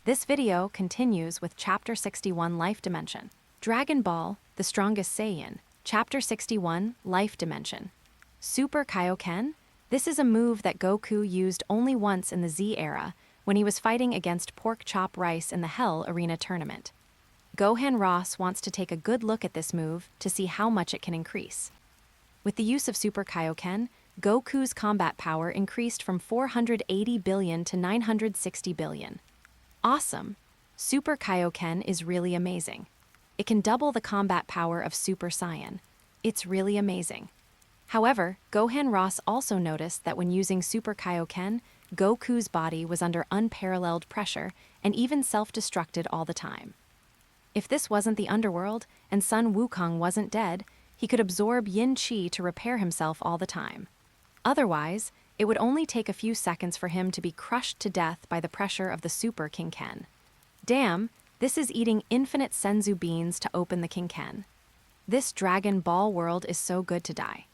This video continues with Chapter 61 Life Dimension. Dragon Ball, the Strongest Saiyan, Chapter 61 Life Dimension. Super Kaioken? This is a move that Goku used only once in the Z era when he was fighting against Pork Chop Rice in the Hell Arena tournament. Gohan Ross wants to take a good look at this move to see how much it can increase. With the use of Super Kaioken, Goku's combat power increased from 480 billion to 960 billion. Awesome! Super Kaioken is really amazing. It can double the combat power of Super Saiyan. It's really amazing. However, Gohan Ross also noticed that when using Super Kaioken, Goku's body was under unparalleled pressure and even self-destructed all the time. If this wasn't the underworld and Sun Wukong wasn't dead, he could absorb yin qi to repair himself all the time. Otherwise, it would only take a few seconds for him to be crushed to death by the pressure of the Super King Ken. Damn, this is eating infinite senzu beans to open the King Ken. This Dragon Ball world is so good to die.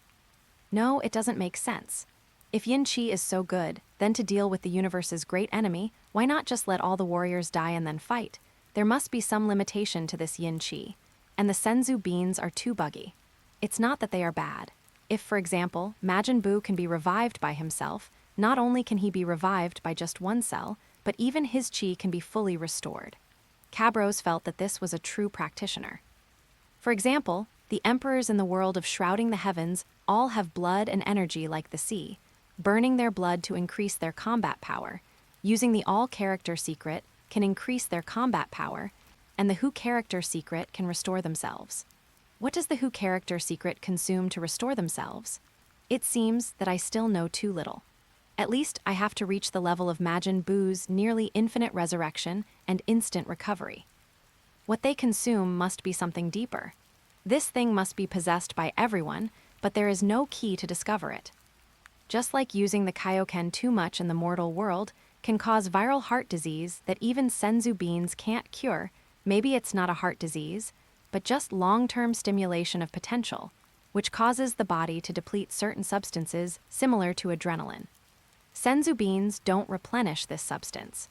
No, it doesn't make sense. If yin qi is so good, then to deal with the universe's great enemy, why not just let all the warriors die and then fight? There must be some limitation to this yin qi, and the senzu beans are too buggy. It's not that they are bad. If, for example, Majin Buu can be revived by himself, not only can he be revived by just one cell, but even his qi can be fully restored. Cabros felt that this was a true practitioner. For example, the emperors in the world of shrouding the heavens all have blood and energy like the sea, burning their blood to increase their combat power. Using the all character secret can increase their combat power, and the Who character secret can restore themselves. What does the Who character secret consume to restore themselves? It seems that I still know too little. At least I have to reach the level of Majin Buu's nearly infinite resurrection and instant recovery. What they consume must be something deeper. This thing must be possessed by everyone, but there is no key to discover it. Just like using the Kaioken too much in the mortal world can cause viral heart disease that even senzu beans can't cure, maybe it's not a heart disease, but just long-term stimulation of potential, which causes the body to deplete certain substances similar to adrenaline. Senzu beans don't replenish this substance.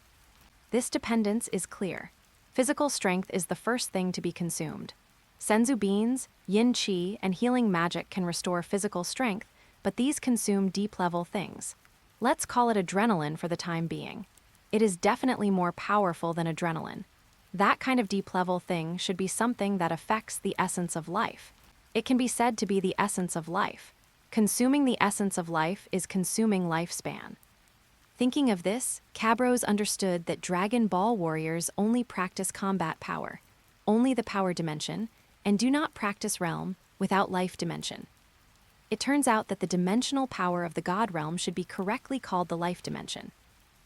This dependence is clear. Physical strength is the first thing to be consumed. Senzu beans, yin qi, and healing magic can restore physical strength, but these consume deep-level things. Let's call it adrenaline for the time being. It is definitely more powerful than adrenaline. That kind of deep-level thing should be something that affects the essence of life. It can be said to be the essence of life. Consuming the essence of life is consuming lifespan. Thinking of this, Cabros understood that Dragon Ball warriors only practice combat power, only the power dimension, and do not practice realm without life dimension. It turns out that the dimensional power of the God realm should be correctly called the life dimension.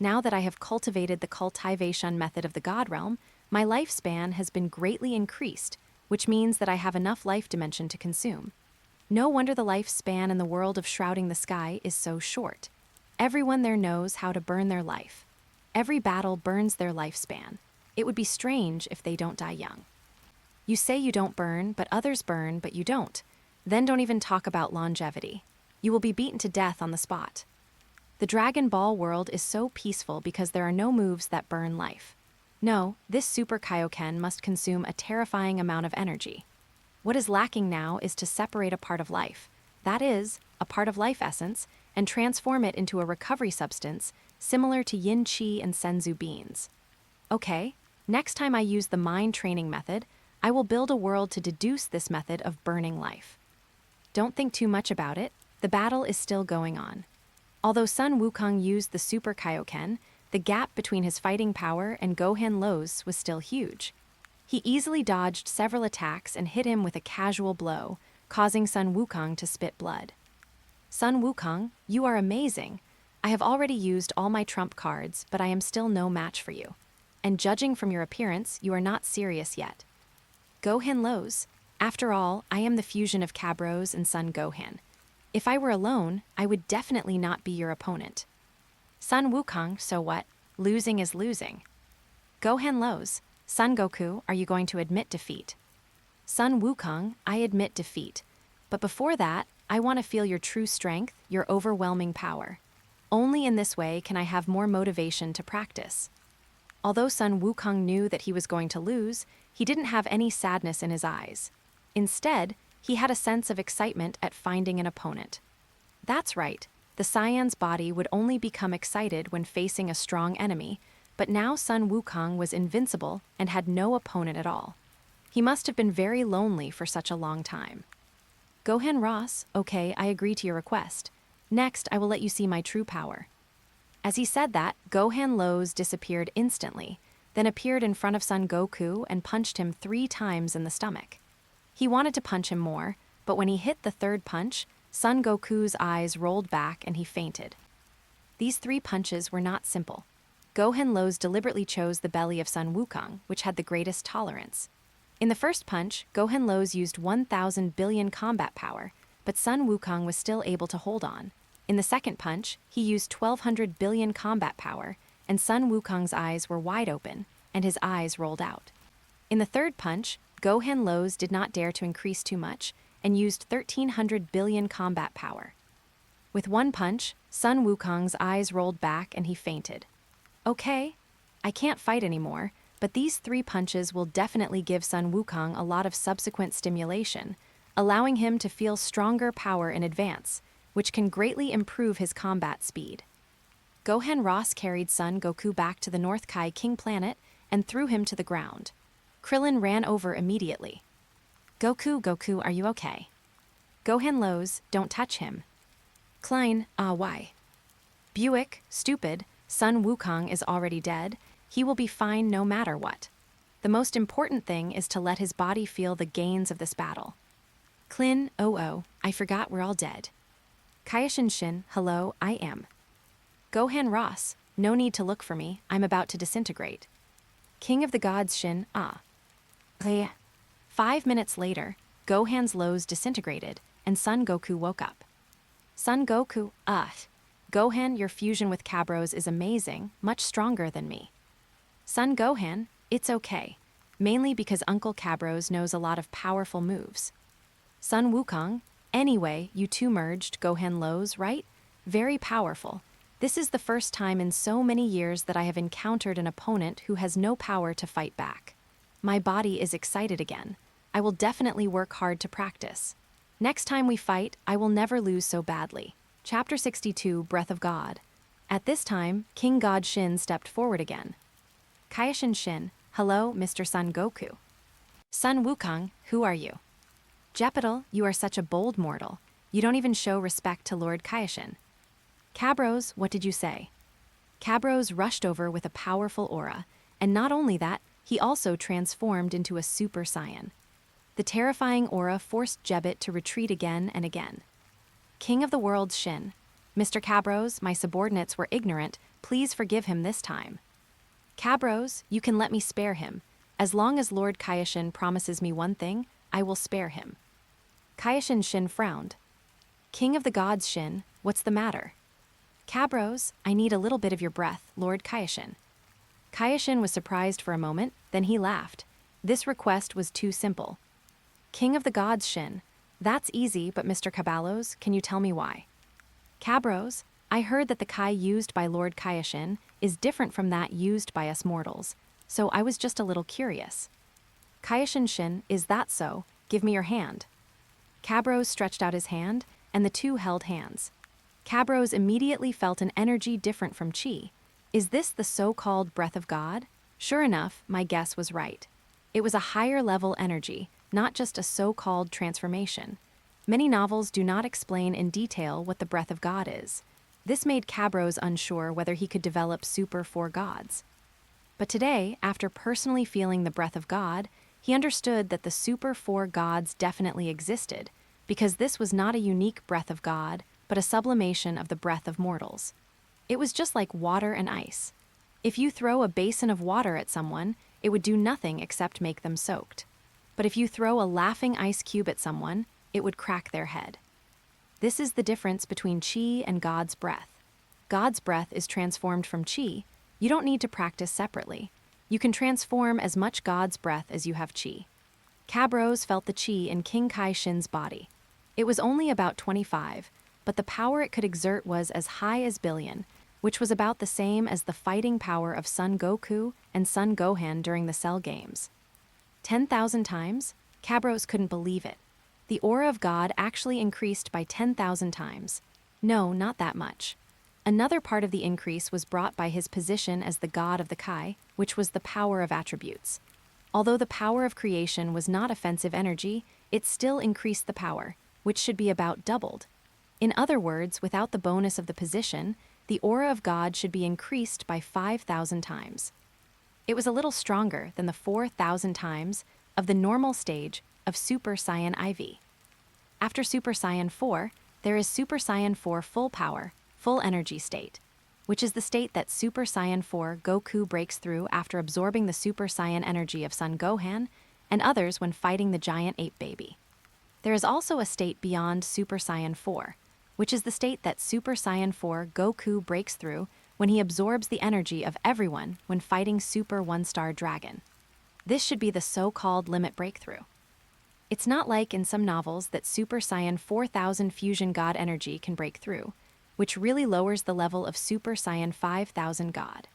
Now that I have cultivated the cultivation method of the God realm, my lifespan has been greatly increased, which means that I have enough life dimension to consume. No wonder the lifespan in the world of shrouding the sky is so short. Everyone there knows how to burn their life. Every battle burns their lifespan. It would be strange if they don't die young. You say you don't burn, but others burn, but you don't. Then don't even talk about longevity. You will be beaten to death on the spot. The Dragon Ball world is so peaceful because there are no moves that burn life. No, this Super Kaioken must consume a terrifying amount of energy. What is lacking now is to separate a part of life, that is, a part of life essence, and transform it into a recovery substance similar to yin qi and senzu beans. Okay, next time I use the mind training method, I will build a world to deduce this method of burning life. Don't think too much about it, the battle is still going on. Although Sun Wukong used the Super Kaioken, the gap between his fighting power and Gohan Lo's was still huge. He easily dodged several attacks and hit him with a casual blow, causing Sun Wukong to spit blood. Sun Wukong, you are amazing. I have already used all my trump cards, but I am still no match for you. And judging from your appearance, you are not serious yet. Gohan Lo's. After all, I am the fusion of Cabros and Son Gohan. If I were alone, I would definitely not be your opponent. Sun Wukong, so what? Losing is losing. Gohan Lo's. Son Goku, are you going to admit defeat? Sun Wukong, I admit defeat. But before that, I want to feel your true strength, your overwhelming power. Only in this way can I have more motivation to practice. Although Sun Wukong knew that he was going to lose, he didn't have any sadness in his eyes. Instead, he had a sense of excitement at finding an opponent. That's right, the Saiyan's body would only become excited when facing a strong enemy, but now Sun Wukong was invincible and had no opponent at all. He must have been very lonely for such a long time. Gohan Ross, okay, I agree to your request. Next, I will let you see my true power. As he said that, Gohan Lo's disappeared instantly, then appeared in front of Son Goku and punched him 3 times in the stomach. He wanted to punch him more, but when he hit the 3rd punch, Son Goku's eyes rolled back and he fainted. These 3 punches were not simple. Gohan Lo's deliberately chose the belly of Sun Wukong, which had the greatest tolerance. In the first punch, Gohan Lo's used 1,000 billion combat power, but Sun Wukong was still able to hold on. In the second punch, he used 1,200 billion combat power, and Sun Wukong's eyes were wide open, and his eyes rolled out. In the third punch, Gohan Lo's did not dare to increase too much, and used 1,300 billion combat power. With one punch, Sun Wukong's eyes rolled back and he fainted. Okay, I can't fight anymore, but these 3 punches will definitely give Sun Wukong a lot of subsequent stimulation, allowing him to feel stronger power in advance, which can greatly improve his combat speed. Gohan Ross carried Son Goku back to the North Kai King planet and threw him to the ground. Krillin ran over immediately. Goku, are you okay? Gohan Lo's, don't touch him. Klein, why? Buick, stupid, Sun Wukong is already dead. He will be fine no matter what. The most important thing is to let his body feel the gains of this battle. Klin, I forgot we're all dead. Kaioshin Shin, hello, I am. Gohan Ross, no need to look for me, I'm about to disintegrate. King of the Gods Shin, 5 minutes later, Gohan's Lo's disintegrated, and Son Goku woke up. Son Goku, Gohan, your fusion with Cabros is amazing, much stronger than me. Son Gohan, it's okay, mainly because Uncle Cabros knows a lot of powerful moves. Son Wukong, anyway, you two merged Gohan Lo's, right? Very powerful. This is the first time in so many years that I have encountered an opponent who has no power to fight back. My body is excited again. I will definitely work hard to practice. Next time we fight, I will never lose so badly. Chapter 62, Breath of God. At this time, King God Shin stepped forward again. Kaioshin Shin, hello, Mr. Son Goku. Son Wukong, who are you? Jepital, you are such a bold mortal. You don't even show respect to Lord Kaioshin. Cabros, what did you say? Cabros rushed over with a powerful aura, and not only that, he also transformed into a Super Saiyan. The terrifying aura forced Jebbit to retreat again and again. King of the World Shin, Mr. Cabros, my subordinates were ignorant, please forgive him this time. Cabros, you can let me spare him. As long as Lord Kaioshin promises me one thing, I will spare him. Kaioshin Shin frowned. King of the Gods Shin, what's the matter? Cabros, I need a little bit of your breath, Lord Kaioshin. Kaioshin was surprised for a moment, then he laughed. This request was too simple. King of the Gods Shin, that's easy, but Mr. Caballos, can you tell me why? Cabros, I heard that the Kai used by Lord Kaioshin is different from that used by us mortals, so I was just a little curious. Kaioshin Shin, is that so? Give me your hand. Cabros stretched out his hand, and the two held hands. Cabros immediately felt an energy different from Qi. Is this the so-called breath of God? Sure enough, my guess was right. It was a higher-level energy, not just a so-called transformation. Many novels do not explain in detail what the breath of God is. This made Cabros unsure whether he could develop Super 4 gods. But today, after personally feeling the breath of God, he understood that the Super 4 gods definitely existed, because this was not a unique breath of God, but a sublimation of the breath of mortals. It was just like water and ice. If you throw a basin of water at someone, it would do nothing except make them soaked. But if you throw a laughing ice cube at someone, it would crack their head. This is the difference between Qi and God's breath. God's breath is transformed from Qi. You don't need to practice separately. You can transform as much God's breath as you have Qi. Cabros felt the Qi in King Kai Shin's body. It was only about 25, but the power it could exert was as high as billion. which was about the same as the fighting power of Son Goku and Son Gohan during the Cell Games. 10,000 times? Cabros couldn't believe it. The aura of God actually increased by 10,000 times. No, not that much. Another part of the increase was brought by his position as the god of the Kai, which was the power of attributes. Although the power of creation was not offensive energy, it still increased the power, which should be about doubled. In other words, without the bonus of the position, the aura of God should be increased by 5,000 times. It was a little stronger than the 4,000 times of the normal stage of Super Saiyan IV. After Super Saiyan 4, there is Super Saiyan 4 full power, full energy state, which is the state that Super Saiyan 4 Goku breaks through after absorbing the Super Saiyan energy of Son Gohan and others when fighting the giant ape baby. There is also a state beyond Super Saiyan 4, which is the state that Super Saiyan 4 Goku breaks through when he absorbs the energy of everyone when fighting Super One-Star Dragon. This should be the so-called limit breakthrough. It's not like in some novels that Super Saiyan 4000 fusion God energy can break through, which really lowers the level of Super Saiyan 5000 God.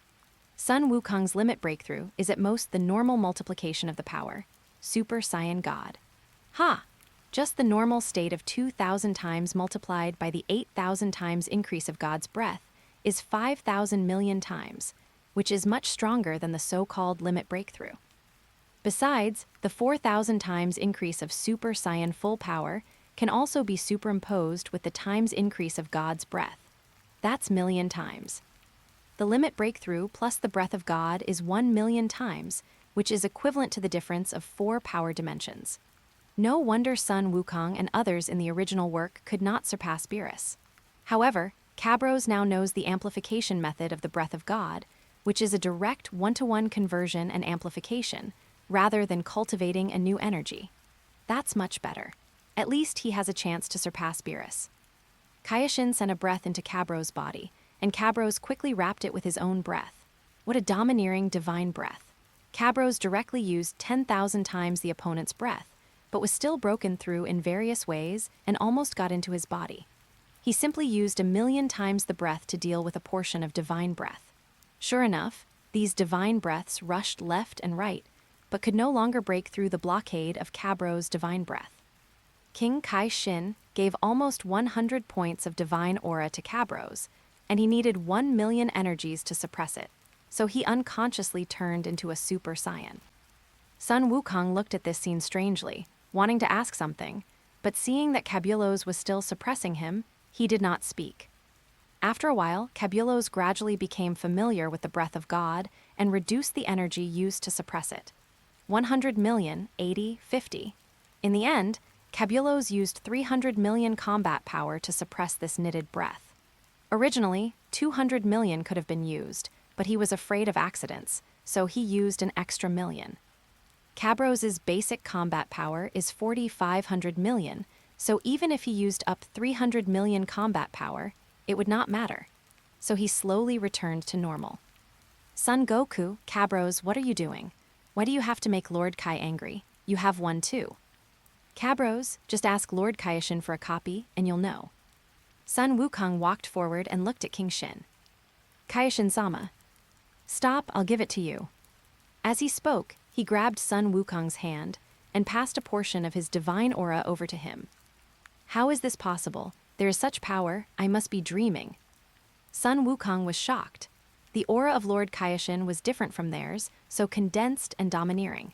Sun Wukong's limit breakthrough is at most the normal multiplication of the power, Super Saiyan God. Ha! Just the normal state of 2,000 times multiplied by the 8,000 times increase of God's breath is 5,000 million times, which is much stronger than the so-called limit breakthrough. Besides, the 4,000 times increase of Super Saiyan full power can also be superimposed with the times increase of God's breath. That's million times. The limit breakthrough plus the breath of God is 1,000,000 times, which is equivalent to the difference of 4 power dimensions. No wonder Sun Wukong and others in the original work could not surpass Beerus. However, Cabros now knows the amplification method of the breath of God, which is a direct one-to-one conversion and amplification, rather than cultivating a new energy. That's much better. At least he has a chance to surpass Beerus. Kaioshin sent a breath into Cabros' body, and Cabros quickly wrapped it with his own breath. What a domineering, divine breath. Cabros directly used 10,000 times the opponent's breath, but was still broken through in various ways and almost got into his body. He simply used 1,000,000 times the breath to deal with a portion of divine breath. Sure enough, these divine breaths rushed left and right, but could no longer break through the blockade of Cabros' divine breath. King Kai-Shin gave almost 100 points of divine aura to Cabros, and he needed 1,000,000 energies to suppress it, so he unconsciously turned into a Super Saiyan. Sun Wukong looked at this scene strangely, wanting to ask something, but seeing that Cabullos was still suppressing him, he did not speak. After a while, Cabullos gradually became familiar with the breath of God and reduced the energy used to suppress it. 100 million, 80, 50. In the end, Cabullos used 300 million combat power to suppress this knitted breath. Originally, 200 million could have been used, but he was afraid of accidents, so he used an extra million. Cabros' basic combat power is 4,500 million, so even if he used up 300 million combat power, it would not matter. So he slowly returned to normal. Son Goku, Cabros, what are you doing? Why do you have to make Lord Kai angry? You have one too. Cabros, just ask Lord Kaioshin for a copy and you'll know. Sun Wukong walked forward and looked at King Shin. Kaioshin-sama. Stop, I'll give it to you. As he spoke, he grabbed Sun Wukong's hand and passed a portion of his divine aura over to him. How is this possible? There is such power, I must be dreaming. Sun Wukong was shocked. The aura of Lord Kaioshin was different from theirs, so condensed and domineering.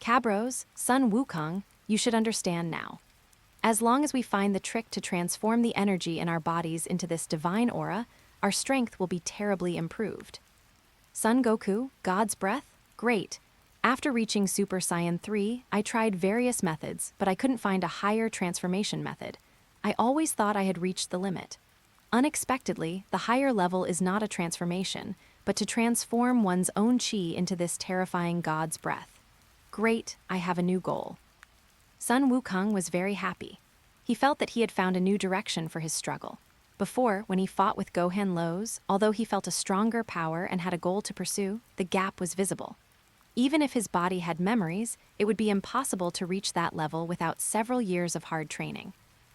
Cabros, Sun Wukong, you should understand now. As long as we find the trick to transform the energy in our bodies into this divine aura, our strength will be terribly improved. Son Goku, God's breath? Great. After reaching Super Saiyan 3, I tried various methods, but I couldn't find a higher transformation method. I always thought I had reached the limit. Unexpectedly, the higher level is not a transformation, but to transform one's own chi into this terrifying God's breath. Great, I have a new goal. Sun Wukong was very happy. He felt that he had found a new direction for his struggle. Before, when he fought with Gohan Lows, although he felt a stronger power and had a goal to pursue, the gap was visible. Even if his body had memories, it would be impossible to reach that level without several years of hard training.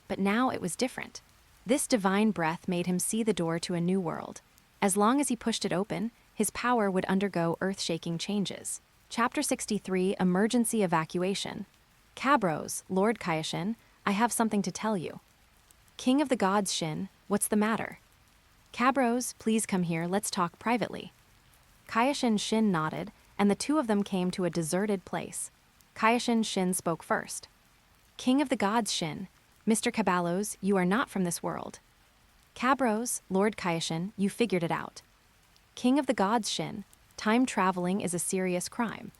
But now it was different. This divine breath made him see the door to a new world. As long as he pushed it open, his power would undergo earth-shaking changes. Chapter 63, Emergency Evacuation. Cabros, Lord Kaioshin, I have something to tell you. King of the Gods Shin, what's the matter? Cabros, please come here, let's talk privately. Kaioshin Shin nodded, and the two of them came to a deserted place. Kaioshin Shin spoke first. King of the Gods Shin, Mr. Caballos, you are not from this world. Cabros, Lord Kaioshin, you figured it out. King of the Gods Shin, time traveling is a serious crime.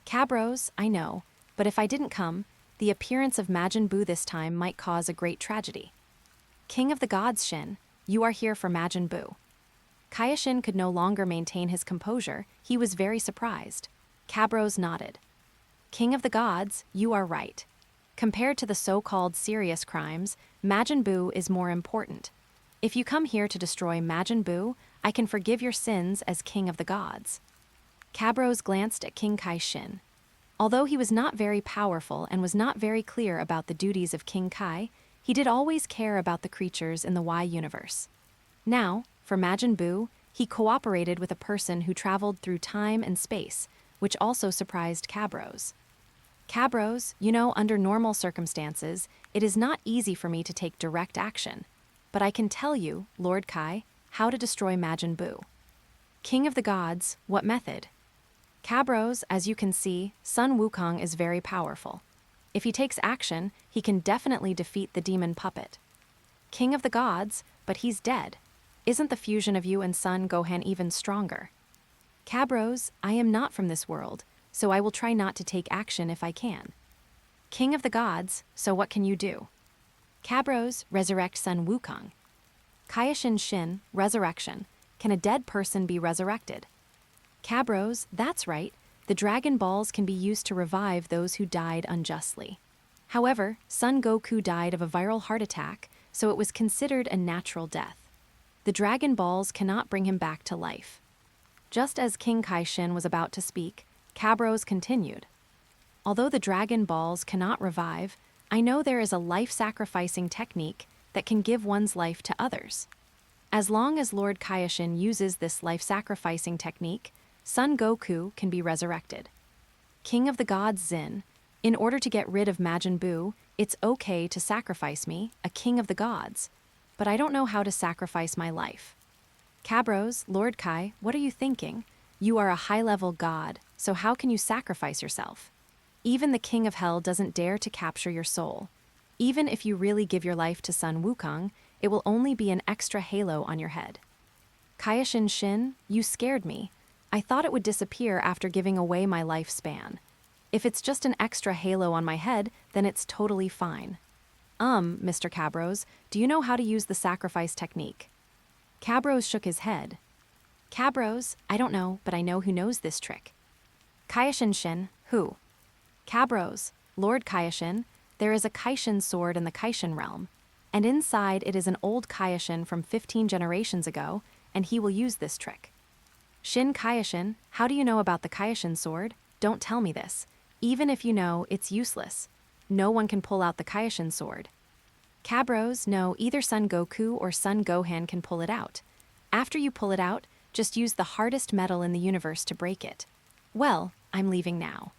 Cabros, I know, but if I didn't come, the appearance of Majin Buu this time might cause a great tragedy. King of the Gods Shin, you are here for Majin Buu. Kaioshin could no longer maintain his composure, he was very surprised. Cabros nodded. King of the Gods, you are right. Compared to the so-called serious crimes, Majin Buu is more important. If you come here to destroy Majin Buu, I can forgive your sins as King of the Gods. Cabros glanced at King Kai-Shin. Although he was not very powerful and was not very clear about the duties of King Kai, he did always care about the creatures in the Y universe. Now, for Majin Buu, he cooperated with a person who traveled through time and space, which also surprised Cabros. Cabros, you know, under normal circumstances, it is not easy for me to take direct action. But I can tell you, Lord Kai, how to destroy Majin Buu. King of the Gods, what method? Cabros, as you can see, Sun Wukong is very powerful. If he takes action, he can definitely defeat the demon puppet. King of the Gods, but he's dead. Isn't the fusion of you and Sun Gohan even stronger? Cabros, I am not from this world, so I will try not to take action if I can. King of the Gods, so what can you do? Cabros, resurrect Sun Wukong. Kaioshin Shin, resurrection. Can a dead person be resurrected? Cabros, that's right. The Dragon Balls can be used to revive those who died unjustly. However, Son Goku died of a viral heart attack, so it was considered a natural death. The Dragon Balls cannot bring him back to life. Just as King Kai-Shin was about to speak, Cabros continued. Although the Dragon Balls cannot revive, I know there is a life-sacrificing technique that can give one's life to others. As long as Lord Kaioshin uses this life-sacrificing technique, Son Goku can be resurrected. King of the Gods Xin, in order to get rid of Majin Buu, it's okay to sacrifice me, a king of the gods, but I don't know how to sacrifice my life. Cabros, Lord Kai, what are you thinking? You are a high-level god, so how can you sacrifice yourself? Even the King of Hell doesn't dare to capture your soul. Even if you really give your life to Sun Wukong, it will only be an extra halo on your head. Kaioshin Shin, you scared me. I thought it would disappear after giving away my lifespan. If it's just an extra halo on my head, then it's totally fine. Mr. Cabros, do you know how to use the sacrifice technique? Cabros shook his head. Cabros, I don't know, but I know who knows this trick. Kaioshin Shin, who? Cabros, Lord Kaioshin, there is a Kaishin sword in the Kaishin realm, and inside it is an old Kaioshin from 15 generations ago, and he will use this trick. Shin Kaioshin, how do you know about the Kaishin sword? Don't tell me this. Even if you know, it's useless. No one can pull out the Kaishin sword. Cabros, no, either Son Goku or Son Gohan can pull it out. After you pull it out, just use the hardest metal in the universe to break it. Well, I'm leaving now.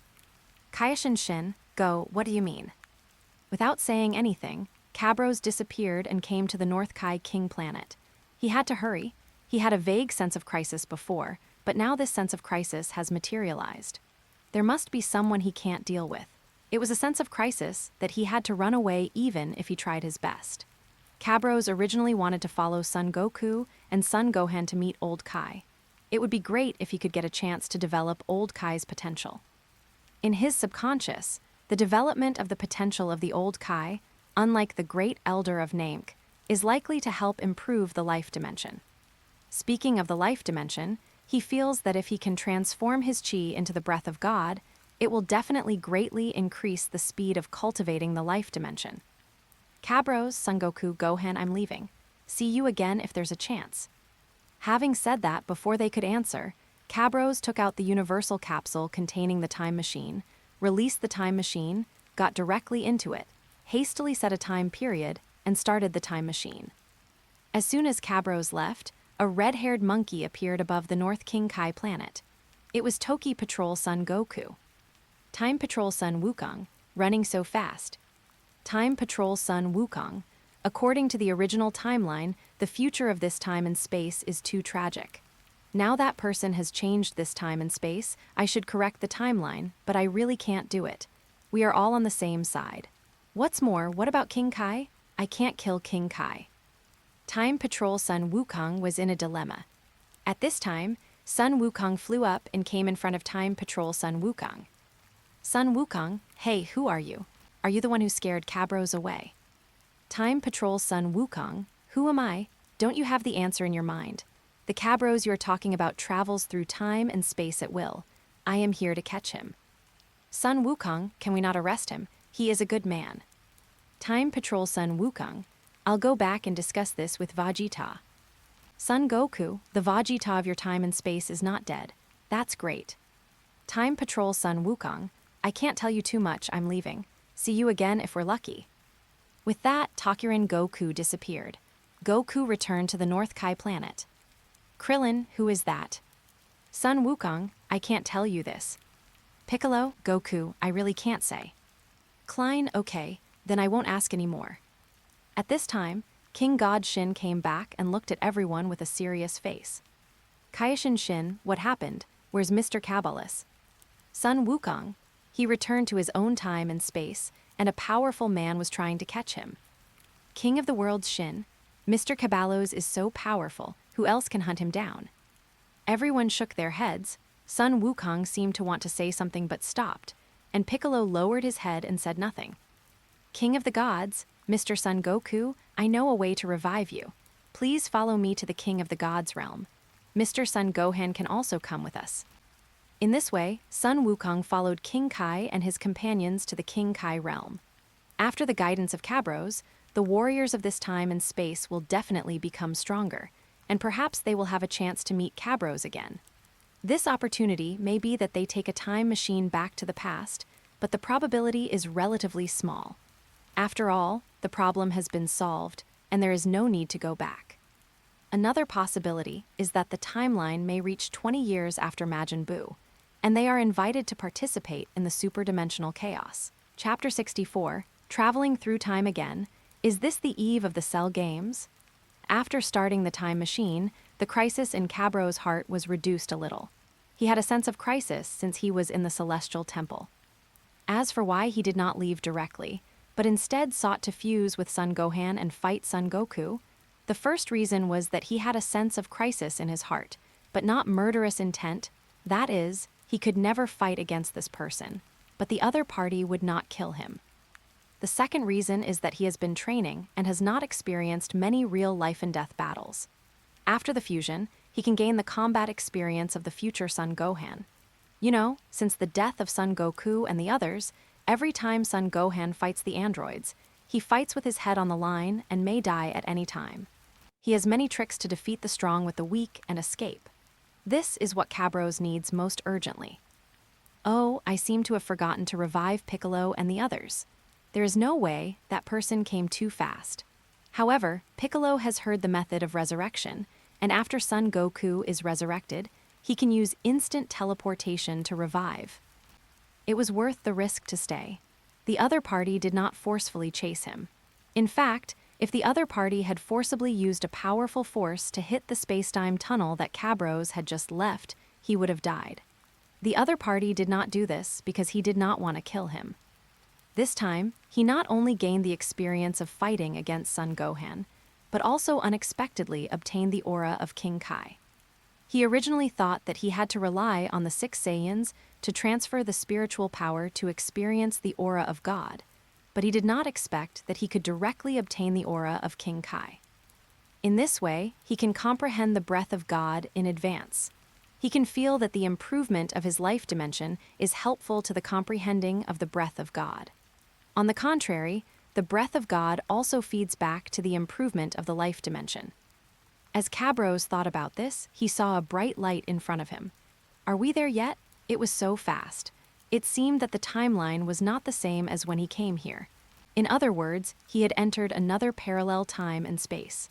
Kaioshin Shin, go, what do you mean? Without saying anything, Cabros disappeared and came to the North Kai King planet. He had to hurry. He had a vague sense of crisis before, but now this sense of crisis has materialized. There must be someone he can't deal with. It was a sense of crisis that he had to run away even if he tried his best. Cabros originally wanted to follow Son Goku and Son Gohan to meet Old Kai. It would be great if he could get a chance to develop Old Kai's potential. In his subconscious, the development of the potential of the Old Kai, unlike the Great Elder of Namek, is likely to help improve the life dimension. Speaking of the life dimension, he feels that if he can transform his chi into the breath of God, it will definitely greatly increase the speed of cultivating the life dimension. Cabros, Son Goku, Gohan, I'm leaving. See you again if there's a chance. Having said that, before they could answer, Cabros took out the universal capsule containing the time machine, released the time machine, got directly into it, hastily set a time period, and started the time machine. As soon as Cabros left, a red-haired monkey appeared above the North Qiqi planet. It was Toki Patrol Son Goku. Time Patrol Son Wukong, running so fast. Time Patrol Son Wukong. According to the original timeline, the future of this time and space is too tragic. Now that person has changed this time and space, I should correct the timeline, but I really can't do it. We are all on the same side. What's more, what about Qiqi? I can't kill Qiqi. Time Patrol Son Wukong was in a dilemma. At this time, Son Wukong flew up and came in front of Time Patrol Son Wukong. Son Wukong, hey, who are you? Are you the one who scared Cabros away? Time Patrol Son Wukong, who am I? Don't you have the answer in your mind? The Cabros you're talking about travels through time and space at will. I am here to catch him. Son Wukong, can we not arrest him? He is a good man. Time Patrol Son Wukong, I'll go back and discuss this with Vegeta. Son Goku, the Vegeta of your time and space is not dead. That's great. Time Patrol Son Wukong, I can't tell you too much, I'm leaving. See you again if we're lucky. With that, Tokurin Goku disappeared. Goku returned to the North Kai planet. Krillin, who is that? Son Wukong, I can't tell you this. Piccolo, Goku, I really can't say. Klein, okay, then I won't ask any more. At this time, King God Shin came back and looked at everyone with a serious face. Kaioshin Shin, what happened? Where's Mr. Caballos? Son Wukong, he returned to his own time and space, and a powerful man was trying to catch him. King of the world Shin, Mr. Caballos is so powerful, who else can hunt him down? Everyone shook their heads. Son Wukong seemed to want to say something but stopped, and Piccolo lowered his head and said nothing. King of the gods, Mr. Son Goku, I know a way to revive you. Please follow me to the King of the Gods realm. Mr. Son Gohan can also come with us. In this way, Son Wukong followed King Kai and his companions to the King Kai realm. After the guidance of Cabros, the warriors of this time and space will definitely become stronger, and perhaps they will have a chance to meet Cabros again. This opportunity may be that they take a time machine back to the past, but the probability is relatively small. After all, the problem has been solved, and there is no need to go back. Another possibility is that the timeline may reach 20 years after Majin Buu, and they are invited to participate in the superdimensional chaos. Chapter 64, Traveling Through Time Again. Is this the eve of the Cell Games? After starting the time machine, the crisis in Cabros' heart was reduced a little. He had a sense of crisis since he was in the Celestial Temple. As for why he did not leave directly, but instead sought to fuse with Son Gohan and fight Son Goku, the first reason was that he had a sense of crisis in his heart, but not murderous intent. That is, he could never fight against this person, but the other party would not kill him. The second reason is that he has been training and has not experienced many real life-and-death battles. After the fusion, he can gain the combat experience of the future Son Gohan. You know, since the death of Son Goku and the others, every time Son Gohan fights the androids, he fights with his head on the line and may die at any time. He has many tricks to defeat the strong with the weak and escape. This is what Cabros needs most urgently. Oh, I seem to have forgotten to revive Piccolo and the others. There is no way that person came too fast. However, Piccolo has heard the method of resurrection, and after Son Goku is resurrected, he can use instant teleportation to revive. It was worth the risk to stay. The other party did not forcefully chase him. In fact, if the other party had forcibly used a powerful force to hit the spacetime tunnel that Cabros had just left, he would have died. The other party did not do this because he did not want to kill him. This time, he not only gained the experience of fighting against Son Gohan, but also unexpectedly obtained the aura of King Kai. He originally thought that he had to rely on the 6 Saiyans to transfer the spiritual power to experience the aura of God, but he did not expect that he could directly obtain the aura of King Kai. In this way, he can comprehend the breath of God in advance. He can feel that the improvement of his life dimension is helpful to the comprehending of the breath of God. On the contrary, the breath of God also feeds back to the improvement of the life dimension. As Cabros thought about this, he saw a bright light in front of him. Are we there yet? It was so fast. It seemed that the timeline was not the same as when he came here. In other words, he had entered another parallel time and space.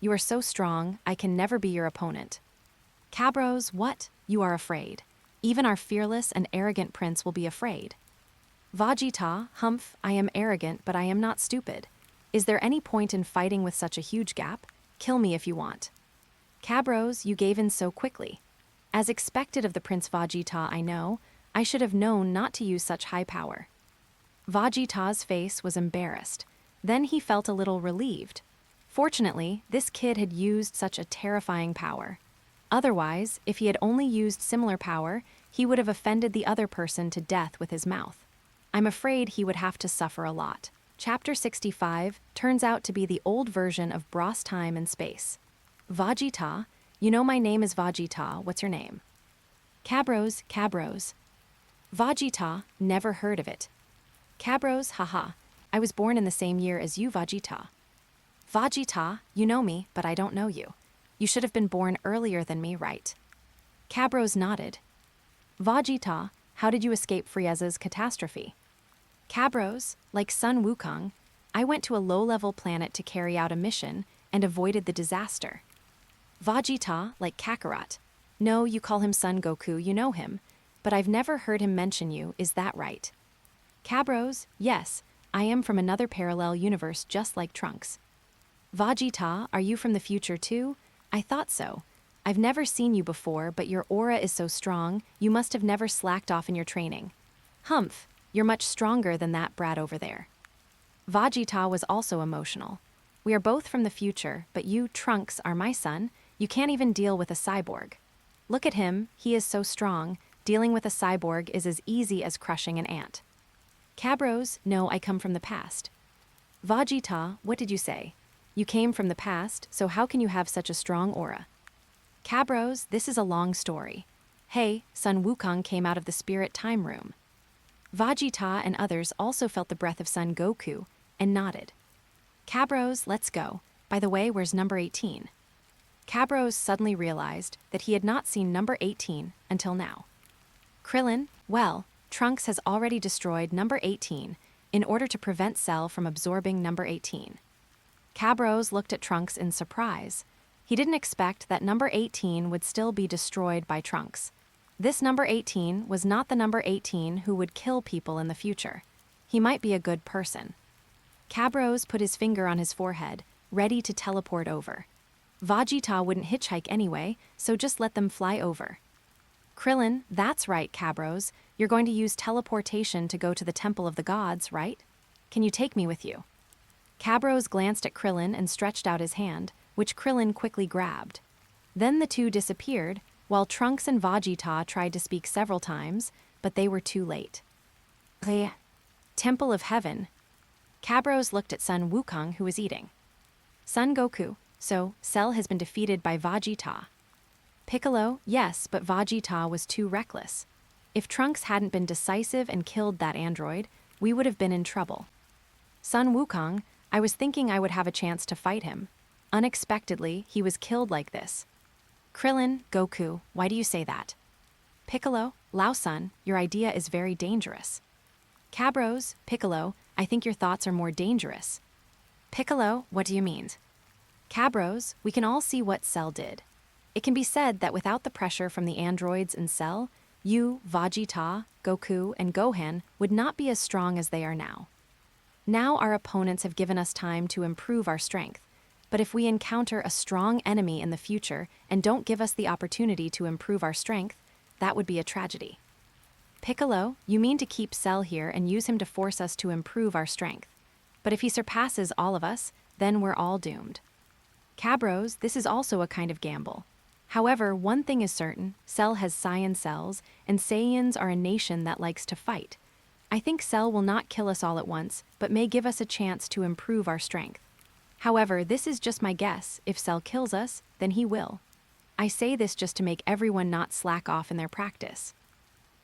you are so strong, I can never be your opponent. Cabros, what? You are afraid. Even our fearless and arrogant prince will be afraid. Vegeta, humph, I am arrogant, but I am not stupid. Is there any point in fighting with such a huge gap? Kill me if you want. Cabros, you gave in so quickly. As expected of the Prince Vegeta, I know. I should have known not to use such high power. Vegeta's face was embarrassed. Then he felt a little relieved. Fortunately, this kid had used such a terrifying power. Otherwise, if he had only used similar power, he would have offended the other person to death with his mouth. I'm afraid he would have to suffer a lot. Chapter 65 turns out to be the old version of Bros Time and Space. Vegeta, you know my name is Vegeta, what's your name? Cabros, Cabros. Vegeta, never heard of it. Cabros, haha, I was born in the same year as you, Vegeta. Vegeta, you know me, but I don't know you. You should have been born earlier than me, right? Cabros nodded. Vegeta, how did you escape Frieza's catastrophe? Cabros, like Sun Wukong, I went to a low-level planet to carry out a mission and avoided the disaster. Vegeta, like Kakarot. No, you call him Son Goku, you know him, but I've never heard him mention you, is that right? Cabros, yes, I am from another parallel universe just like Trunks. Vegeta, are you from the future too? I thought so. I've never seen you before, but your aura is so strong, you must have never slacked off in your training. Humph, you're much stronger than that brat over there. Vegeta was also emotional. We are both from the future, but you, Trunks, are my son. You can't even deal with a cyborg. Look at him, he is so strong. Dealing with a cyborg is as easy as crushing an ant. Cabros, no, I come from the past. Vegeta, what did you say? You came from the past, so how can you have such a strong aura? Cabros, this is a long story. Hey, Sun Wukong came out of the spirit time room. Vegeta and others also felt the breath of Son Goku and nodded. Cabros, let's go. By the way, where's number 18? Cabros suddenly realized that he had not seen number 18 until now. Krillin, well, Trunks has already destroyed number 18 in order to prevent Cell from absorbing number 18. Cabros looked at Trunks in surprise. He didn't expect that number 18 would still be destroyed by Trunks. This number 18 was not the number 18 who would kill people in the future. He might be a good person. Cabros put his finger on his forehead, ready to teleport over. Vegeta wouldn't hitchhike anyway, so just let them fly over. Krillin, that's right, Cabros. You're going to use teleportation to go to the Temple of the Gods, right? Can you take me with you? Cabros glanced at Krillin and stretched out his hand, which Krillin quickly grabbed. Then the two disappeared, while Trunks and Vegeta tried to speak several times, but they were too late. Temple of Heaven. Cabros looked at Son Wukong, who was eating. Son Goku, so Cell has been defeated by Vegeta. Piccolo, yes, but Vegeta was too reckless. If Trunks hadn't been decisive and killed that android, we would have been in trouble. Son Wukong, I was thinking I would have a chance to fight him. Unexpectedly, he was killed like this. Krillin, Goku, why do you say that? Piccolo, Lao Sun, your idea is very dangerous. Cabros, Piccolo, I think your thoughts are more dangerous. Piccolo, what do you mean? Cabros, we can all see what Cell did. It can be said that without the pressure from the androids and Cell, you, Vegeta, Goku, and Gohan would not be as strong as they are now. Now our opponents have given us time to improve our strength, but if we encounter a strong enemy in the future and don't give us the opportunity to improve our strength, that would be a tragedy. Piccolo, you mean to keep Cell here and use him to force us to improve our strength. But if he surpasses all of us, then we're all doomed. Cabros, this is also a kind of gamble. However, one thing is certain, Cell has Saiyan cells, and Saiyans are a nation that likes to fight. I think Cell will not kill us all at once, but may give us a chance to improve our strength. However, this is just my guess. If Cell kills us, then he will. I say this just to make everyone not slack off in their practice.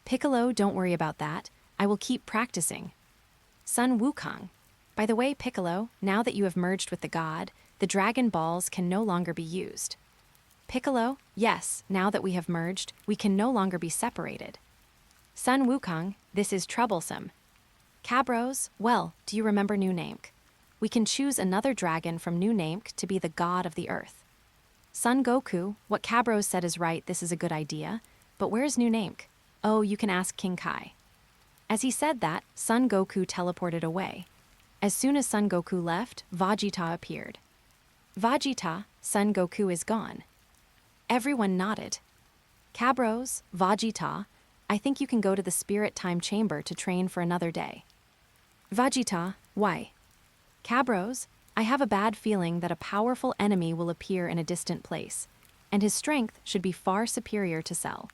Piccolo, don't worry about that. I will keep practicing. Son Wukong. By the way, Piccolo, now that you have merged with the god, the Dragon Balls can no longer be used. Piccolo, yes, now that we have merged, we can no longer be separated. Son Wukong, this is troublesome. Cabros, well, do you remember new name? we can choose another dragon from New Namek to be the god of the earth. Son Goku, what Cabros said is right, this is a good idea, but where's New Namek? Oh, you can ask King Kai. As he said that, Son Goku teleported away. As soon as Son Goku left, Vegeta appeared. Vegeta, Son Goku is gone. Everyone nodded. Cabros, Vegeta, I think you can go to the Spirit Time Chamber to train for another day. Vegeta, why? Cabros, I have a bad feeling that a powerful enemy will appear in a distant place, and his strength should be far superior to Cell.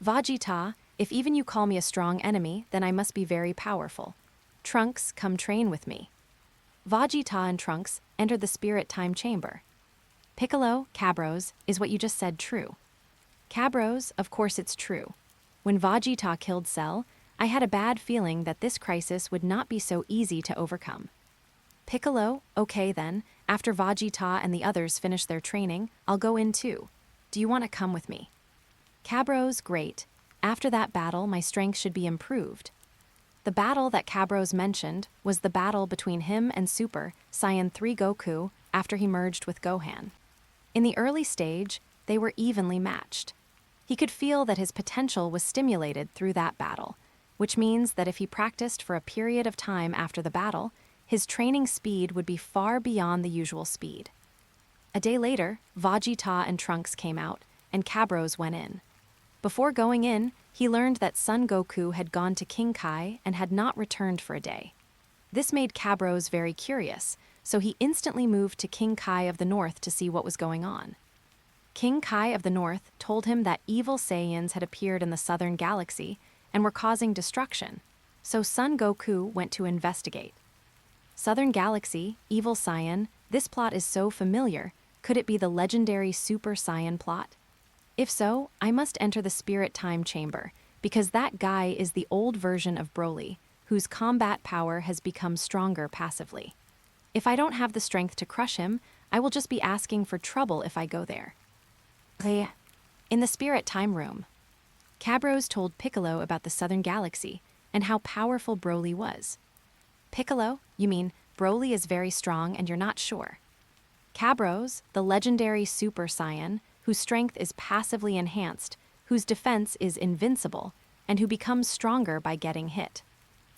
Vegeta, if even you call me a strong enemy, then I must be very powerful. Trunks, come train with me. Vegeta and Trunks entered the Spirit Time Chamber. Piccolo, Cabros, is what you just said true? Cabros, of course it's true. When Vegeta killed Cell, I had a bad feeling that this crisis would not be so easy to overcome. Piccolo, okay then, after Vegeta and the others finish their training, I'll go in too. Do you want to come with me? Cabros, great. After that battle, my strength should be improved. The battle that Cabros mentioned was the battle between him and Super Saiyan 3 Goku after he merged with Gohan. In the early stage, they were evenly matched. He could feel that his potential was stimulated through that battle, which means that if he practiced for a period of time after the battle, his training speed would be far beyond the usual speed. A day later, Vegeta and Trunks came out, and Cabros went in. Before going in, he learned that Son Goku had gone to King Kai and had not returned for a day. This made Cabros very curious, so he instantly moved to King Kai of the North to see what was going on. King Kai of the North told him that evil Saiyans had appeared in the southern galaxy and were causing destruction, so Son Goku went to investigate. Southern Galaxy, Evil Saiyan, this plot is so familiar, could it be the legendary Super Saiyan plot? If so, I must enter the Spirit Time Chamber, because that guy is the old version of Broly, whose combat power has become stronger passively. If I don't have the strength to crush him, I will just be asking for trouble if I go there. In the Spirit Time Room, Cabros told Piccolo about the Southern Galaxy and how powerful Broly was. Piccolo, you mean Broly is very strong and you're not sure? Cabros, the legendary Super Saiyan, whose strength is passively enhanced, whose defense is invincible, and who becomes stronger by getting hit.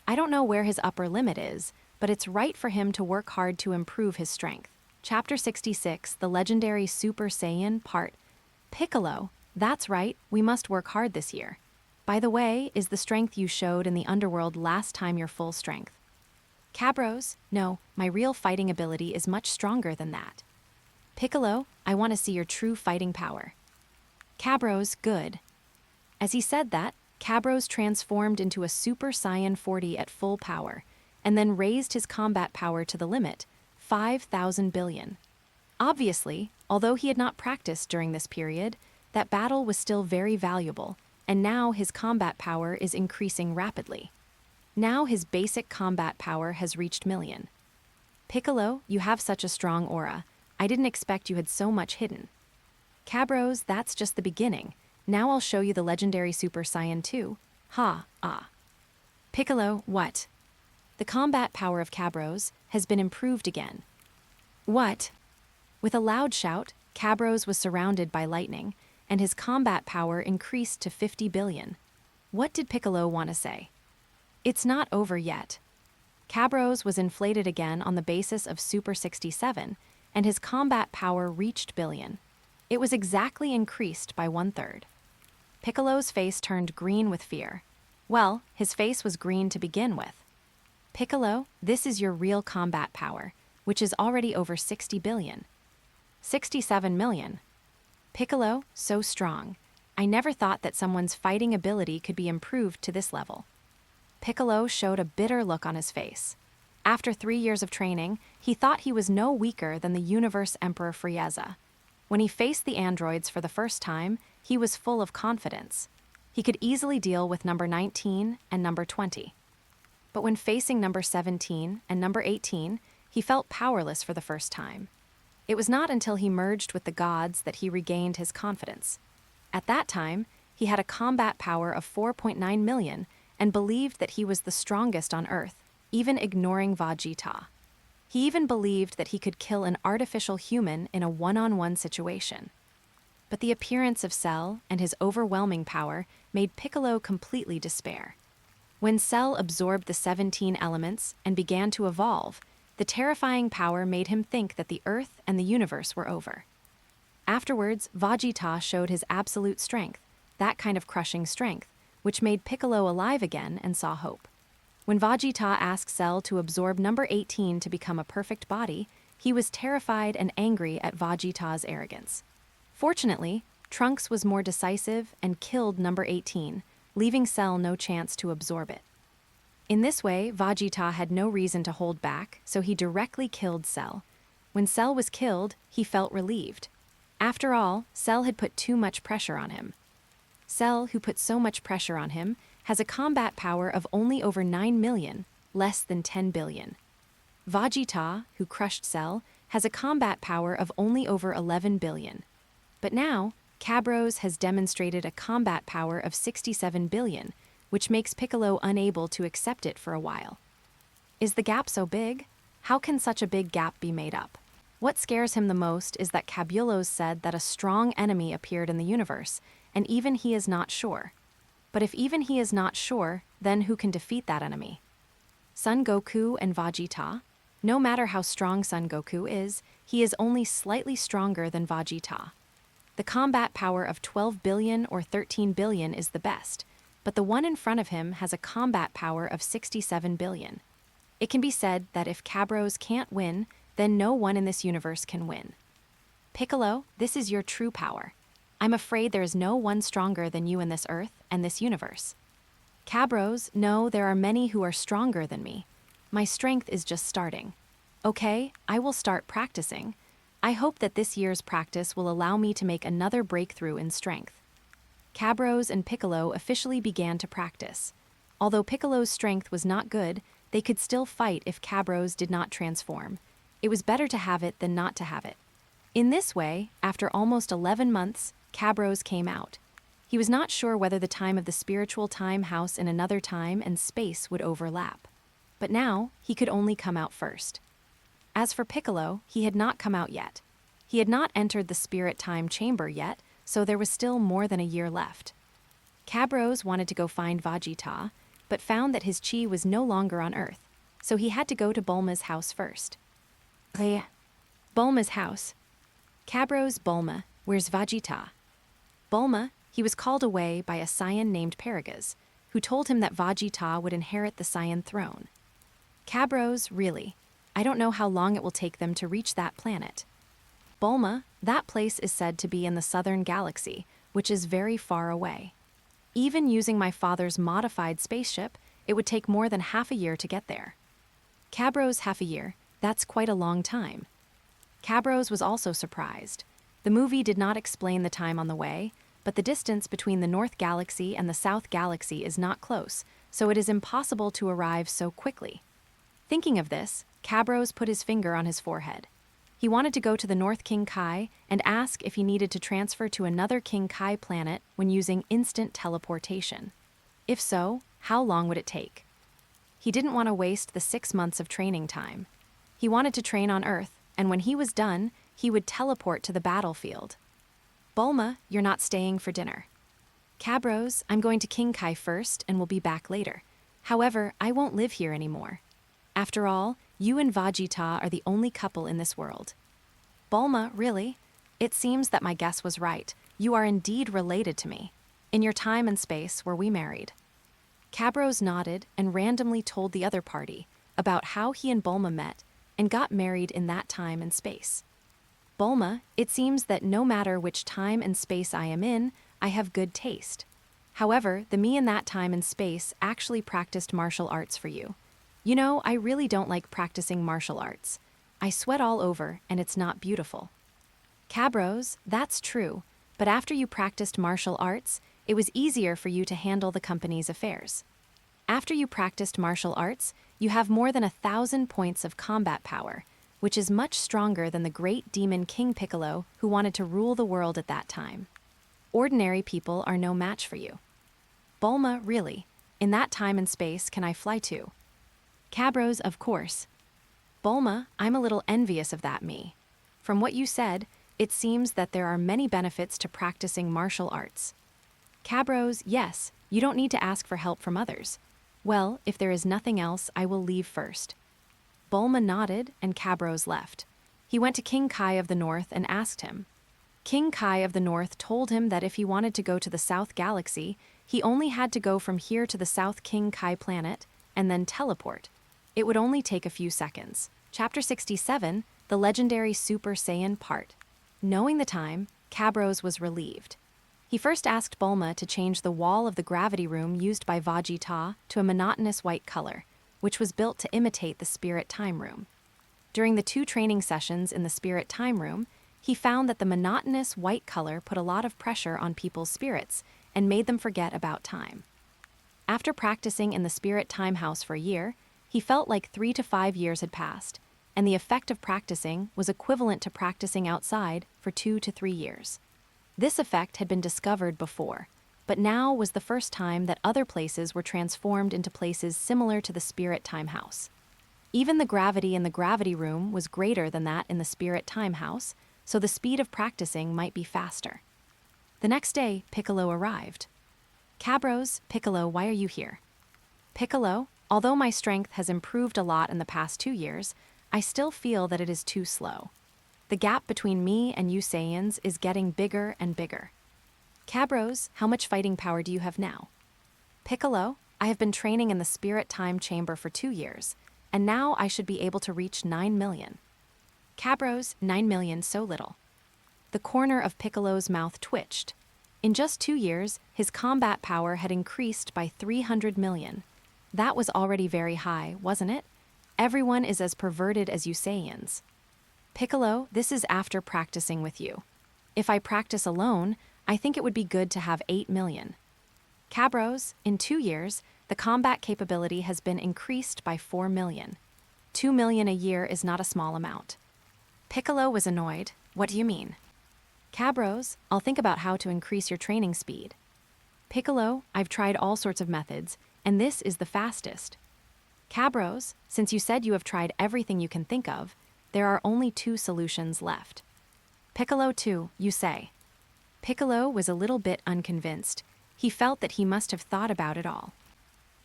I don't know where his upper limit is, but it's right for him to work hard to improve his strength. Chapter 66, The Legendary Super Saiyan Part. Piccolo, that's right, we must work hard this year. By the way, is the strength you showed in the underworld last time your full strength? Cabros, no, my real fighting ability is much stronger than that. Piccolo, I want to see your true fighting power. Cabros, good. As he said that, Cabros transformed into a Super Saiyan 40 at full power, and then raised his combat power to the limit, 5,000 billion. Obviously, although he had not practiced during this period, that battle was still very valuable, and now his combat power is increasing rapidly. Now his basic combat power has reached million. Piccolo, you have such a strong aura. I didn't expect you had so much hidden. Cabros, that's just the beginning. Now I'll show you the legendary Super Saiyan 2. Piccolo, what? The combat power of Cabros has been improved again. What? With a loud shout, Cabros was surrounded by lightning, and his combat power increased to 50 billion. What did Piccolo want to say? It's not over yet. Cabros was inflated again on the basis of Super 67, and his combat power reached billion. It was exactly increased by 1/3. Piccolo's face turned green with fear. Well, his face was green to begin with. Piccolo, this is your real combat power, which is already over 60 billion. 67 million. Piccolo, so strong. I never thought that someone's fighting ability could be improved to this level. Piccolo showed a bitter look on his face. After 3 years of training, he thought he was no weaker than the Universe Emperor Frieza. When he faced the androids for the first time, he was full of confidence. He could easily deal with number 19 and number 20. But when facing number 17 and number 18, he felt powerless for the first time. It was not until he merged with the gods that he regained his confidence. At that time, he had a combat power of 4.9 million and believed that he was the strongest on Earth, even ignoring Vegeta. He even believed that he could kill an artificial human in a one-on-one situation. But the appearance of Cell and his overwhelming power made Piccolo completely despair. When Cell absorbed the 17 elements and began to evolve, the terrifying power made him think that the Earth and the universe were over. Afterwards, Vegeta showed his absolute strength, that kind of crushing strength, which made Piccolo alive again and saw hope. When Vegeta asked Cell to absorb number 18 to become a perfect body, he was terrified and angry at Vegeta's arrogance. Fortunately, Trunks was more decisive and killed number 18, leaving Cell no chance to absorb it. In this way, Vegeta had no reason to hold back, so he directly killed Cell. When Cell was killed, he felt relieved. After all, Cell had put too much pressure on him. Cell, who put so much pressure on him, has a combat power of only over 9 million, less than 10 billion. Vegeta, who crushed Cell, has a combat power of only over 11 billion. But now, Cabros has demonstrated a combat power of 67 billion, which makes Piccolo unable to accept it for a while. Is the gap so big? How can such a big gap be made up? What scares him the most is that Cabullos said that a strong enemy appeared in the universe, and even he is not sure. But if even he is not sure, then who can defeat that enemy? Son Goku and Vegeta? No matter how strong Son Goku is, he is only slightly stronger than Vegeta. The combat power of 12 billion or 13 billion is the best, but the one in front of him has a combat power of 67 billion. It can be said that if Cabros can't win, then no one in this universe can win. Piccolo, this is your true power. I'm afraid there is no one stronger than you in this earth and this universe. Cabros, no, there are many who are stronger than me. My strength is just starting. Okay, I will start practicing. I hope that this year's practice will allow me to make another breakthrough in strength. Cabros and Piccolo officially began to practice. Although Piccolo's strength was not good, they could still fight if Cabros did not transform. It was better to have it than not to have it. In this way, after almost 11 months, Cabros came out. He was not sure whether the time of the spiritual time house in another time and space would overlap. But now, he could only come out first. As for Piccolo, he had not come out yet. He had not entered the spirit time chamber yet, so there was still more than a year left. Cabros wanted to go find Vegeta, but found that his chi was no longer on Earth, so he had to go to Bulma's house first. Bulma's house. Cabros, Bulma, where's Vegeta? Bulma, he was called away by a Saiyan named Paragas, who told him that Vegeta would inherit the Saiyan throne. Cabros, really, I don't know how long it will take them to reach that planet. Bulma, that place is said to be in the southern galaxy, which is very far away. Even using my father's modified spaceship, it would take more than half a year to get there. Cabros, half a year, that's quite a long time. Cabros was also surprised. The movie did not explain the time on the way, but the distance between the North Galaxy and the South Galaxy is not close, so it is impossible to arrive so quickly. Thinking of this, Cabros put his finger on his forehead. He wanted to go to the North King Kai and ask if he needed to transfer to another King Kai planet when using instant teleportation. If so, how long would it take? He didn't want to waste the 6 months of training time. He wanted to train on Earth, and when he was done, he would teleport to the battlefield. Bulma, you're not staying for dinner. Cabros, I'm going to King Kai first and will be back later. However, I won't live here anymore. After all, you and Vegeta are the only couple in this world. Bulma, really? It seems that my guess was right. You are indeed related to me. In your time and space were we married. Cabros nodded and randomly told the other party about how he and Bulma met and got married in that time and space. Bulma, it seems that no matter which time and space I am in, I have good taste. However, the me in that time and space actually practiced martial arts for you. You know, I really don't like practicing martial arts. I sweat all over, and it's not beautiful. Cabros, that's true, but after you practiced martial arts, it was easier for you to handle the company's affairs. After you practiced martial arts, you have more than 1,000 points of combat power, which is much stronger than the great demon King Piccolo who wanted to rule the world at that time. Ordinary people are no match for you. Bulma, really, in that time and space can I fly to? Cabros, of course. Bulma, I'm a little envious of that me. From what you said, it seems that there are many benefits to practicing martial arts. Cabros, yes, you don't need to ask for help from others. Well, if there is nothing else, I will leave first. Bulma nodded, and Cabros left. He went to King Kai of the North and asked him. King Kai of the North told him that if he wanted to go to the South Galaxy, he only had to go from here to the South King Kai planet and then teleport. It would only take a few seconds. Chapter 67, The Legendary Super Saiyan Part. Knowing the time, Cabros was relieved. He first asked Bulma to change the wall of the gravity room used by Vegeta to a monotonous white color, which was built to imitate the Spirit Time Room. During the 2 training sessions in the Spirit Time Room, he found that the monotonous white color put a lot of pressure on people's spirits and made them forget about time. After practicing in the Spirit Time House for a year, he felt like 3 to 5 years had passed, and the effect of practicing was equivalent to practicing outside for 2 to 3 years. This effect had been discovered before, but now was the first time that other places were transformed into places similar to the Spirit Time House. Even the gravity in the gravity room was greater than that in the Spirit Time House, so the speed of practicing might be faster. The next day, Piccolo arrived. Cabros, Piccolo, why are you here? Piccolo, although my strength has improved a lot in the past 2 years, I still feel that it is too slow. The gap between me and you Saiyans is getting bigger and bigger. Cabros, how much fighting power do you have now? Piccolo, I have been training in the Spirit Time Chamber for 2 years, and now I should be able to reach 9 million. Cabros, 9 million, so little. The corner of Piccolo's mouth twitched. In just 2 years, his combat power had increased by 300 million. That was already very high, wasn't it? Everyone is as perverted as you Saiyans. Piccolo, this is after practicing with you. If I practice alone, I think it would be good to have 8 million. Cabros, in 2 years, the combat capability has been increased by 4 million. 2 million a year is not a small amount. Piccolo was annoyed. What do you mean? Cabros, I'll think about how to increase your training speed. Piccolo, I've tried all sorts of methods, and this is the fastest. Cabros, since you said you have tried everything you can think of, there are only 2 solutions left. Piccolo 2, you say. Piccolo was a little bit unconvinced. He felt that he must have thought about it all.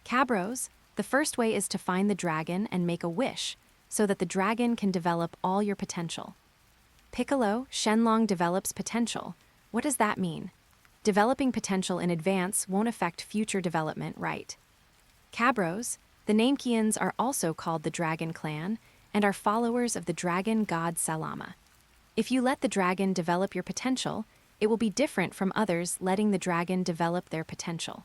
Cabros, the first way is to find the dragon and make a wish, so that the dragon can develop all your potential. Piccolo, Shenlong develops potential. What does that mean? Developing potential in advance won't affect future development, right? Cabros, the Namekians are also called the Dragon Clan and are followers of the dragon god Salama. If you let the dragon develop your potential, it will be different from others letting the dragon develop their potential.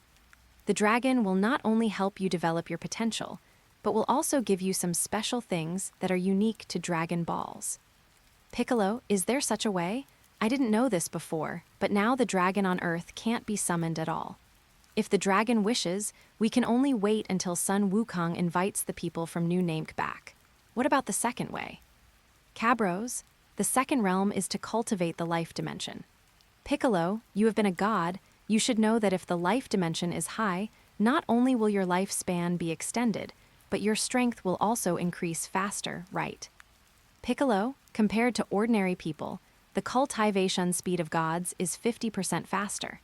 The dragon will not only help you develop your potential, but will also give you some special things that are unique to Dragon Balls. Piccolo, is there such a way? I didn't know this before, but now the dragon on Earth can't be summoned at all. If the dragon wishes, we can only wait until Sun Wukong invites the people from New Namek back. What about the second way? Cabros, the second realm is to cultivate the life dimension. Piccolo, you have been a god. You should know that if the life dimension is high, not only will your lifespan be extended, but your strength will also increase faster, right? Piccolo, compared to ordinary people, the cultivation speed of gods is 50% faster.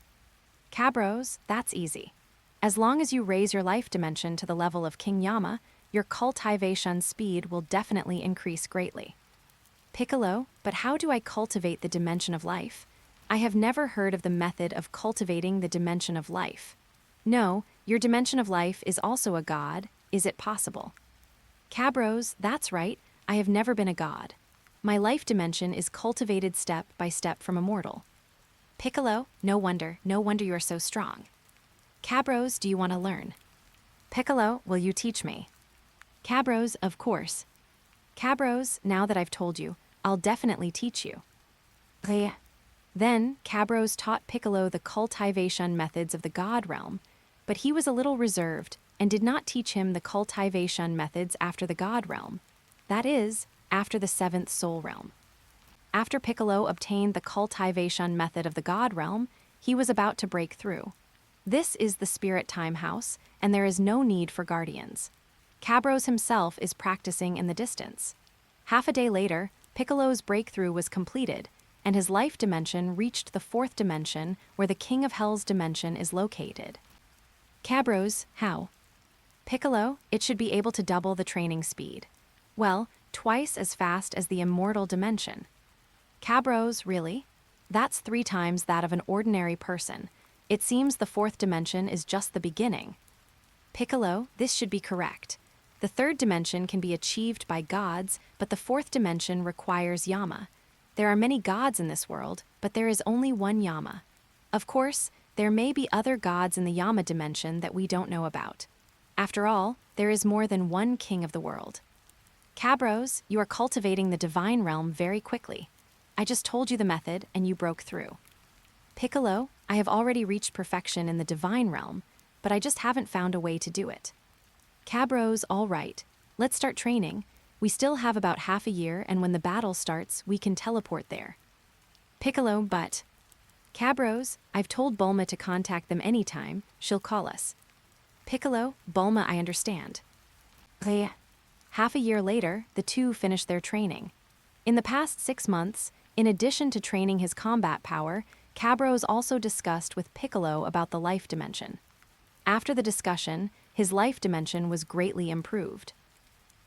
Cabros, that's easy. As long as you raise your life dimension to the level of King Yama, your cultivation speed will definitely increase greatly. Piccolo, but how do I cultivate the dimension of life? I have never heard of the method of cultivating the dimension of life. No, your dimension of life is also a god. Is it possible? Cabros, that's right. I have never been a god. My life dimension is cultivated step by step from a mortal. Piccolo, no wonder you are so strong. Cabros, do you want to learn? Piccolo, will you teach me? Cabros, of course. Cabros, now that I've told you, I'll definitely teach you. Then, Cabros taught Piccolo the cultivation methods of the God realm, but he was a little reserved and did not teach him the cultivation methods after the God realm. That is, after the 7th soul realm. After Piccolo obtained the cultivation method of the God realm, he was about to break through. This is the Spirit Time House, and there is no need for guardians. Cabros himself is practicing in the distance. Half a day later, Piccolo's breakthrough was completed, and his life dimension reached the 4th dimension where the King of Hell's dimension is located. Cabros, how? Piccolo, it should be able to double the training speed. Well, twice as fast as the immortal dimension. Cabros, really? That's 3 times that of an ordinary person. It seems the 4th dimension is just the beginning. Piccolo, this should be correct. The 3rd dimension can be achieved by gods, but the 4th dimension requires Yama. There are many gods in this world, but there is only one Yama. Of course, there may be other gods in the Yama dimension that we don't know about. After all, there is more than one king of the world. Cabros, you are cultivating the divine realm very quickly. I just told you the method, and you broke through. Piccolo, I have already reached perfection in the divine realm, but I just haven't found a way to do it. Cabros, all right. Let's start training. We still have about half a year, and when the battle starts, we can teleport there. Piccolo, but... Cabros, I've told Bulma to contact them anytime. She'll call us. Piccolo, Bulma, I understand. Half a year later, the two finished their training. In the past 6 months, in addition to training his combat power, Cabros also discussed with Piccolo about the life dimension. After the discussion, his life dimension was greatly improved.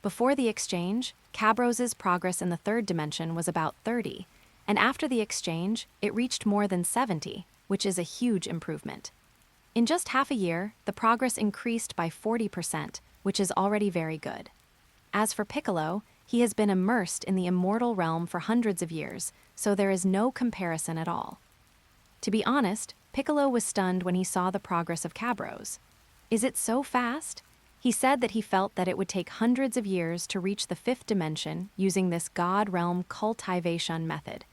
Before the exchange, Cabros's progress in the 3rd dimension was about 30, and after the exchange, it reached more than 70, which is a huge improvement. In just half a year, the progress increased by 40%, which is already very good. As for Piccolo, he has been immersed in the immortal realm for hundreds of years, so there is no comparison at all. To be honest, Piccolo was stunned when he saw the progress of Cabros. Is it so fast? He said that he felt that it would take hundreds of years to reach the 5th dimension using this God realm cultivation method.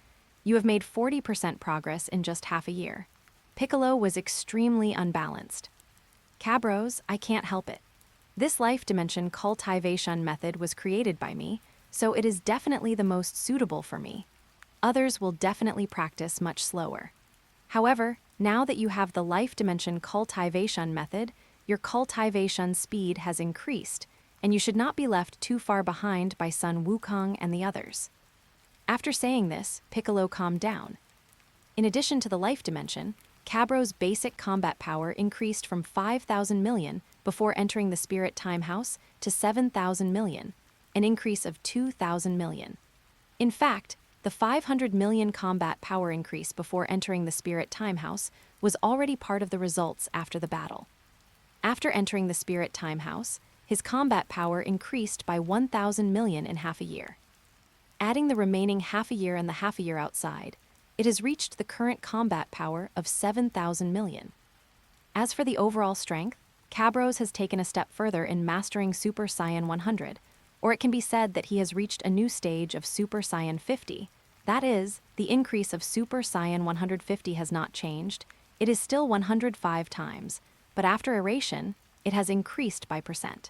You have made 40% progress in just half a year. Piccolo was extremely unbalanced. Cabros, I can't help it. This life dimension cultivation method was created by me, so it is definitely the most suitable for me. Others will definitely practice much slower. However, now that you have the life dimension cultivation method, your cultivation speed has increased, and you should not be left too far behind by Sun Wukong and the others. After saying this, Piccolo calmed down. In addition to the life dimension, Cabros' basic combat power increased from 5,000 million before entering the Spirit Time House to 7,000 million, an increase of 2,000 million. In fact, the 500 million combat power increase before entering the Spirit Time House was already part of the results after the battle. After entering the Spirit Time House, his combat power increased by 1,000 million in half a year. Adding the remaining half a year and the half a year outside, it has reached the current combat power of 7,000 million. As for the overall strength, Cabros has taken a step further in mastering Super Saiyan 100, or it can be said that he has reached a new stage of Super Saiyan 50. That is, the increase of Super Saiyan 150 has not changed, it is still 105 times, but after erasure, it has increased by percent.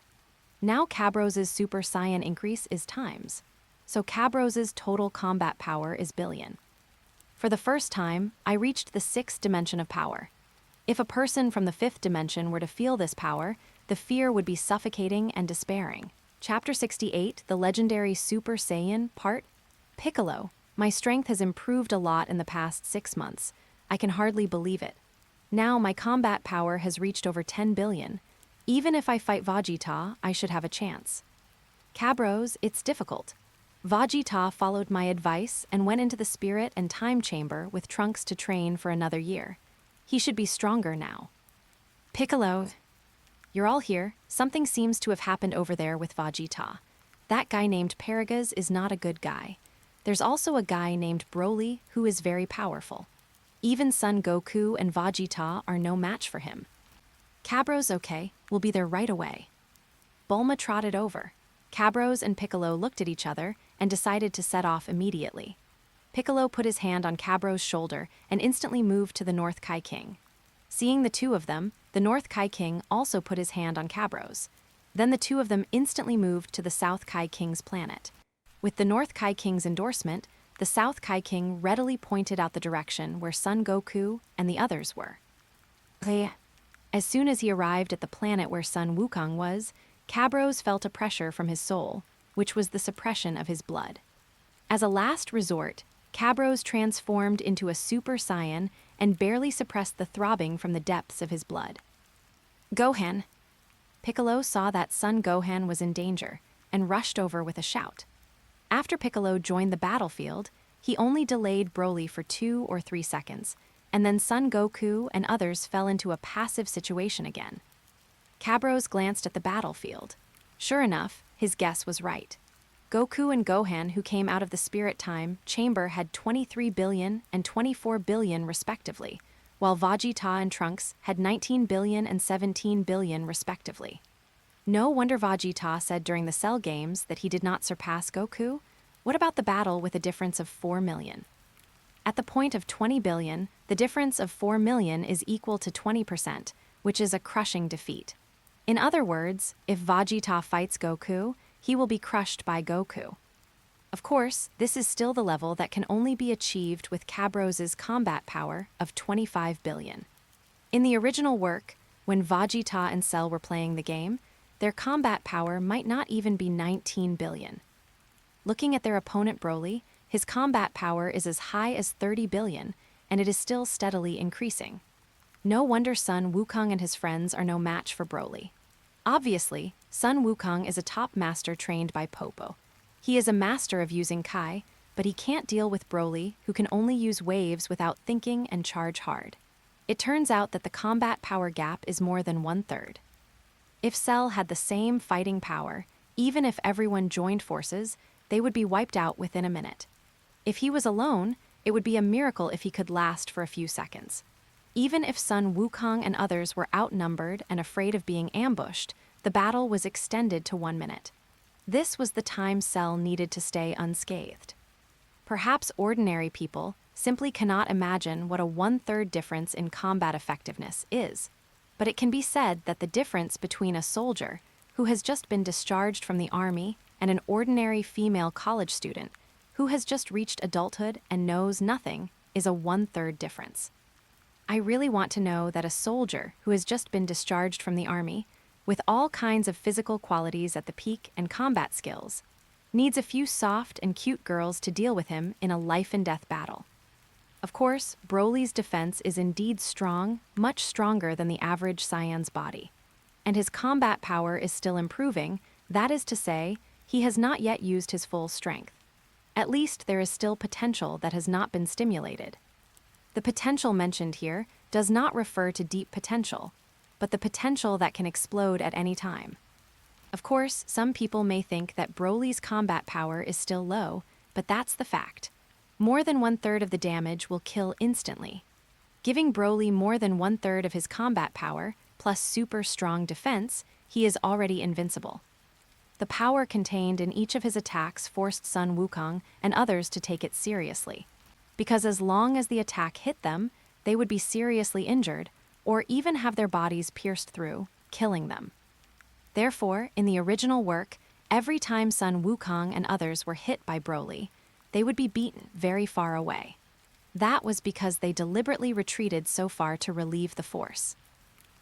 Now Cabros's Super Saiyan increase is times, so Cabros's total combat power is billion. For the first time, I reached the 6th dimension of power. If a person from the 5th dimension were to feel this power, the fear would be suffocating and despairing. Chapter 68, The Legendary Super Saiyan, Part Piccolo. My strength has improved a lot in the past 6 months. I can hardly believe it. Now my combat power has reached over 10 billion. Even if I fight Vegeta, I should have a chance. Cabros, it's difficult. Vegeta followed my advice and went into the spirit and time chamber with Trunks to train for another year. He should be stronger now. Piccolo, you're all here. Something seems to have happened over there with Vegeta. That guy named Paragas is not a good guy. There's also a guy named Broly who is very powerful. Even Son Goku and Vegeta are no match for him. Cabros, okay, we'll be there right away. Bulma trotted over. Cabros and Piccolo looked at each other and decided to set off immediately. Piccolo put his hand on Cabros' shoulder and instantly moved to the North Kai King. Seeing the two of them, the North Kai King also put his hand on Cabros. Then the two of them instantly moved to the South Kai King's planet. With the North Kai King's endorsement, the South Kai King readily pointed out the direction where Son Goku and the others were. As soon as he arrived at the planet where Sun Wukong was, Cabros felt a pressure from his soul, which was the suppression of his blood. As a last resort, Cabros transformed into a Super Saiyan and barely suppressed the throbbing from the depths of his blood. Gohan! Piccolo saw that Son Gohan was in danger and rushed over with a shout. After Piccolo joined the battlefield, he only delayed Broly for 2 or 3 seconds, and then Son Goku and others fell into a passive situation again. Cabros glanced at the battlefield. Sure enough, his guess was right. Goku and Gohan, who came out of the Spirit Time chamber, had 23 billion and 24 billion respectively, while Vegeta and Trunks had 19 billion and 17 billion respectively. No wonder Vegeta said during the Cell Games that he did not surpass Goku. What about the battle with a difference of 4 million? At the point of 20 billion, the difference of 4 million is equal to 20%, which is a crushing defeat. In other words, if Vegeta fights Goku, he will be crushed by Goku. Of course, this is still the level that can only be achieved with Cabros' combat power of 25 billion. In the original work, when Vegeta and Cell were playing the game, their combat power might not even be 19 billion. Looking at their opponent Broly, his combat power is as high as 30 billion, and it is still steadily increasing. No wonder Sun Wukong and his friends are no match for Broly. Obviously, Sun Wukong is a top master trained by Popo. He is a master of using Kai, but he can't deal with Broly, who can only use waves without thinking and charge hard. It turns out that the combat power gap is more than 1/3. If Cell had the same fighting power, even if everyone joined forces, they would be wiped out within a minute. If he was alone, it would be a miracle if he could last for a few seconds. Even if Sun Wukong and others were outnumbered and afraid of being ambushed, the battle was extended to 1 minute. This was the time Cell needed to stay unscathed. Perhaps ordinary people simply cannot imagine what a 1/3 difference in combat effectiveness is, but it can be said that the difference between a soldier who has just been discharged from the army and an ordinary female college student who has just reached adulthood and knows nothing is a 1/3 difference. I really want to know that a soldier who has just been discharged from the army, with all kinds of physical qualities at the peak and combat skills, needs a few soft and cute girls to deal with him in a life-and-death battle. Of course, Broly's defense is indeed strong, much stronger than the average Saiyan's body. And his combat power is still improving, that is to say, he has not yet used his full strength. At least there is still potential that has not been stimulated. The potential mentioned here does not refer to deep potential, but the potential that can explode at any time. Of course, some people may think that Broly's combat power is still low, but that's the fact. More than 1/3 of the damage will kill instantly. Giving Broly more than 1/3 of his combat power, plus super strong defense, he is already invincible. The power contained in each of his attacks forced Sun Wukong and others to take it seriously, because as long as the attack hit them, they would be seriously injured, or even have their bodies pierced through, killing them. Therefore, in the original work, every time Sun Wukong and others were hit by Broly, they would be beaten very far away. That was because they deliberately retreated so far to relieve the force.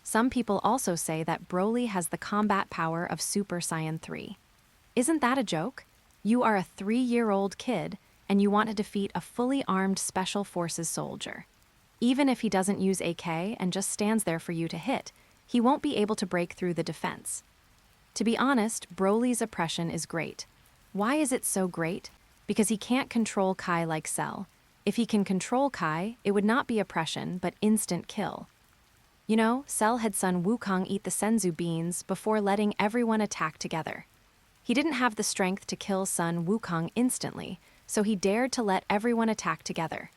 Some people also say that Broly has the combat power of Super Saiyan 3. Isn't that a joke? You are a 3-year-old kid, and you want to defeat a fully armed Special Forces soldier. Even if he doesn't use AK and just stands there for you to hit, he won't be able to break through the defense. To be honest, Broly's oppression is great. Why is it so great? Because he can't control Kai like Cell. If he can control Kai, it would not be oppression, but instant kill. You know, Cell had Sun Wukong eat the senzu beans before letting everyone attack together. He didn't have the strength to kill Sun Wukong instantly, so he dared to let everyone attack together.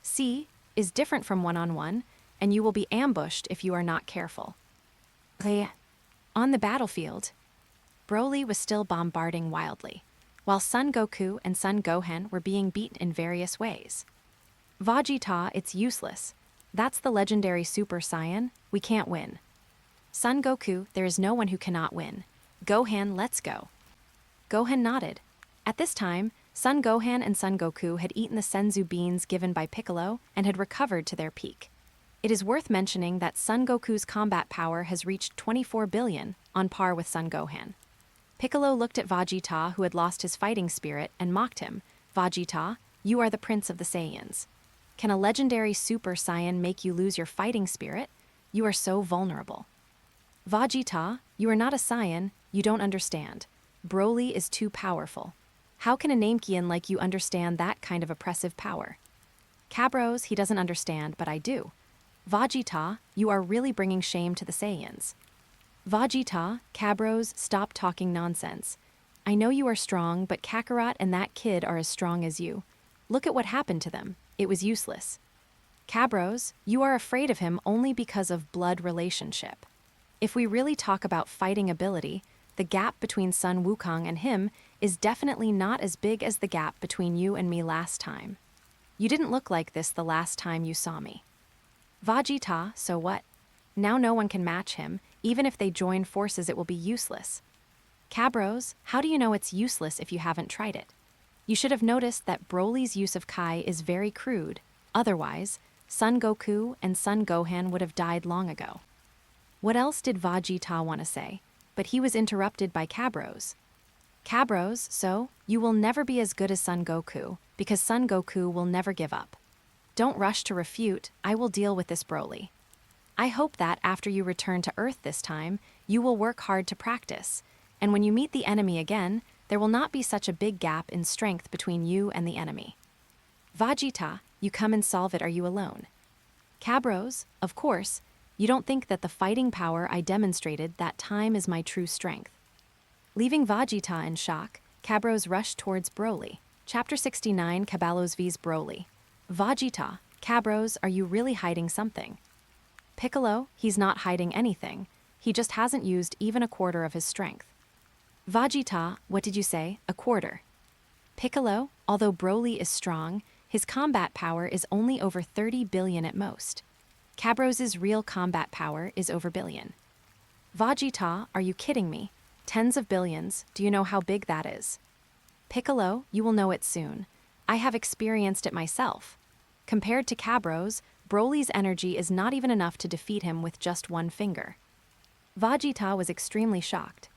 C is different from one-on-one, and you will be ambushed if you are not careful. On the battlefield, Broly was still bombarding wildly, while Son Goku and Son Gohan were being beaten in various ways. Vegeta, it's useless. That's the legendary Super Saiyan. We can't win. Son Goku, there is no one who cannot win. Gohan, let's go. Gohan nodded. At this time, Son Gohan and Son Goku had eaten the senzu beans given by Piccolo and had recovered to their peak. It is worth mentioning that Son Goku's combat power has reached 24 billion, on par with Son Gohan. Piccolo looked at Vegeta, who had lost his fighting spirit, and mocked him. Vegeta, you are the prince of the Saiyans. Can a legendary Super Saiyan make you lose your fighting spirit? You are so vulnerable. Vegeta, you are not a Saiyan, you don't understand. Broly is too powerful. How can a Namekian like you understand that kind of oppressive power? Cabros, he doesn't understand, but I do. Vegeta, you are really bringing shame to the Saiyans. Vegeta, Cabros, stop talking nonsense. I know you are strong, but Kakarot and that kid are as strong as you. Look at what happened to them. It was useless. Cabros, you are afraid of him only because of blood relationship. If we really talk about fighting ability, the gap between Sun Wukong and him is definitely not as big as the gap between you and me last time. You didn't look like this the last time you saw me. Vegeta, so what? Now no one can match him. Even if they join forces, it will be useless. Cabros, how do you know it's useless if you haven't tried it? You should have noticed that Broly's use of Kai is very crude. Otherwise, Son Goku and Son Gohan would have died long ago. What else did Vegeta want to say? But he was interrupted by Cabros. Cabros, so, you will never be as good as Son Goku, because Son Goku will never give up. Don't rush to refute, I will deal with this Broly. I hope that after you return to Earth this time, you will work hard to practice, and when you meet the enemy again, there will not be such a big gap in strength between you and the enemy. Vegeta, you come and solve it, are you alone? Cabros, of course, you don't think that the fighting power I demonstrated that time is my true strength. Leaving Vegeta in shock, Cabros rushed towards Broly. Chapter 69, Caballos vs Broly. Vegeta, Cabros, are you really hiding something? Piccolo, he's not hiding anything. He just hasn't used even a quarter of his strength. Vegeta, what did you say? A quarter. Piccolo, although Broly is strong, his combat power is only over 30 billion at most. Cabros's real combat power is over billion. Vegeta, are you kidding me? Tens of billions, do you know how big that is? Piccolo, you will know it soon. I have experienced it myself. Compared to Cabros, Broly's energy is not even enough to defeat him with just one finger. Vegeta was extremely shocked.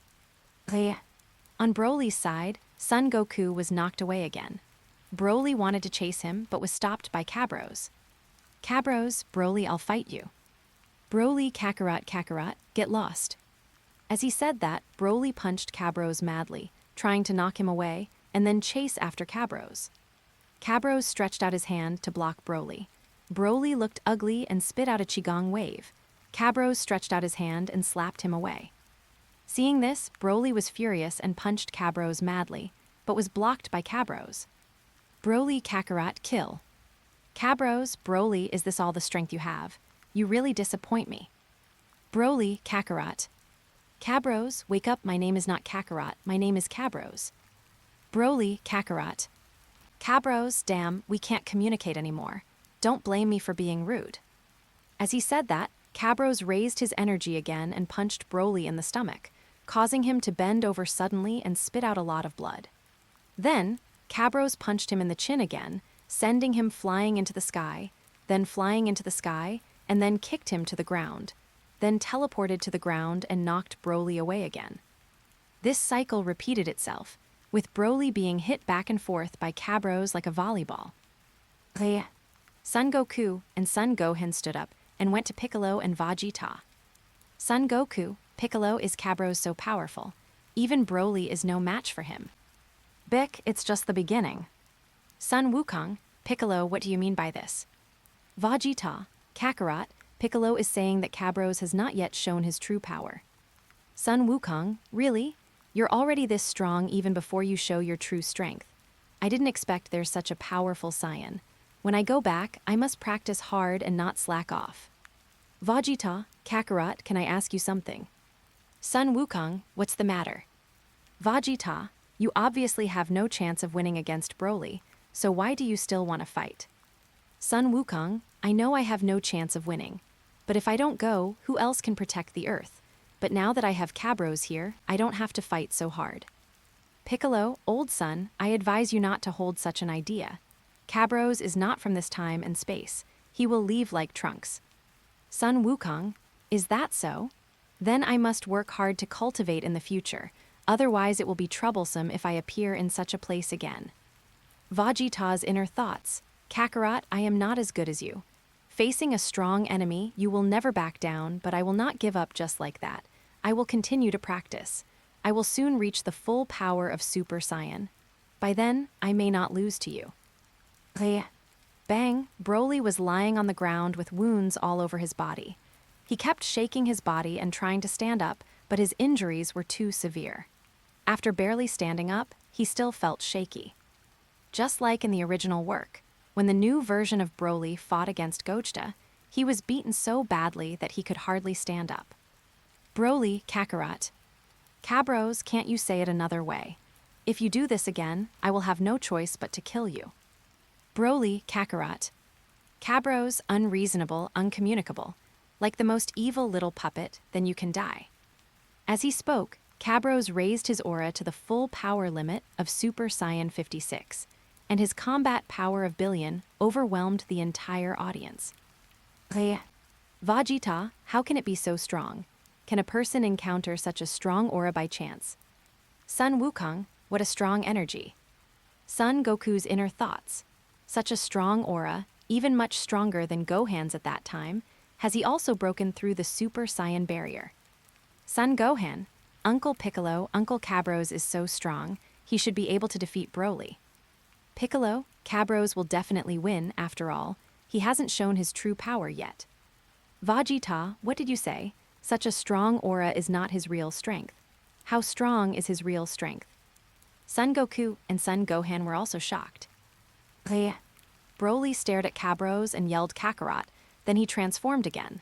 On Broly's side, Son Goku was knocked away again. Broly wanted to chase him, but was stopped by Cabros. Cabros, Broly, I'll fight you. Broly, Kakarot, get lost. As he said that, Broly punched Cabros madly, trying to knock him away, and then chase after Cabros. Cabros stretched out his hand to block Broly. Broly looked ugly and spit out a Qigong wave. Cabros stretched out his hand and slapped him away. Seeing this, Broly was furious and punched Cabros madly, but was blocked by Cabros. Broly, Kakarot, kill. Cabros, Broly, is this all the strength you have? You really disappoint me. Broly, Kakarot. Cabros, wake up, my name is not Kakarot, my name is Cabros. Broly, Kakarot. Cabros, damn, we can't communicate anymore. Don't blame me for being rude. As he said that, Cabros raised his energy again and punched Broly in the stomach, causing him to bend over suddenly and spit out a lot of blood. Then, Cabros punched him in the chin again, sending him flying into the sky, then flying into the sky, and then kicked him to the ground, then teleported to the ground and knocked Broly away again. This cycle repeated itself, with Broly being hit back and forth by Cabros like a volleyball. Son Goku and Son Gohan stood up and went to Piccolo and Vegeta. Son Goku, Piccolo, is Cabros so powerful? Even Broly is no match for him. Bick, it's just the beginning. Son Wukong, Piccolo, what do you mean by this? Vegeta, Kakarot, Piccolo is saying that Cabros has not yet shown his true power. Son Wukong, really? You're already this strong even before you show your true strength. I didn't expect there's such a powerful Saiyan. When I go back, I must practice hard and not slack off. Vegeta, Kakarot, can I ask you something? Son Wukong, what's the matter? Vegeta, you obviously have no chance of winning against Broly, so why do you still want to fight? Son Wukong, I know I have no chance of winning, but if I don't go, who else can protect the Earth? But now that I have Cabros here, I don't have to fight so hard. Piccolo, old son, I advise you not to hold such an idea. Cabros is not from this time and space. He will leave like Trunks. Sun Wukong, is that so? Then I must work hard to cultivate in the future, otherwise it will be troublesome if I appear in such a place again. Vegeta's inner thoughts. Kakarot, I am not as good as you. Facing a strong enemy, you will never back down, but I will not give up just like that. I will continue to practice. I will soon reach the full power of Super Saiyan. By then, I may not lose to you. Bang, Broly was lying on the ground with wounds all over his body. He kept shaking his body and trying to stand up, but his injuries were too severe. After barely standing up, he still felt shaky. Just like in the original work, when the new version of Broly fought against Gogeta, he was beaten so badly that he could hardly stand up. Broly, Kakarot. Cabros, can't you say it another way? If you do this again, I will have no choice but to kill you. Broly, Kakarot. Cabros, unreasonable, uncommunicable. Like the most evil little puppet, then you can die. As he spoke, Cabros raised his aura to the full power limit of Super Saiyan 56, and his combat power of billion overwhelmed the entire audience. Vegeta, how can it be so strong? Can a person encounter such a strong aura by chance? Sun Wukong, what a strong energy. Son Goku's inner thoughts. Such a strong aura, even much stronger than Gohan's at that time, has he also broken through the Super Saiyan barrier. Son Gohan, Uncle Piccolo, Uncle Cabros is so strong, he should be able to defeat Broly. Piccolo, Cabros will definitely win, after all, he hasn't shown his true power yet. Vegeta, what did you say? Such a strong aura is not his real strength. How strong is his real strength? Son Goku and Son Gohan were also shocked. Broly stared at Cabros and yelled Kakarot, then he transformed again.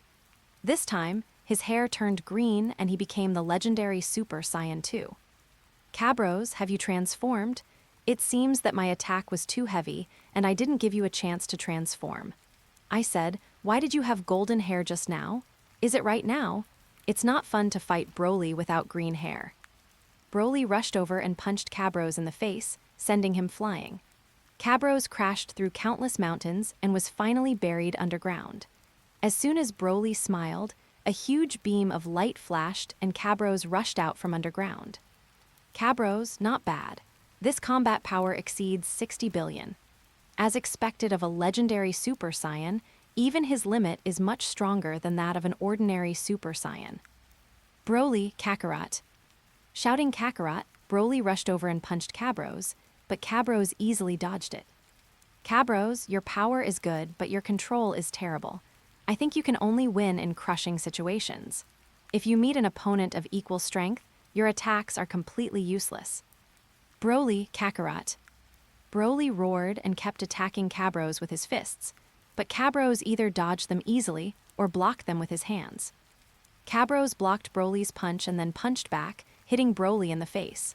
This time, his hair turned green and he became the legendary Super Saiyan 2. Cabros, have you transformed? It seems that my attack was too heavy and I didn't give you a chance to transform. I said, why did you have golden hair just now? Is it right now? It's not fun to fight Broly without green hair. Broly rushed over and punched Cabros in the face, sending him flying. Cabros crashed through countless mountains and was finally buried underground. As soon as Broly smiled, a huge beam of light flashed and Cabros rushed out from underground. Cabros, not bad. This combat power exceeds 60 billion. As expected of a legendary Super Saiyan, even his limit is much stronger than that of an ordinary Super Saiyan. Broly, Kakarot. Shouting Kakarot, Broly rushed over and punched Cabros, but Cabros easily dodged it. Cabros, your power is good, but your control is terrible. I think you can only win in crushing situations. If you meet an opponent of equal strength, your attacks are completely useless. Broly, Kakarot. Broly roared and kept attacking Cabros with his fists, but Cabros either dodged them easily or blocked them with his hands. Cabros blocked Broly's punch and then punched back, hitting Broly in the face.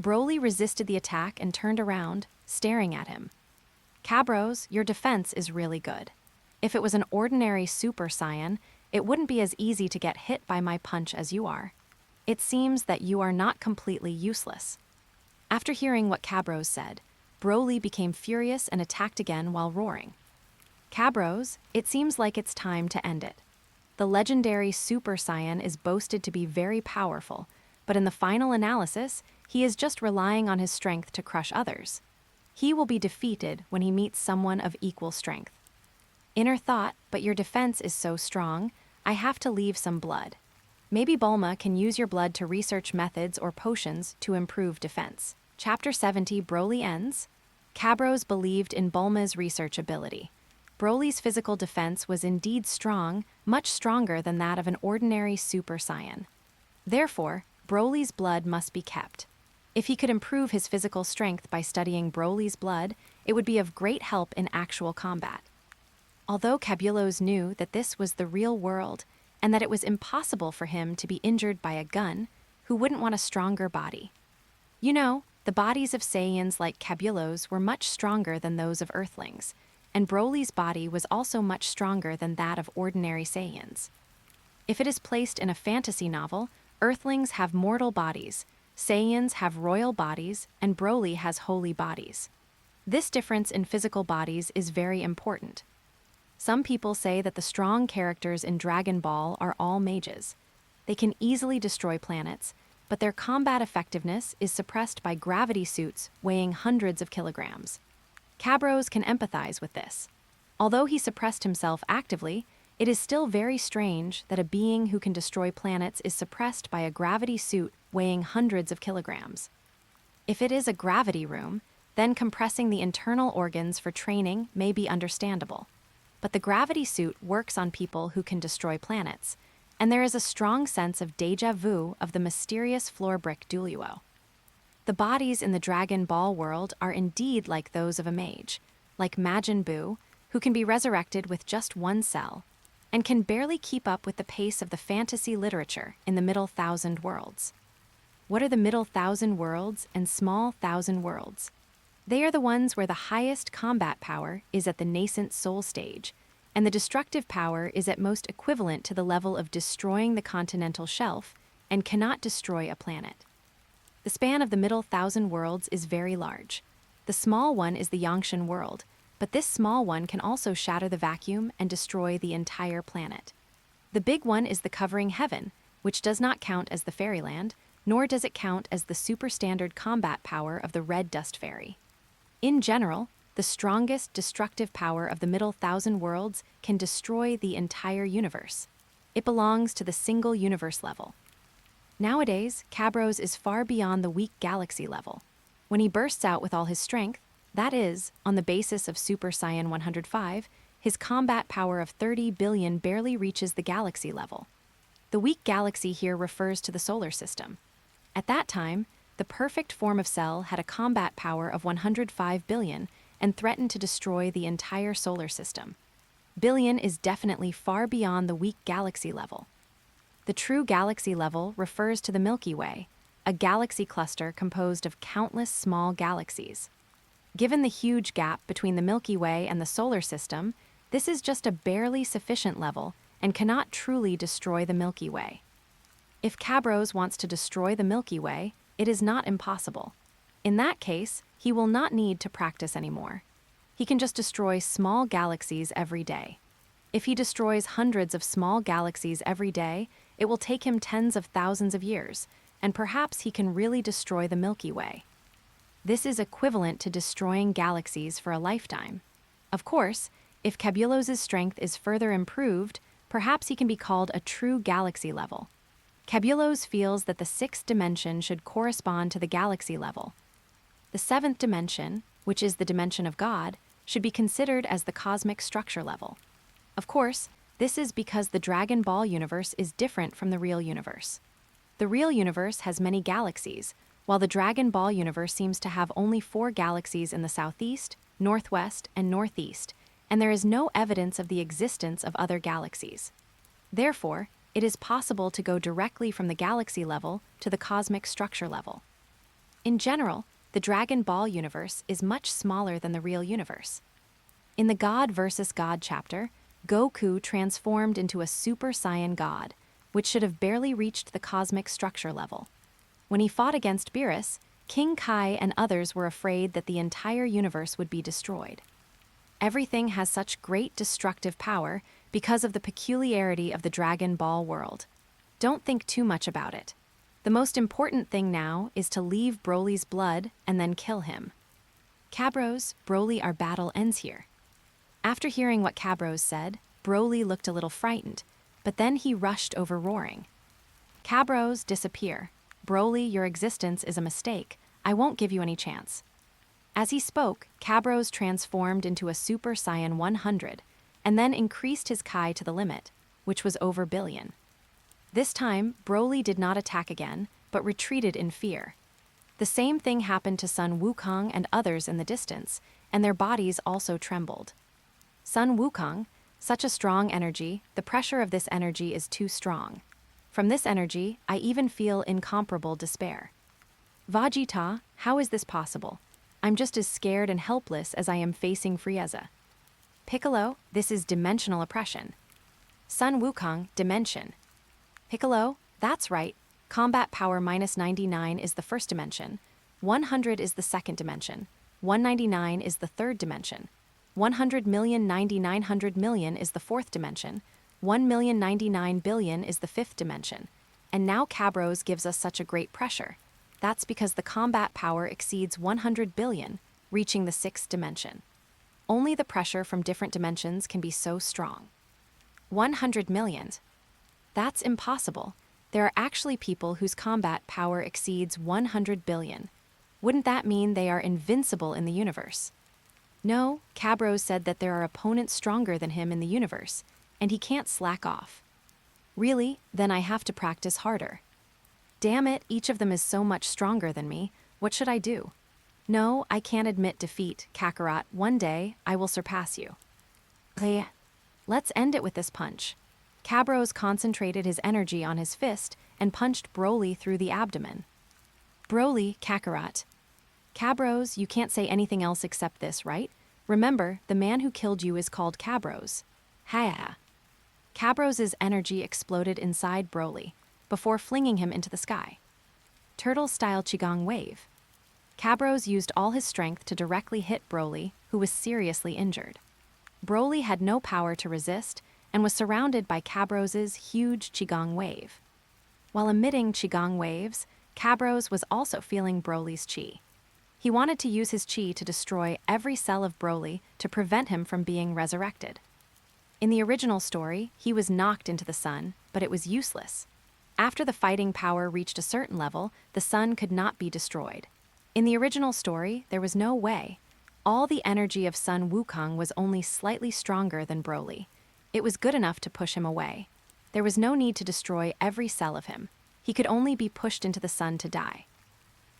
Broly resisted the attack and turned around, staring at him. Cabros, your defense is really good. If it was an ordinary Super Saiyan, it wouldn't be as easy to get hit by my punch as you are. It seems that you are not completely useless. After hearing what Cabros said, Broly became furious and attacked again while roaring. Cabros, it seems like it's time to end it. The legendary Super Saiyan is boasted to be very powerful, but in the final analysis, he is just relying on his strength to crush others. He will be defeated when he meets someone of equal strength. Inner thought, but your defense is so strong, I have to leave some blood. Maybe Bulma can use your blood to research methods or potions to improve defense. Chapter 70 Broly ends. Cabros believed in Bulma's research ability. Broly's physical defense was indeed strong, much stronger than that of an ordinary Super Saiyan. Therefore, Broly's blood must be kept. If he could improve his physical strength by studying Broly's blood, it would be of great help in actual combat. Although Cabullos knew that this was the real world and that it was impossible for him to be injured by a gun, who wouldn't want a stronger body? You know, the bodies of Saiyans like Cabullos were much stronger than those of Earthlings, and Broly's body was also much stronger than that of ordinary Saiyans. If it is placed in a fantasy novel, Earthlings have mortal bodies, Saiyans have royal bodies, and Broly has holy bodies. This difference in physical bodies is very important. Some people say that the strong characters in Dragon Ball are all mages. They can easily destroy planets, but their combat effectiveness is suppressed by gravity suits weighing hundreds of kilograms. Cabros can empathize with this. Although he suppressed himself actively, it is still very strange that a being who can destroy planets is suppressed by a gravity suit weighing hundreds of kilograms. If it is a gravity room, then compressing the internal organs for training may be understandable. But the gravity suit works on people who can destroy planets, and there is a strong sense of déjà vu of the mysterious floor brick duo. The bodies in the Dragon Ball world are indeed like those of a mage, like Majin Buu, who can be resurrected with just one cell, and can barely keep up with the pace of the fantasy literature in the Middle Thousand Worlds. What are the Middle Thousand Worlds and Small Thousand Worlds? They are the ones where the highest combat power is at the nascent soul stage, and the destructive power is at most equivalent to the level of destroying the continental shelf and cannot destroy a planet. The span of the Middle Thousand Worlds is very large. The small one is the Yangshan world, but this small one can also shatter the vacuum and destroy the entire planet. The big one is the Covering Heaven, which does not count as the Fairyland, nor does it count as the superstandard combat power of the Red Dust Fairy. In general, the strongest destructive power of the Middle Thousand Worlds can destroy the entire universe. It belongs to the single universe level. Nowadays, Cabros is far beyond the weak galaxy level. When he bursts out with all his strength, that is, on the basis of Super Saiyan 105, his combat power of 30 billion barely reaches the galaxy level. The weak galaxy here refers to the solar system. At that time, the perfect form of Cell had a combat power of 105 billion and threatened to destroy the entire solar system. Billion is definitely far beyond the weak galaxy level. The true galaxy level refers to the Milky Way, a galaxy cluster composed of countless small galaxies. Given the huge gap between the Milky Way and the solar system, this is just a barely sufficient level and cannot truly destroy the Milky Way. If Cabros wants to destroy the Milky Way, it is not impossible. In that case, he will not need to practice anymore. He can just destroy small galaxies every day. If he destroys hundreds of small galaxies every day, it will take him tens of thousands of years, and perhaps he can really destroy the Milky Way. This is equivalent to destroying galaxies for a lifetime. Of course, if Cabulos's strength is further improved, perhaps he can be called a true galaxy level. Cabulos feels that the sixth dimension should correspond to the galaxy level. The seventh dimension, which is the dimension of God, should be considered as the cosmic structure level. Of course, this is because the Dragon Ball universe is different from the real universe. The real universe has many galaxies, while the Dragon Ball universe seems to have only 4 galaxies in the southeast, northwest, and northeast, and there is no evidence of the existence of other galaxies. Therefore, it is possible to go directly from the galaxy level to the cosmic structure level. In general, the Dragon Ball universe is much smaller than the real universe. In the God vs. God chapter, Goku transformed into a Super Saiyan God, which should have barely reached the cosmic structure level. When he fought against Beerus, King Kai and others were afraid that the entire universe would be destroyed. Everything has such great destructive power because of the peculiarity of the Dragon Ball world. Don't think too much about it. The most important thing now is to leave Broly's blood and then kill him. Cabros, Broly, our battle ends here. After hearing what Cabros said, Broly looked a little frightened, but then he rushed over roaring. Cabros, disappear. Broly, your existence is a mistake. I won't give you any chance. As he spoke, Cabros transformed into a Super Saiyan 100, and then increased his Kai to the limit, which was over billion. This time, Broly did not attack again, but retreated in fear. The same thing happened to Sun Wukong and others in the distance, and their bodies also trembled. Sun Wukong, such a strong energy, the pressure of this energy is too strong. From this energy, I even feel incomparable despair. Vegeta, how is this possible? I'm just as scared and helpless as I am facing Frieza. Piccolo, this is dimensional oppression. Sun Wukong, dimension. Piccolo, that's right. Combat power minus 99 is the first dimension. 100 is the second dimension. 199 is the third dimension. 100,000,900,000,000 is the fourth dimension, 1,099,000,000,000 is the fifth dimension. And now Cabros gives us such a great pressure. That's because the combat power exceeds 100 billion, reaching the sixth dimension. Only the pressure from different dimensions can be so strong. 100 million. That's impossible. There are actually people whose combat power exceeds 100 billion. Wouldn't that mean they are invincible in the universe? No, Cabros said that there are opponents stronger than him in the universe, and he can't slack off. Really? Then I have to practice harder. Damn it, each of them is so much stronger than me. What should I do? No, I can't admit defeat, Kakarot. One day, I will surpass you. Let's end it with this punch. Cabros concentrated his energy on his fist and punched Broly through the abdomen. Broly, Kakarot. Cabros, you can't say anything else except this, right? Remember, the man who killed you is called Cabros. Ha! Cabros' energy exploded inside Broly, before flinging him into the sky. Turtle-style Qigong wave. Cabros used all his strength to directly hit Broly, who was seriously injured. Broly had no power to resist and was surrounded by Cabros' huge Qigong wave. While emitting Qigong waves, Cabros was also feeling Broly's chi. He wanted to use his chi to destroy every cell of Broly to prevent him from being resurrected. In the original story, he was knocked into the sun, but it was useless. After the fighting power reached a certain level, the sun could not be destroyed. In the original story, there was no way. All the energy of Sun Wukong was only slightly stronger than Broly. It was good enough to push him away. There was no need to destroy every cell of him. He could only be pushed into the sun to die.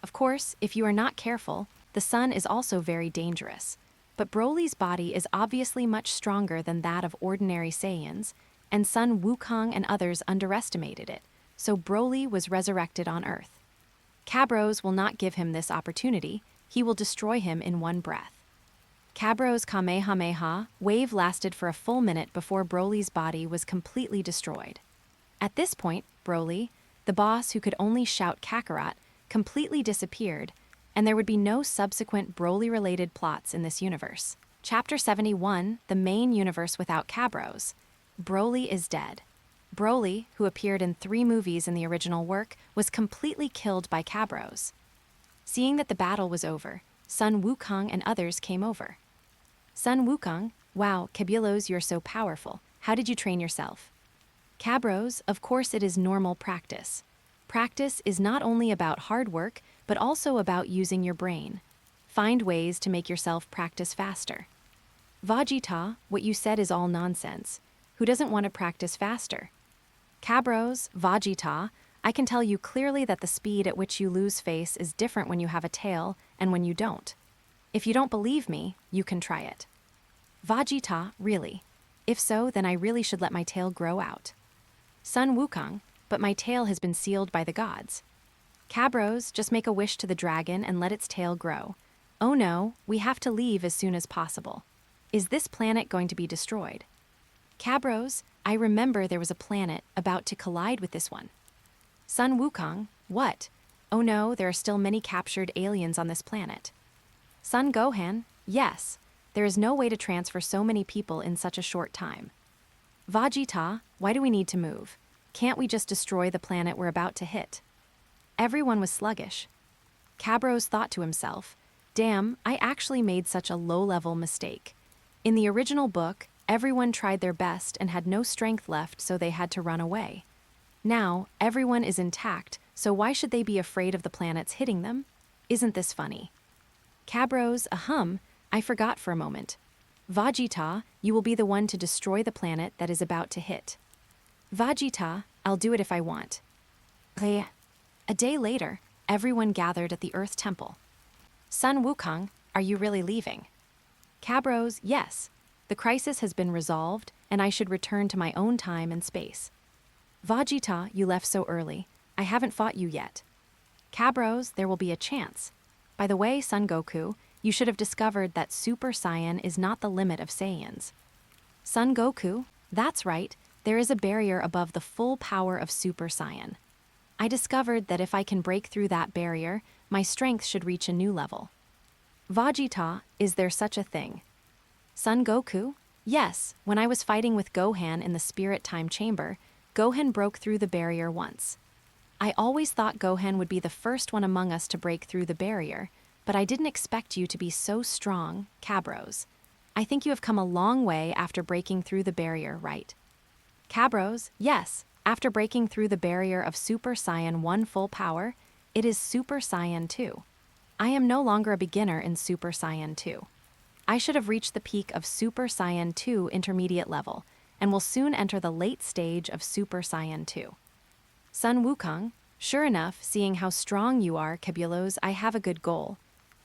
Of course, if you are not careful, the sun is also very dangerous. But Broly's body is obviously much stronger than that of ordinary Saiyans, and Sun Wukong and others underestimated it, so Broly was resurrected on Earth. Cabros will not give him this opportunity. He will destroy him in one breath. Cabros' Kamehameha wave lasted for a full minute before Broly's body was completely destroyed. At this point, Broly, the boss who could only shout Kakarot, completely disappeared, and there would be no subsequent Broly-related plots in this universe. Chapter 71, The Main Universe Without Cabros. Broly is dead. Broly, who appeared in 3 movies in the original work, was completely killed by Cabros. Seeing that the battle was over, Sun Wukong and others came over. Sun Wukong, wow, Cabullos, you're so powerful. How did you train yourself? Cabros, of course it is normal practice. Practice is not only about hard work, but also about using your brain. Find ways to make yourself practice faster. Vegeta, what you said is all nonsense. Who doesn't want to practice faster? Cabros, Vegeta, I can tell you clearly that the speed at which you lose face is different when you have a tail and when you don't. If you don't believe me, you can try it. Vegeta, really? If so, then I really should let my tail grow out. Sun Wukong, but my tail has been sealed by the gods. Cabros, just make a wish to the dragon and let its tail grow. Oh no, we have to leave as soon as possible. Is this planet going to be destroyed? Cabros, I remember there was a planet about to collide with this one. Sun Wukong, what? Oh no, there are still many captured aliens on this planet. Sun Gohan, yes. There is no way to transfer so many people in such a short time. Vegeta, why do we need to move? Can't we just destroy the planet we're about to hit? Everyone was sluggish. Cabros thought to himself, damn, I actually made such a low-level mistake. In the original book, everyone tried their best and had no strength left, so they had to run away. Now, everyone is intact, so why should they be afraid of the planets hitting them? Isn't this funny? Cabros, I forgot for a moment. Vegeta, you will be the one to destroy the planet that is about to hit. Vegeta, I'll do it if I want. A day later, everyone gathered at the Earth Temple. Sun Wukong, are you really leaving? Cabros, yes. The crisis has been resolved, and I should return to my own time and space. Vegeta, you left so early. I haven't fought you yet. Cabros, there will be a chance. By the way, Son Goku, you should have discovered that Super Saiyan is not the limit of Saiyans. Son Goku, that's right, there is a barrier above the full power of Super Saiyan. I discovered that if I can break through that barrier, my strength should reach a new level. Vegeta, is there such a thing? Son Goku? Yes, when I was fighting with Gohan in the Spirit Time Chamber, Gohan broke through the barrier once. I always thought Gohan would be the first one among us to break through the barrier, but I didn't expect you to be so strong, Cabros. I think you have come a long way after breaking through the barrier, right? Cabros, yes, after breaking through the barrier of Super Saiyan 1 full power, it is Super Saiyan 2. I am no longer a beginner in Super Saiyan 2. I should have reached the peak of Super Saiyan 2 intermediate level, and will soon enter the late stage of Super Saiyan 2. Sun Wukong, sure enough, seeing how strong you are, Caballos, I have a good goal.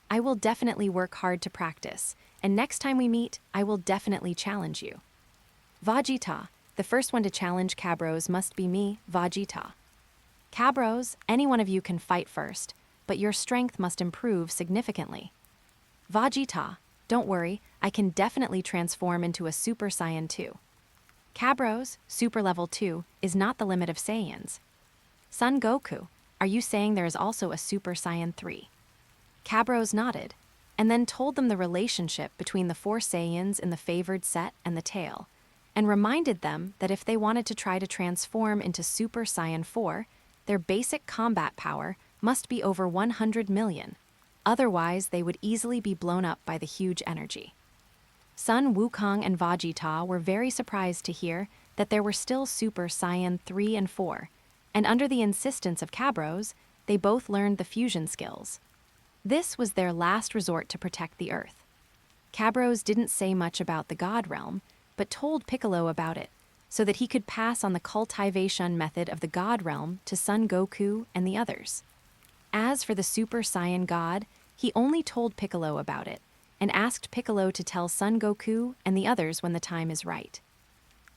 I will definitely work hard to practice, and next time we meet, I will definitely challenge you. Vegeta, the first one to challenge Cabros must be me, Vegeta. Cabros, any one of you can fight first, but your strength must improve significantly. Vegeta, don't worry, I can definitely transform into a Super Saiyan 2. Cabros, Super Level 2, is not the limit of Saiyans. Son Goku, are you saying there is also a Super Saiyan 3? Cabros nodded, and then told them the relationship between the 4 Saiyans in the favored set and the tail, and reminded them that if they wanted to try to transform into Super Saiyan 4, their basic combat power must be over 100 million. Otherwise, they would easily be blown up by the huge energy. Sun Wukong and Vegeta were very surprised to hear that there were still Super Saiyan 3 and 4, and under the insistence of Cabros, they both learned the fusion skills. This was their last resort to protect the Earth. Cabros didn't say much about the God Realm, but told Piccolo about it, so that he could pass on the cultivation method of the God Realm to Son Goku and the others. As for the Super Saiyan God, he only told Piccolo about it, and asked Piccolo to tell Son Goku and the others when the time is right.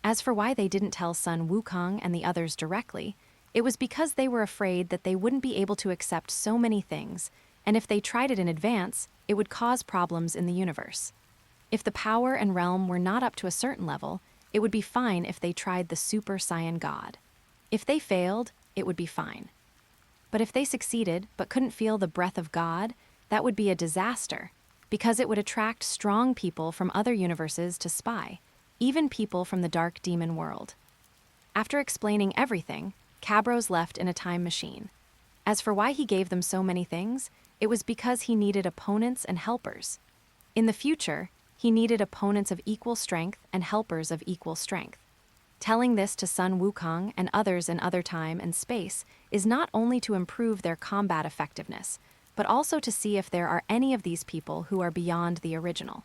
As for why they didn't tell Sun Wukong and the others directly, it was because they were afraid that they wouldn't be able to accept so many things, and if they tried it in advance, it would cause problems in the universe. If the power and realm were not up to a certain level, it would be fine if they tried the Super Saiyan God. If they failed, it would be fine. But if they succeeded but couldn't feel the breath of God, that would be a disaster, because it would attract strong people from other universes to spy, even people from the dark demon world. After explaining everything, Cabros left in a time machine. As for why he gave them so many things, it was because he needed opponents and helpers. In the future, he needed opponents of equal strength and helpers of equal strength. Telling this to Sun Wukong and others in other time and space is not only to improve their combat effectiveness, but also to see if there are any of these people who are beyond the original.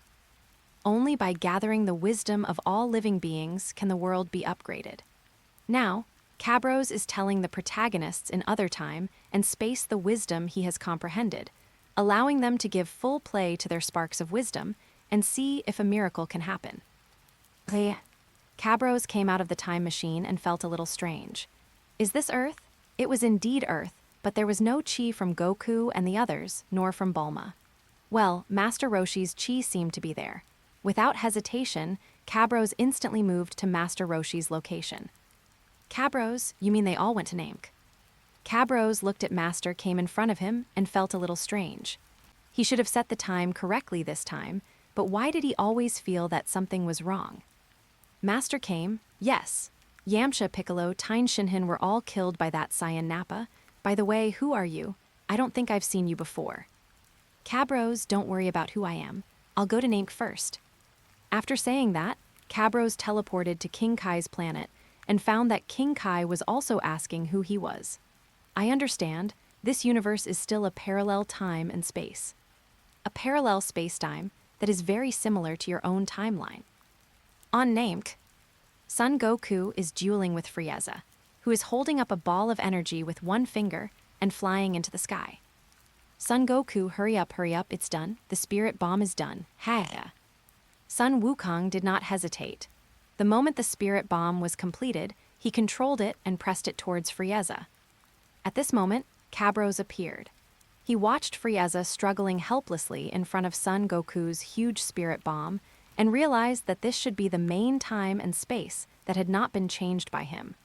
Only by gathering the wisdom of all living beings can the world be upgraded. Now, Cabros is telling the protagonists in other time and space the wisdom he has comprehended, allowing them to give full play to their sparks of wisdom and see if a miracle can happen. Cabros came out of the time machine and felt a little strange. Is this Earth? It was indeed Earth, but there was no chi from Goku and the others, nor from Bulma. Well, Master Roshi's chi seemed to be there. Without hesitation, Cabros instantly moved to Master Roshi's location. Cabros, you mean they all went to Namek? Cabros looked at Master came in front of him and felt a little strange. He should have set the time correctly this time, but why did he always feel that something was wrong? Master came, yes. Yamcha, Piccolo, Tine Shinhan were all killed by that Saiyan Nappa. By the way, who are you? I don't think I've seen you before. Cabros, don't worry about who I am. I'll go to Namek first. After saying that, Cabros teleported to King Kai's planet and found that King Kai was also asking who he was. I understand, this universe is still a parallel time and space. A parallel space-time that is very similar to your own timeline. On Namek, Son Goku is dueling with Frieza, who is holding up a ball of energy with one finger and flying into the sky. Son Goku, hurry up, it's done. The spirit bomb is done. Ha! Son Wukong did not hesitate. The moment the spirit bomb was completed, he controlled it and pressed it towards Frieza. At this moment, Cabros appeared. He watched Frieza struggling helplessly in front of Son Goku's huge spirit bomb and realized that this should be the main time and space that had not been changed by him.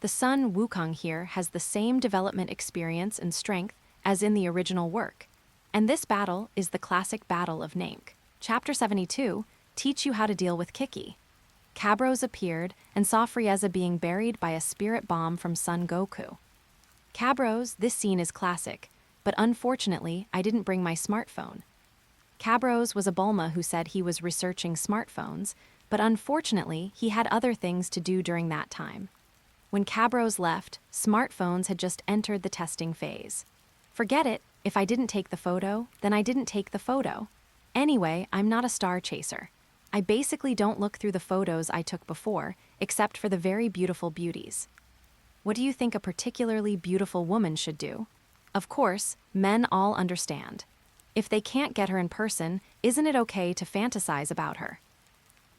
The Son Wukong here has the same development experience and strength as in the original work, and this battle is the classic Battle of Namek. Chapter 72, teach you how to deal with Qiqi. Cabros appeared and saw Frieza being buried by a spirit bomb from Son Goku. Cabros, this scene is classic, but unfortunately, I didn't bring my smartphone. Cabros was a Bulma who said he was researching smartphones, but unfortunately, he had other things to do during that time. When Cabros left, smartphones had just entered the testing phase. Forget it, if I didn't take the photo, then I didn't take the photo. Anyway, I'm not a star chaser. I basically don't look through the photos I took before, except for the very beautiful beauties. What do you think a particularly beautiful woman should do? Of course, men all understand. If they can't get her in person, isn't it okay to fantasize about her?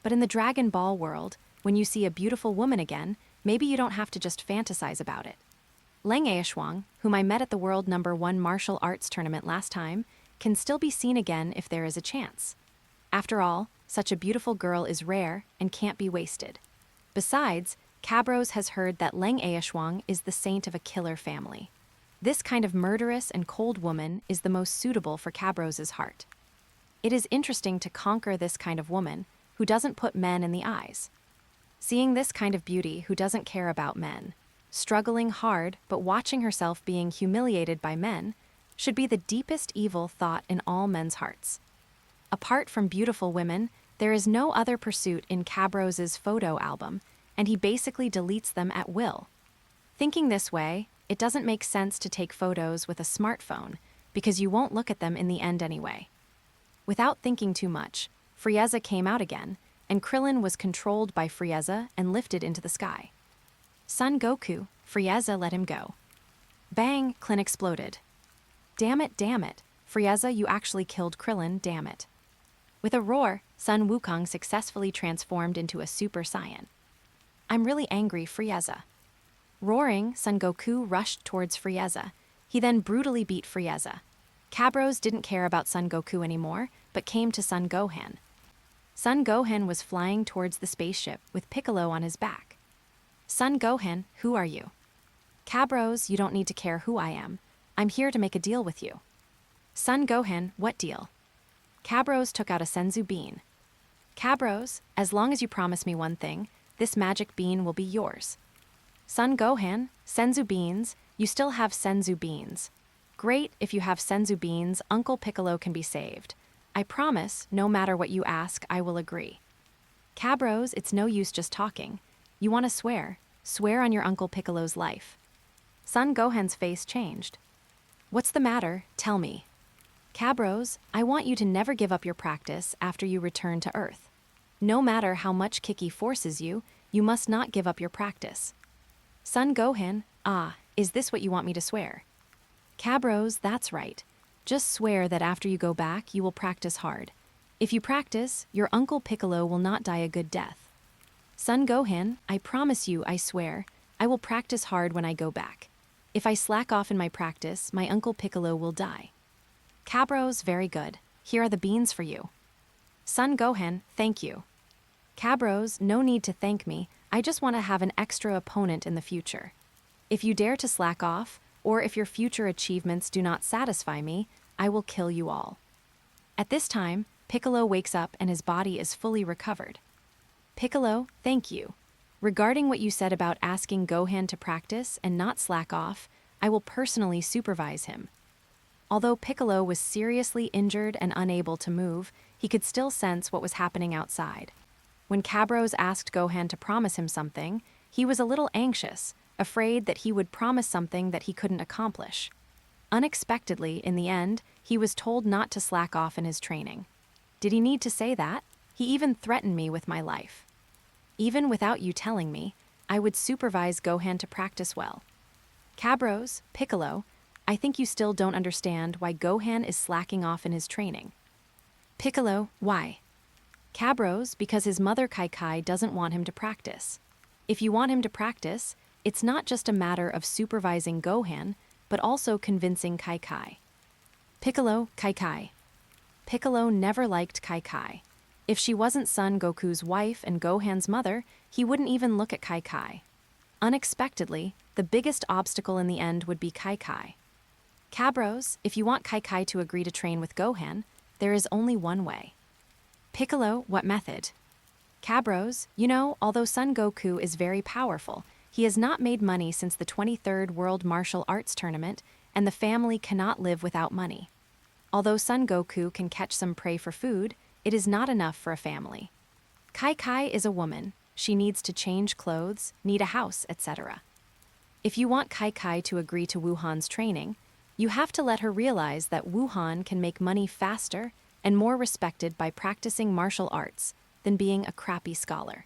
But in the Dragon Ball world, when you see a beautiful woman again, maybe you don't have to just fantasize about it. Leng Aishuang, whom I met at the World #1 martial arts tournament last time, can still be seen again if there is a chance. After all, such a beautiful girl is rare and can't be wasted. Besides, Cabros has heard that Leng Aishuang is the saint of a killer family. This kind of murderous and cold woman is the most suitable for Cabros's heart. It is interesting to conquer this kind of woman who doesn't put men in the eyes. Seeing this kind of beauty who doesn't care about men, struggling hard but watching herself being humiliated by men, should be the deepest evil thought in all men's hearts. Apart from beautiful women, there is no other pursuit in Cabros's photo album, and he basically deletes them at will. Thinking this way, it doesn't make sense to take photos with a smartphone, because you won't look at them in the end anyway. Without thinking too much, Frieza came out again, and Krillin was controlled by Frieza and lifted into the sky. Son Goku, Frieza let him go. Bang, Krillin exploded. Damn it, Frieza, you actually killed Krillin, damn it. With a roar, Sun Wukong successfully transformed into a Super Saiyan. I'm really angry, Frieza. Roaring, Son Goku rushed towards Frieza. He then brutally beat Frieza. Cabros didn't care about Son Goku anymore, but came to Son Gohan. Son Gohan was flying towards the spaceship with Piccolo on his back. Son Gohan, who are you? Cabros, you don't need to care who I am. I'm here to make a deal with you. Son Gohan, what deal? Cabros took out a senzu bean. Cabros, as long as you promise me one thing, this magic bean will be yours. Son Gohan, senzu beans, you still have senzu beans. Great, if you have senzu beans, Uncle Piccolo can be saved. I promise, no matter what you ask, I will agree. Cabros, it's no use just talking. You want to swear. Swear on your Uncle Piccolo's life. Son Gohan's face changed. What's the matter? Tell me. Cabros, I want you to never give up your practice after you return to Earth. No matter how much Qiqi forces you, you must not give up your practice. Son Gohan, is this what you want me to swear? Cabros, that's right. Just swear that after you go back, you will practice hard. If you practice, your Uncle Piccolo will not die a good death. Son Gohan, I promise you, I swear, I will practice hard when I go back. If I slack off in my practice, my Uncle Piccolo will die. Cabros, very good. Here are the beans for you. Son Gohan, thank you. Cabros, no need to thank me. I just want to have an extra opponent in the future. If you dare to slack off, or if your future achievements do not satisfy me, I will kill you all. At this time, Piccolo wakes up and his body is fully recovered. Piccolo, thank you. Regarding what you said about asking Gohan to practice and not slack off, I will personally supervise him. Although Piccolo was seriously injured and unable to move, he could still sense what was happening outside. When Cabros asked Gohan to promise him something, he was a little anxious, afraid that he would promise something that he couldn't accomplish. Unexpectedly, in the end, he was told not to slack off in his training. Did he need to say that? He even threatened me with my life. Even without you telling me, I would supervise Gohan to practice well. Cabros, Piccolo, I think you still don't understand why Gohan is slacking off in his training. Piccolo, why? Cabros, because his mother Qiqi doesn't want him to practice. If you want him to practice, it's not just a matter of supervising Gohan, but also convincing Qiqi. Piccolo, Qiqi. Piccolo never liked Qiqi. If she wasn't Son Goku's wife and Gohan's mother, he wouldn't even look at Qiqi. Unexpectedly, the biggest obstacle in the end would be Qiqi. Cabros, if you want Qiqi to agree to train with Gohan, there is only one way. Piccolo, what method? Cabros, you know, although Son Goku is very powerful, he has not made money since the 23rd World Martial Arts Tournament, and the family cannot live without money. Although Son Goku can catch some prey for food, it is not enough for a family. Qiqi is a woman. She needs to change clothes, need a house, etc. If you want Qiqi to agree to Wuhan's training, you have to let her realize that Wuhan can make money faster and more respected by practicing martial arts than being a crappy scholar.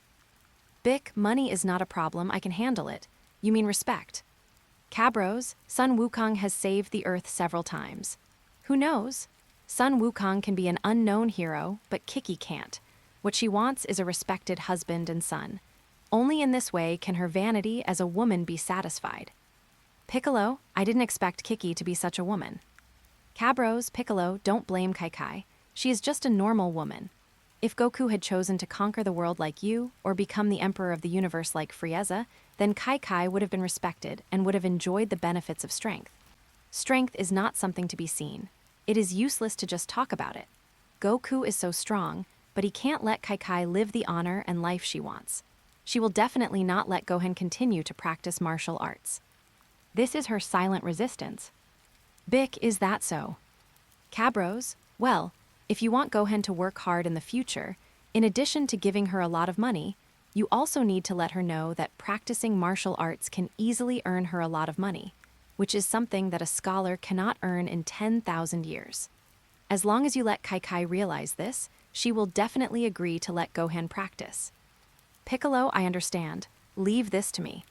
Bick, money is not a problem, I can handle it. You mean respect. Cabros, Sun Wukong has saved the Earth several times. Who knows? Sun Wukong can be an unknown hero, but Qiqi can't. What she wants is a respected husband and son. Only in this way can her vanity as a woman be satisfied. Piccolo, I didn't expect Qiqi to be such a woman. Cabros, Piccolo, don't blame Qiqi. She is just a normal woman. If Goku had chosen to conquer the world like you, or become the emperor of the universe like Frieza, then Qiqi would have been respected and would have enjoyed the benefits of strength. Strength is not something to be seen. It is useless to just talk about it. Goku is so strong, but he can't let Qiqi live the honor and life she wants. She will definitely not let Gohan continue to practice martial arts. This is her silent resistance. Bick, is that so? Cabros, well, if you want Gohan to work hard in the future, in addition to giving her a lot of money, you also need to let her know that practicing martial arts can easily earn her a lot of money, which is something that a scholar cannot earn in 10,000 years. As long as you let Qiqi realize this, she will definitely agree to let Gohan practice. Piccolo, I understand. Leave this to me.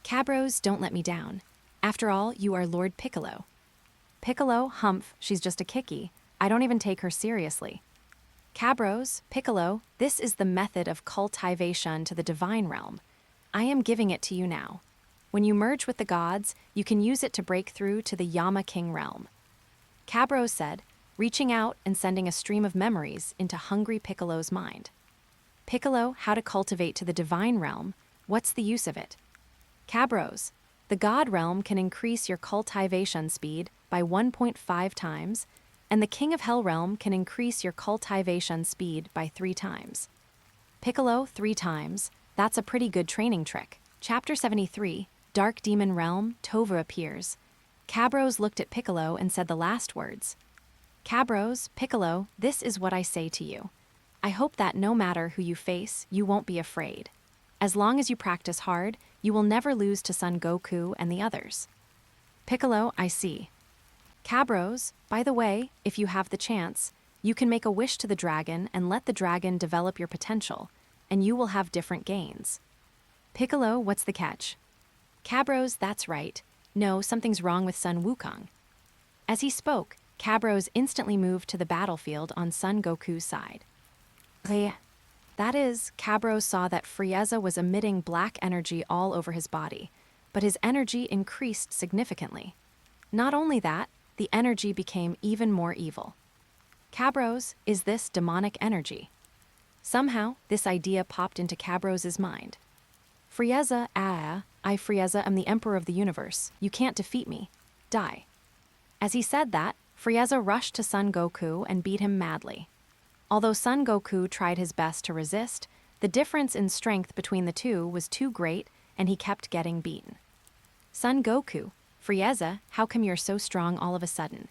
Cabros, don't let me down. After all, you are Lord Piccolo. Piccolo, humph, she's just a Qiqi. I don't even take her seriously. Cabros, Piccolo, this is the method of cultivation to the divine realm. I am giving it to you now. When you merge with the gods, you can use it to break through to the Yama King realm. Cabros said, reaching out and sending a stream of memories into hungry Piccolo's mind. Piccolo, how to cultivate to the divine realm, what's the use of it? Cabros, the god realm can increase your cultivation speed by 1.5 times, and the King of Hell realm can increase your cultivation speed by 3 times. Piccolo, 3 times, that's a pretty good training trick. Chapter 73, Dark Demon Realm, Tova appears. Cabros looked at Piccolo and said the last words. Cabros, Piccolo, this is what I say to you. I hope that no matter who you face, you won't be afraid. As long as you practice hard, you will never lose to Son Goku and the others. Piccolo, I see. Cabros, by the way, if you have the chance, you can make a wish to the dragon and let the dragon develop your potential, and you will have different gains. Piccolo, what's the catch? Cabros, that's right. No, something's wrong with Son Wukong. As he spoke, Cabros instantly moved to the battlefield on Son Goku's side. That is, Cabros saw that Frieza was emitting black energy all over his body, but his energy increased significantly. Not only that, the energy became even more evil. Cabros, is this demonic energy? Somehow, this idea popped into Cabros's mind. Frieza, I Frieza am the Emperor of the Universe. You can't defeat me. Die. As he said that, Frieza rushed to Son Goku and beat him madly. Although Son Goku tried his best to resist, the difference in strength between the two was too great and he kept getting beaten. Son Goku, Frieza, how come you're so strong all of a sudden?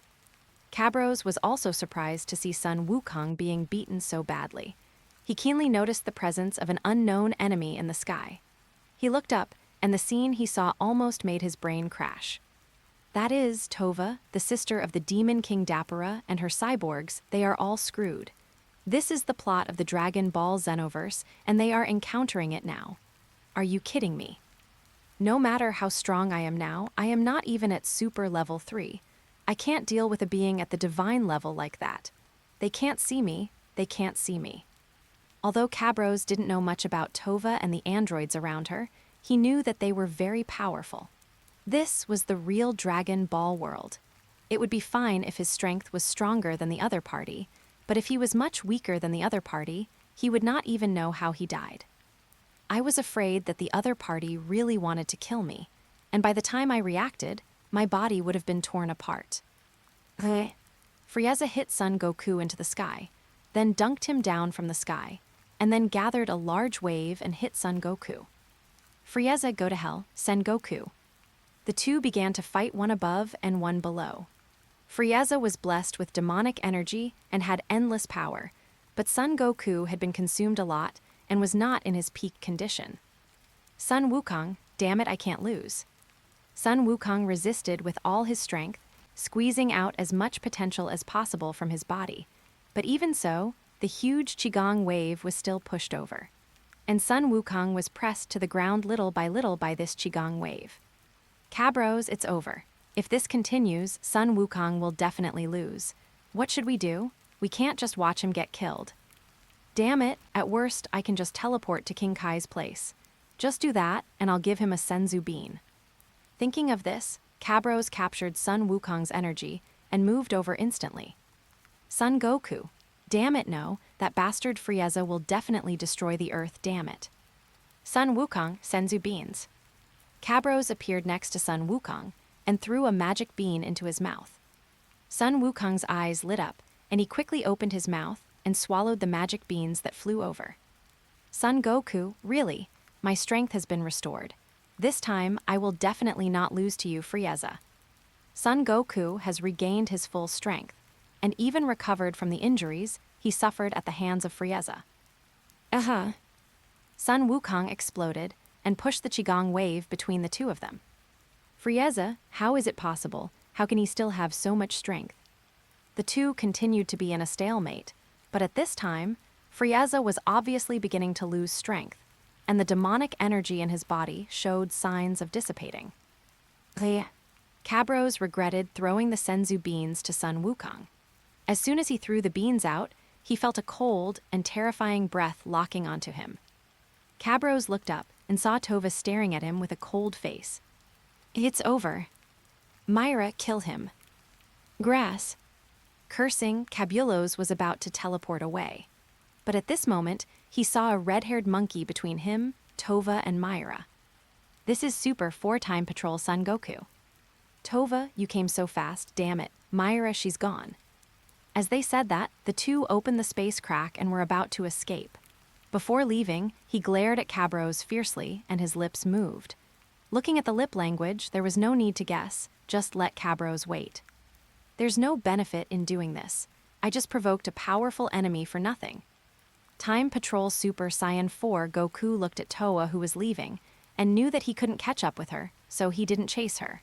Cabros was also surprised to see Son Wukong being beaten so badly. He keenly noticed the presence of an unknown enemy in the sky. He looked up, and the scene he saw almost made his brain crash. That is, Tova, the sister of the Demon King Dappara, and her cyborgs, they are all screwed. This is the plot of the Dragon Ball Xenoverse, and they are encountering it now. Are you kidding me? No matter how strong I am now, I am not even at super level 3. I can't deal with a being at the divine level like that. They can't see me, they can't see me. Although Cabros didn't know much about Tova and the androids around her, he knew that they were very powerful. This was the real Dragon Ball world. It would be fine if his strength was stronger than the other party, but if he was much weaker than the other party, he would not even know how he died. I was afraid that the other party really wanted to kill me, and by the time I reacted, my body would have been torn apart. Frieza hit Son Goku into the sky. then dunked him down from the sky, and then gathered a large wave and hit Son Goku. Frieza, go to hell, Sen Goku. The two began to fight, one above and one below. Frieza was blessed with demonic energy and had endless power, but Son Goku had been consumed a lot and was not in his peak condition. Sun Wukong, damn it, I can't lose. Sun Wukong resisted with all his strength, squeezing out as much potential as possible from his body. But even so, the huge Qigong wave was still pushed over. And Sun Wukong was pressed to the ground little by this Qigong wave. Cabros, it's over. If this continues, Sun Wukong will definitely lose. What should we do? We can't just watch him get killed. Damn it, at worst, I can just teleport to King Kai's place. Just do that, and I'll give him a Senzu bean. Thinking of this, Cabros captured Sun Wukong's energy and moved over instantly. Son Goku. Damn it, no, that bastard Frieza will definitely destroy the Earth, damn it. Sun Wukong, Senzu beans. Cabros appeared next to Sun Wukong and threw a magic bean into his mouth. Sun Wukong's eyes lit up, and he quickly opened his mouth and swallowed the magic beans that flew over. Son Goku, really? My strength has been restored. This time, I will definitely not lose to you, Frieza. Son Goku has regained his full strength, and even recovered from the injuries he suffered at the hands of Frieza. Sun Wukong exploded and pushed the Qigong wave between the two of them. Frieza, how is it possible? How can he still have so much strength? The two continued to be in a stalemate, but at this time, Frieza was obviously beginning to lose strength, and the demonic energy in his body showed signs of dissipating. Cabros regretted throwing the Senzu beans to Sun Wukong. As soon as he threw the beans out, he felt a cold and terrifying breath locking onto him. Cabros looked up and saw Tova staring at him with a cold face. It's over. Myra, kill him. Grass. Cursing, Caballos was about to teleport away. But at this moment, he saw a red-haired monkey between him, Tova, and Myra. This is Super 4-Time Patrol Son Goku. Tova, you came so fast, damn it. Myra, she's gone. As they said that, the two opened the space crack and were about to escape. Before leaving, he glared at Cabros fiercely, and his lips moved. Looking at the lip language, there was no need to guess, just let Cabros wait. There's no benefit in doing this. I just provoked a powerful enemy for nothing. Time Patrol Super Saiyan 4 Goku looked at Towa, who was leaving, and knew that he couldn't catch up with her, so he didn't chase her.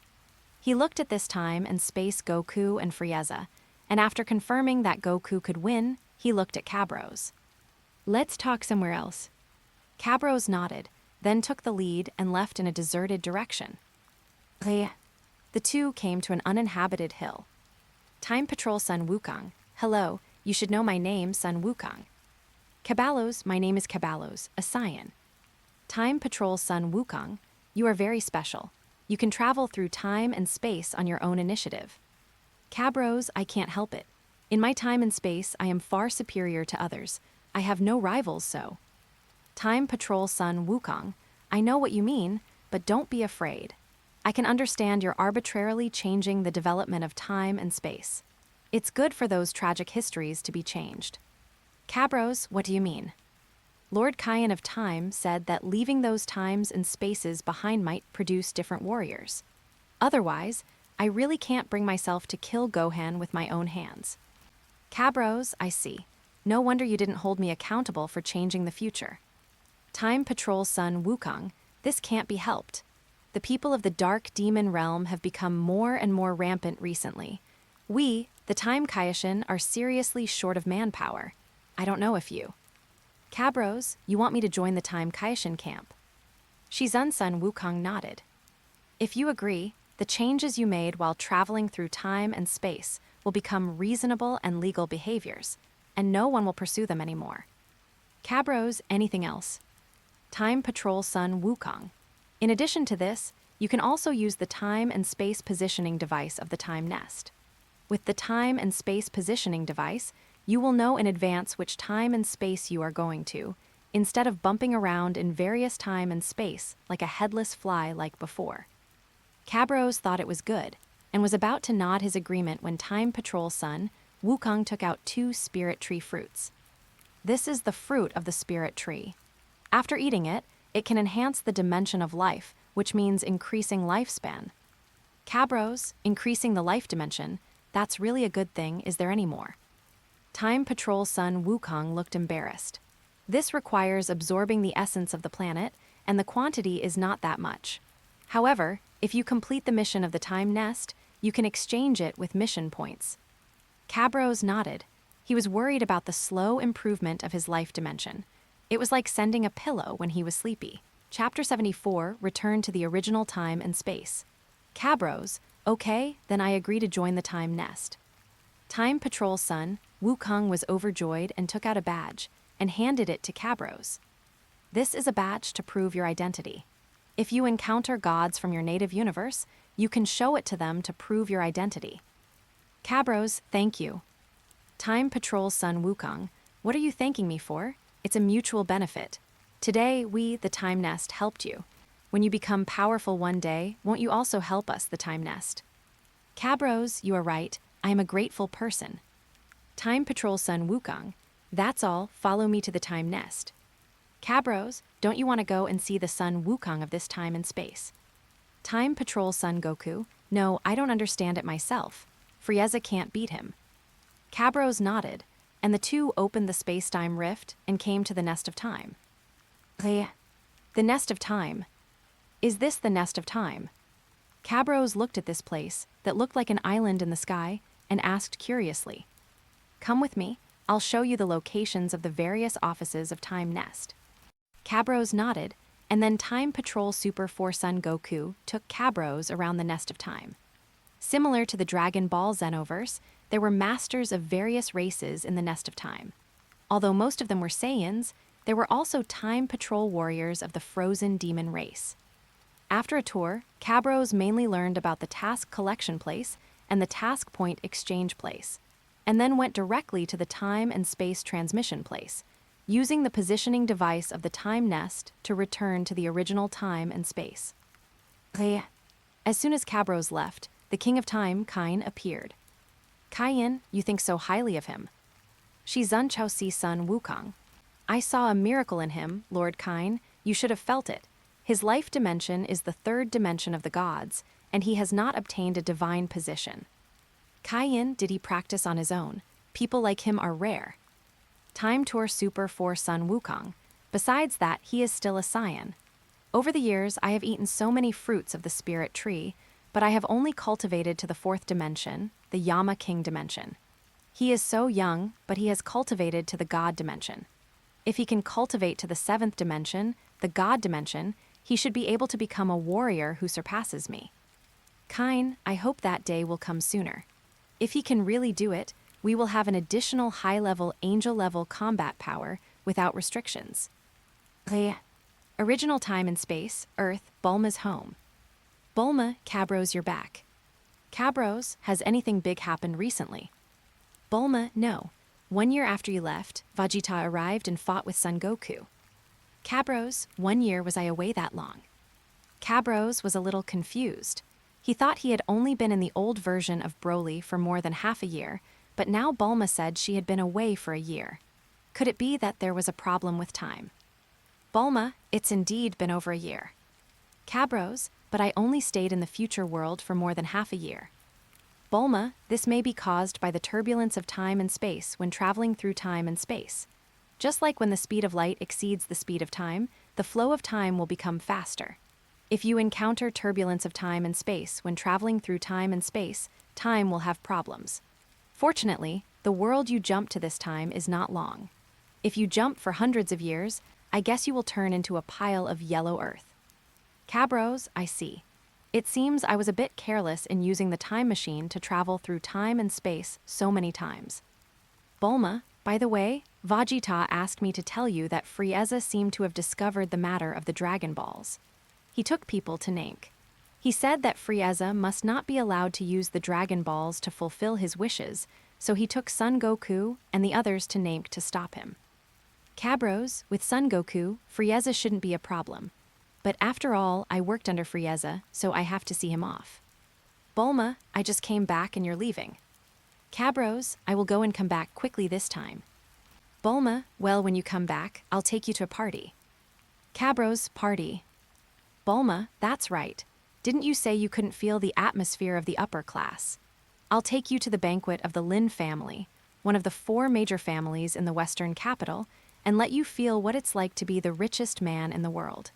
He looked at this time and Space Goku and Frieza, and after confirming that Goku could win, he looked at Cabros. Let's talk somewhere else. Cabros nodded, then took the lead and left in a deserted direction. The two came to an uninhabited hill. Time Patrol Sun Wukong. Hello, you should know my name, Sun Wukong. Caballos, my name is Caballos, a Saiyan. Time Patrol Sun Wukong. You are very special. You can travel through time and space on your own initiative. Cabros, I can't help it. In my time and space, I am far superior to others. I have no rivals, so. Time Patrol Sun Wukong. I know what you mean, but don't be afraid. I can understand you're arbitrarily changing the development of time and space. It's good for those tragic histories to be changed. Cabros, what do you mean? Lord Qiqi of Time said that leaving those times and spaces behind might produce different warriors. Otherwise, I really can't bring myself to kill Gohan with my own hands. Cabros, I see. No wonder you didn't hold me accountable for changing the future. Time Patrol Sun Wukong, this can't be helped. The people of the Dark Demon Realm have become more and more rampant recently. We, the Time Kaishin, are seriously short of manpower. I don't know if you. Cabros, you want me to join the Time Kaishin camp? Shizun Sun Wukong nodded. If you agree, the changes you made while traveling through time and space will become reasonable and legal behaviors, and no one will pursue them anymore. Cabros, anything else? Time Patrol Sun Wukong. In addition to this, you can also use the time and space positioning device of the Time Nest. With the time and space positioning device, you will know in advance which time and space you are going to, instead of bumping around in various time and space like a headless fly like before. Cabros thought it was good, and was about to nod his agreement when Time Patrol Sun Wukong took out 2 spirit tree fruits. This is the fruit of the spirit tree. After eating it, it can enhance the dimension of life, which means increasing lifespan. Cabros, increasing the life dimension, that's really a good thing, is there any more? Time Patrol Sun Wukong looked embarrassed. This requires absorbing the essence of the planet, and the quantity is not that much. However, if you complete the mission of the Time Nest, you can exchange it with mission points. Cabros nodded. He was worried about the slow improvement of his life dimension. It was like sending a pillow when he was sleepy. Chapter 74 returned to the original time and space. Cabros, okay, then I agree to join the Time Nest. Time Patrol Sun, Wukong was overjoyed and took out a badge and handed it to Cabros. This is a badge to prove your identity. If you encounter gods from your native universe, you can show it to them to prove your identity. Cabros, thank you. Time Patrol Sun Wukong, what are you thanking me for? It's a mutual benefit. Today, we, the Time Nest, helped you. When you become powerful one day, won't you also help us, the Time Nest? Cabros, you are right. I am a grateful person. Time Patrol Sun Wukong, that's all. Follow me to the Time Nest. Cabros, don't you want to go and see the Sun Wukong of this time and space? Time Patrol Sun Goku, no, I don't understand it myself. Frieza can't beat him. Cabros nodded, and the two opened the space-time rift and came to the Nest of Time. The Nest of Time. Is this the Nest of Time? Cabros looked at this place that looked like an island in the sky and asked curiously. Come with me, I'll show you the locations of the various offices of Time Nest. Cabros nodded, and then Time Patrol Super 4 Sun Goku took Cabros around the Nest of Time. Similar to the Dragon Ball Xenoverse, there were masters of various races in the Nest of Time. Although most of them were Saiyans, there were also Time Patrol warriors of the frozen demon race. After a tour, Cabros mainly learned about the task collection place and the task point exchange place, and then went directly to the time and space transmission place, using the positioning device of the Time Nest to return to the original time and space. As soon as Cabros left, the King of Time, Kain, appeared. Kain, you think so highly of him. Shizun Chaosi Sun Wukong. I saw a miracle in him, Lord Kain. You should have felt it. His life dimension is the third dimension of the gods, and he has not obtained a divine position. Kain, did he practice on his own? People like him are rare. Time Tour Super 4 Sun Wukong. Besides that, he is still a Saiyan. Over the years, I have eaten so many fruits of the spirit tree, but I have only cultivated to the fourth dimension, the Yama King dimension. He is so young, but he has cultivated to the God dimension. If he can cultivate to the seventh dimension, the God dimension, he should be able to become a warrior who surpasses me. Kain, I hope that day will come sooner. If he can really do it, we will have an additional high-level, angel-level combat power without restrictions. Original time and space, Earth, Bulma's home. Bulma, Cabros, you're back. Cabros, has anything big happened recently? Bulma, no. 1 year after you left, Vegeta arrived and fought with Son Goku. Cabros, 1 year was I away that long? Cabros was a little confused. He thought he had only been in the old version of Broly for more than half a year, but now Bulma said she had been away for a year. Could it be that there was a problem with time? Bulma, it's indeed been over a year. Cabros, but I only stayed in the future world for more than half a year. Bulma, this may be caused by the turbulence of time and space when traveling through time and space. Just like when the speed of light exceeds the speed of time, the flow of time will become faster. If you encounter turbulence of time and space when traveling through time and space, time will have problems. Fortunately, the world you jump to this time is not long. If you jump for hundreds of years, I guess you will turn into a pile of yellow earth. Cabros, I see. It seems I was a bit careless in using the time machine to travel through time and space so many times. Bulma, by the way, Vegeta asked me to tell you that Frieza seemed to have discovered the matter of the Dragon Balls. He took people to Nank. He said that Frieza must not be allowed to use the Dragon Balls to fulfill his wishes, so he took Son Goku and the others to Nank to stop him. Cabros, with Son Goku, Frieza shouldn't be a problem. But after all, I worked under Frieza, so I have to see him off. Bulma, I just came back and you're leaving. Cabros, I will go and come back quickly this time. Bulma, well, when you come back, I'll take you to a party. Cabros, party. Bulma, that's right. Didn't you say you couldn't feel the atmosphere of the upper class? I'll take you to the banquet of the Lin family, one of the 4 major families in the Western capital, and let you feel what it's like to be the richest man in the world.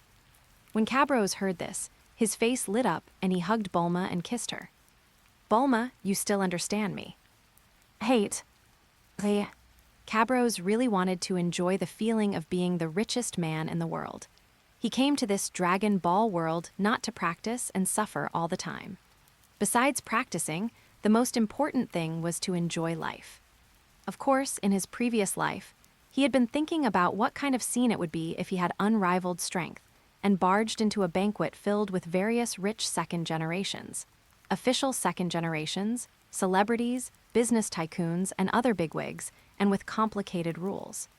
When Cabros heard this, his face lit up and he hugged Bulma and kissed her. Bulma, you still understand me. Hate. Cabros really wanted to enjoy the feeling of being the richest man in the world. He came to this Dragon Ball world not to practice and suffer all the time. Besides practicing, the most important thing was to enjoy life. Of course, in his previous life, he had been thinking about what kind of scene it would be if he had unrivaled strength and barged into a banquet filled with various rich second generations, official second generations, celebrities, business tycoons, and other bigwigs, and with complicated rules.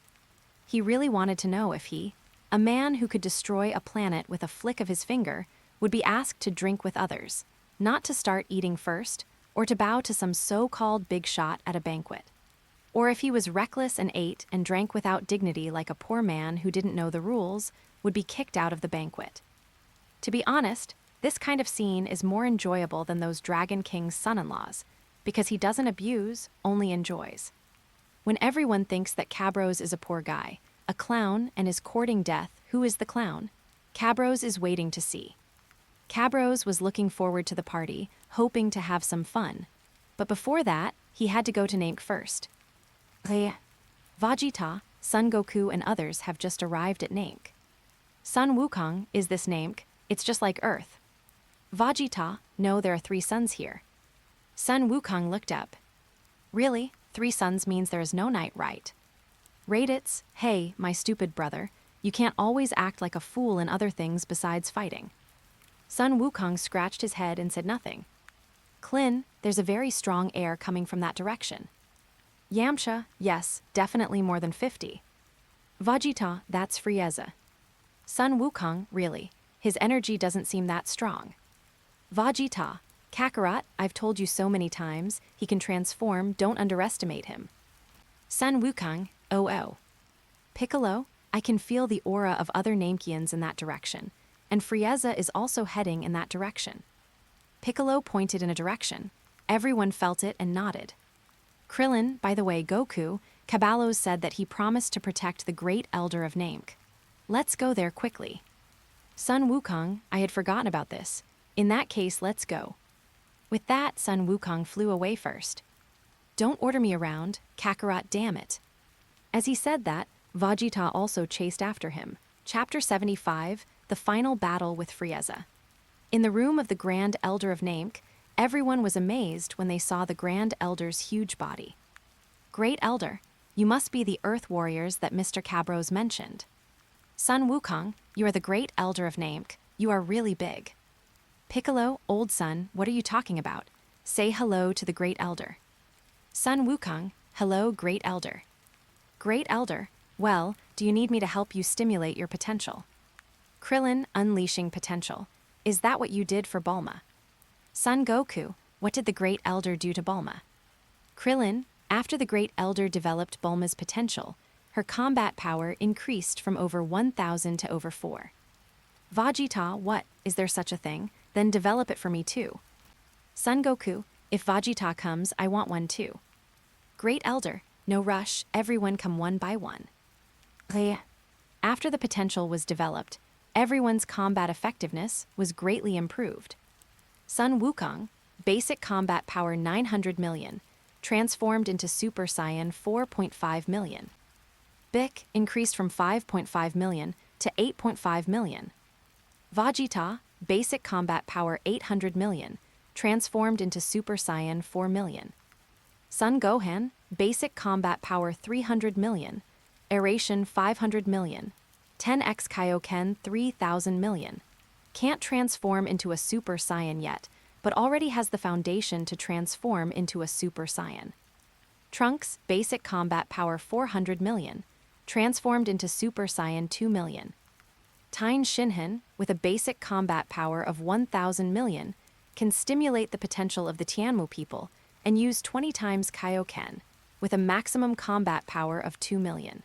He really wanted to know if he, a man who could destroy a planet with a flick of his finger, would be asked to drink with others, not to start eating first, or to bow to some so-called big shot at a banquet. Or if he was reckless and ate and drank without dignity like a poor man who didn't know the rules, would be kicked out of the banquet. To be honest, this kind of scene is more enjoyable than those Dragon King's son-in-laws, because he doesn't abuse, only enjoys. When everyone thinks that Cabros is a poor guy, a clown, and is courting death, who is the clown? Cabros is waiting to see. Cabros was looking forward to the party, hoping to have some fun. But before that, he had to go to Namek first. Vegeta, Son Goku, and others have just arrived at Namek. Sun Wukong, is this Namek? It's just like Earth. Vegeta, no, there are 3 suns here. Sun Wukong looked up. Really? 3 suns means there is no night, right? Raditz, hey, my stupid brother, you can't always act like a fool in other things besides fighting. Sun Wukong scratched his head and said nothing. Klin, there's a very strong air coming from that direction. Yamcha, yes, definitely more than 50. Vegeta, that's Frieza. Sun Wukong, really, his energy doesn't seem that strong. Vegeta, Kakarot, I've told you so many times, he can transform, don't underestimate him. Sun Wukong, oh. Piccolo, I can feel the aura of other Namekians in that direction, and Frieza is also heading in that direction. Piccolo pointed in a direction. Everyone felt it and nodded. Krillin, by the way, Goku, Caballos said that he promised to protect the Great Elder of Namek. Let's go there quickly. Sun Wukong, I had forgotten about this. In that case, let's go. With that, Sun Wukong flew away first. Don't order me around, Kakarot, damn it. As he said that, Vegeta also chased after him. Chapter 75, The Final Battle with Frieza. In the room of the Grand Elder of Namek, everyone was amazed when they saw the Grand Elder's huge body. Great Elder, you must be the Earth Warriors that Mr. Cabros mentioned. Sun Wukong, you are the Great Elder of Namek. You are really big. Piccolo, old son, what are you talking about? Say hello to the Great Elder. Sun Wukong, hello, Great Elder. Great Elder, well, do you need me to help you stimulate your potential? Krillin, unleashing potential. Is that what you did for Bulma? Son Goku, what did the Great Elder do to Bulma? Krillin, after the Great Elder developed Bulma's potential, her combat power increased from over 1,000 to over 4. Vegeta, what, is there such a thing? Then develop it for me too. Son Goku, if Vegeta comes, I want one too. Great Elder, no rush, everyone come one by one. After the potential was developed, everyone's combat effectiveness was greatly improved. Sun Wukong, basic combat power 900 million, transformed into Super Saiyan 4.5 million. Bic increased from 5.5 million to 8.5 million. Vegeta, basic combat power 800 million, transformed into Super Saiyan 4 million. Son Gohan, basic combat power 300 million, aeration 500 million, 10x Kaioken 3000 million. Can't transform into a Super Saiyan yet, but already has the foundation to transform into a Super Saiyan. Trunks, basic combat power 400 million, transformed into Super Saiyan 2 million. Tine Shinhan, with a basic combat power of 1,000 million, can stimulate the potential of the Tianmu people and use 20 times Kaioken. with a maximum combat power of 2 million.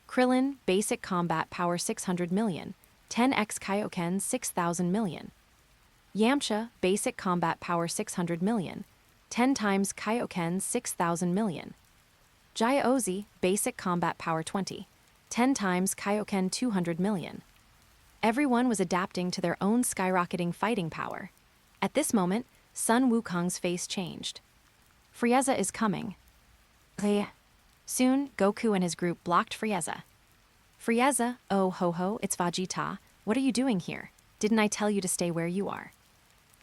Krillin, basic combat power 600 million, 10x Kaioken 6,000 million. Yamcha, basic combat power 600 million, 10 times Kaioken 6,000 million. Jaiozzi, basic combat power 20, 10 times Kaioken 200 million. Everyone was adapting to their own skyrocketing fighting power. At this moment, Sun Wukong's face changed. Frieza is coming. Soon, Goku and his group blocked Frieza. Frieza, oh ho ho, it's Vegeta. What are you doing here? Didn't I tell you to stay where you are?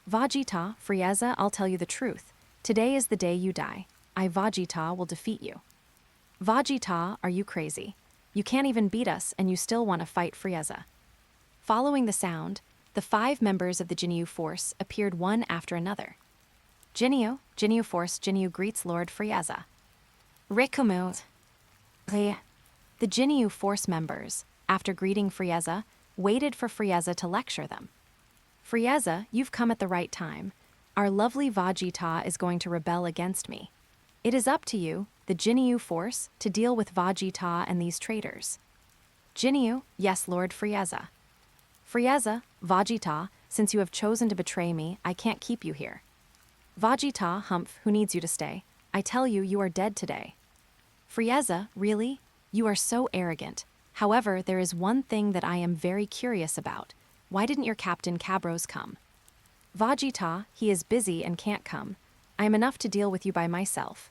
Vegeta, Frieza, I'll tell you the truth. Today is the day you die. I, Vegeta, will defeat you. Vegeta, are you crazy? You can't even beat us and you still want to fight Frieza. Following the sound, the 5 members of the Jinyu force appeared one after another. Jinyu force, Jinyu greets Lord Frieza. Rikumu. The Jinyu force members, after greeting Frieza, waited for Frieza to lecture them. Frieza, you've come at the right time. Our lovely Vegeta is going to rebel against me. It is up to you, the Jinyu force, to deal with Vegeta and these traitors. Jinyu, yes, Lord Frieza. Frieza, Vegeta, since you have chosen to betray me, I can't keep you here. Vegeta, Humph, who needs you to stay? I tell you, you are dead today. Frieza, really? You are so arrogant. However, there is one thing that I am very curious about. Why didn't your captain Cabros come? Vegeta, he is busy and can't come. I am enough to deal with you by myself.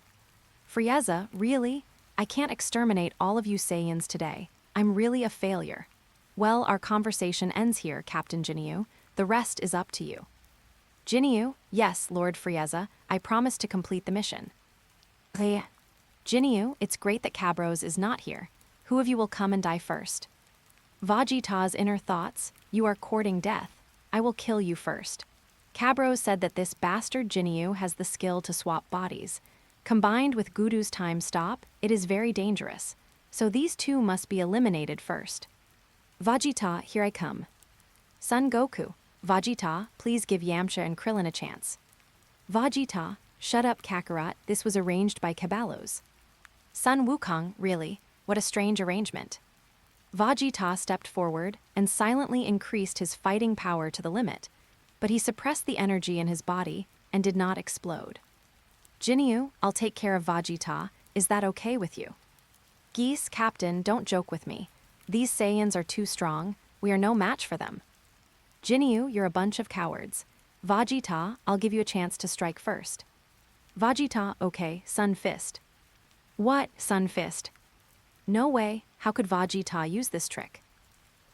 Frieza, really? I can't exterminate all of you Saiyans today. I'm really a failure. Well, our conversation ends here, Captain Jinyu. The rest is up to you. Jinyu, yes, Lord Frieza, I promise to complete the mission. Jinyu, it's great that Cabros is not here. Who of you will come and die first? Vegeta's inner thoughts, you are courting death. I will kill you first. Cabros said that this bastard Jinyu has the skill to swap bodies. Combined with Gudu's time stop, it is very dangerous. So these two must be eliminated first. Vegeta, here I come. Son Goku, Vegeta, please give Yamcha and Krillin a chance. Vegeta, shut up Kakarot, this was arranged by Caballos. Sun Wukong, really? What a strange arrangement. Vegeta stepped forward and silently increased his fighting power to the limit, but he suppressed the energy in his body and did not explode. Jinyu, I'll take care of Vegeta. Is that okay with you? Geese, Captain, don't joke with me. These Saiyans are too strong. We are no match for them. Jinyu, you're a bunch of cowards. Vegeta, I'll give you a chance to strike first. Vegeta, okay, Sun Fist. What, Sun Fist? No way, how could Vegeta use this trick?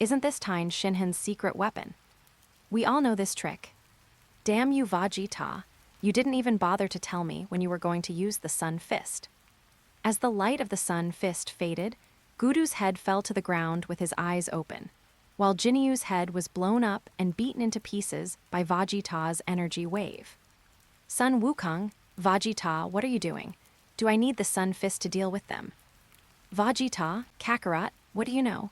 Isn't this Tine Shinhan's secret weapon? We all know this trick. Damn you, Vegeta. You didn't even bother to tell me when you were going to use the Sun Fist. As the light of the Sun Fist faded, Gudu's head fell to the ground with his eyes open, while Jinyu's head was blown up and beaten into pieces by Vegeta's energy wave. Sun Wukong, Vegeta, what are you doing? Do I need the Sun Fist to deal with them? Vegeta, Kakarot, what do you know?